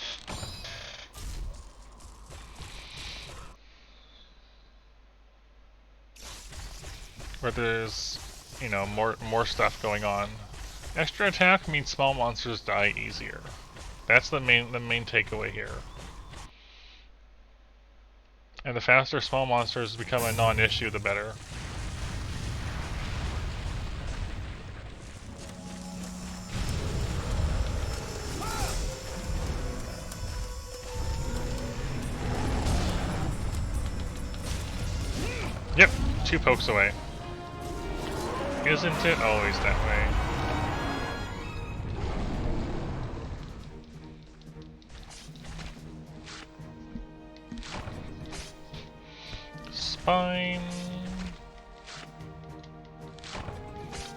Where there's, you know, more stuff going on. Extra attack means small monsters die easier. That's the main takeaway here. And the faster small monsters become a non-issue, the better. Yep, 2 pokes away. Isn't it always that way? Spine.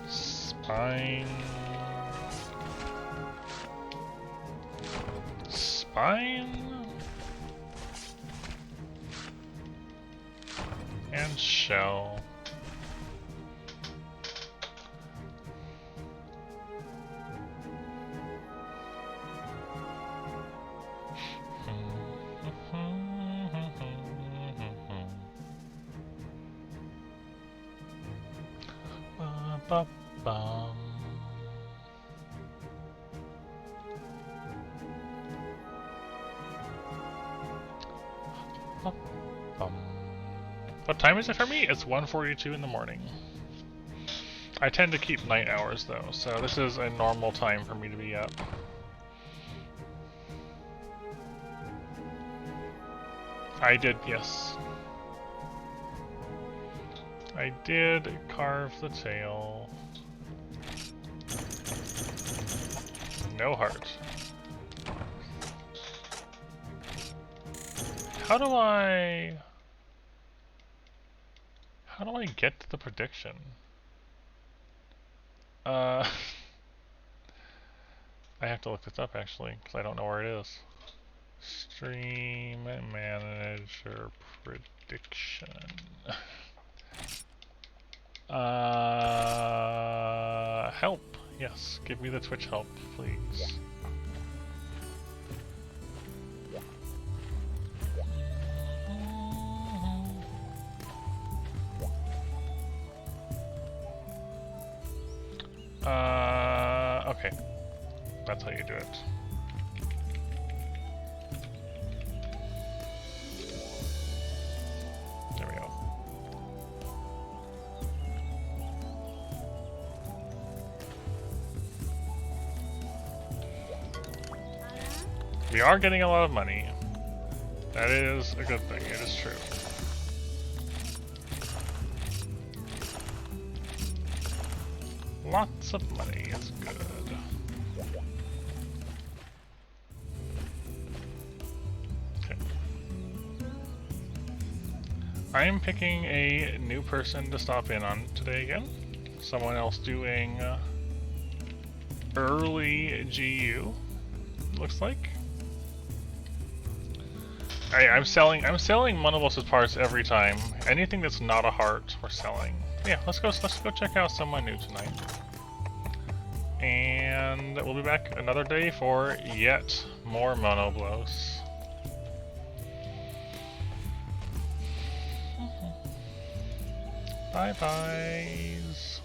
Spine. Spine. And shell. Ba-bum. Ba-bum. What time is it for me? It's 1:42 in the morning. I tend to keep night hours though, so this is a normal time for me to be up. I did, yes. I did carve the tail. No heart. How do I get to the prediction? I have to look this up actually, because I don't know where it is. Stream manager prediction. Help. Yes, give me the Twitch help, please. Okay. That's how you do it. There we go. We are getting a lot of money. That is a good thing, it is true. Lots of money is good. Okay. I am picking a new person to stop in on today again. Someone else doing early GU, looks like. I'm selling Monoboss's parts every time. Anything that's not a heart, we're selling. Yeah, let's go check out someone new tonight. And we'll be back another day for yet more Monoblos. Bye-byes.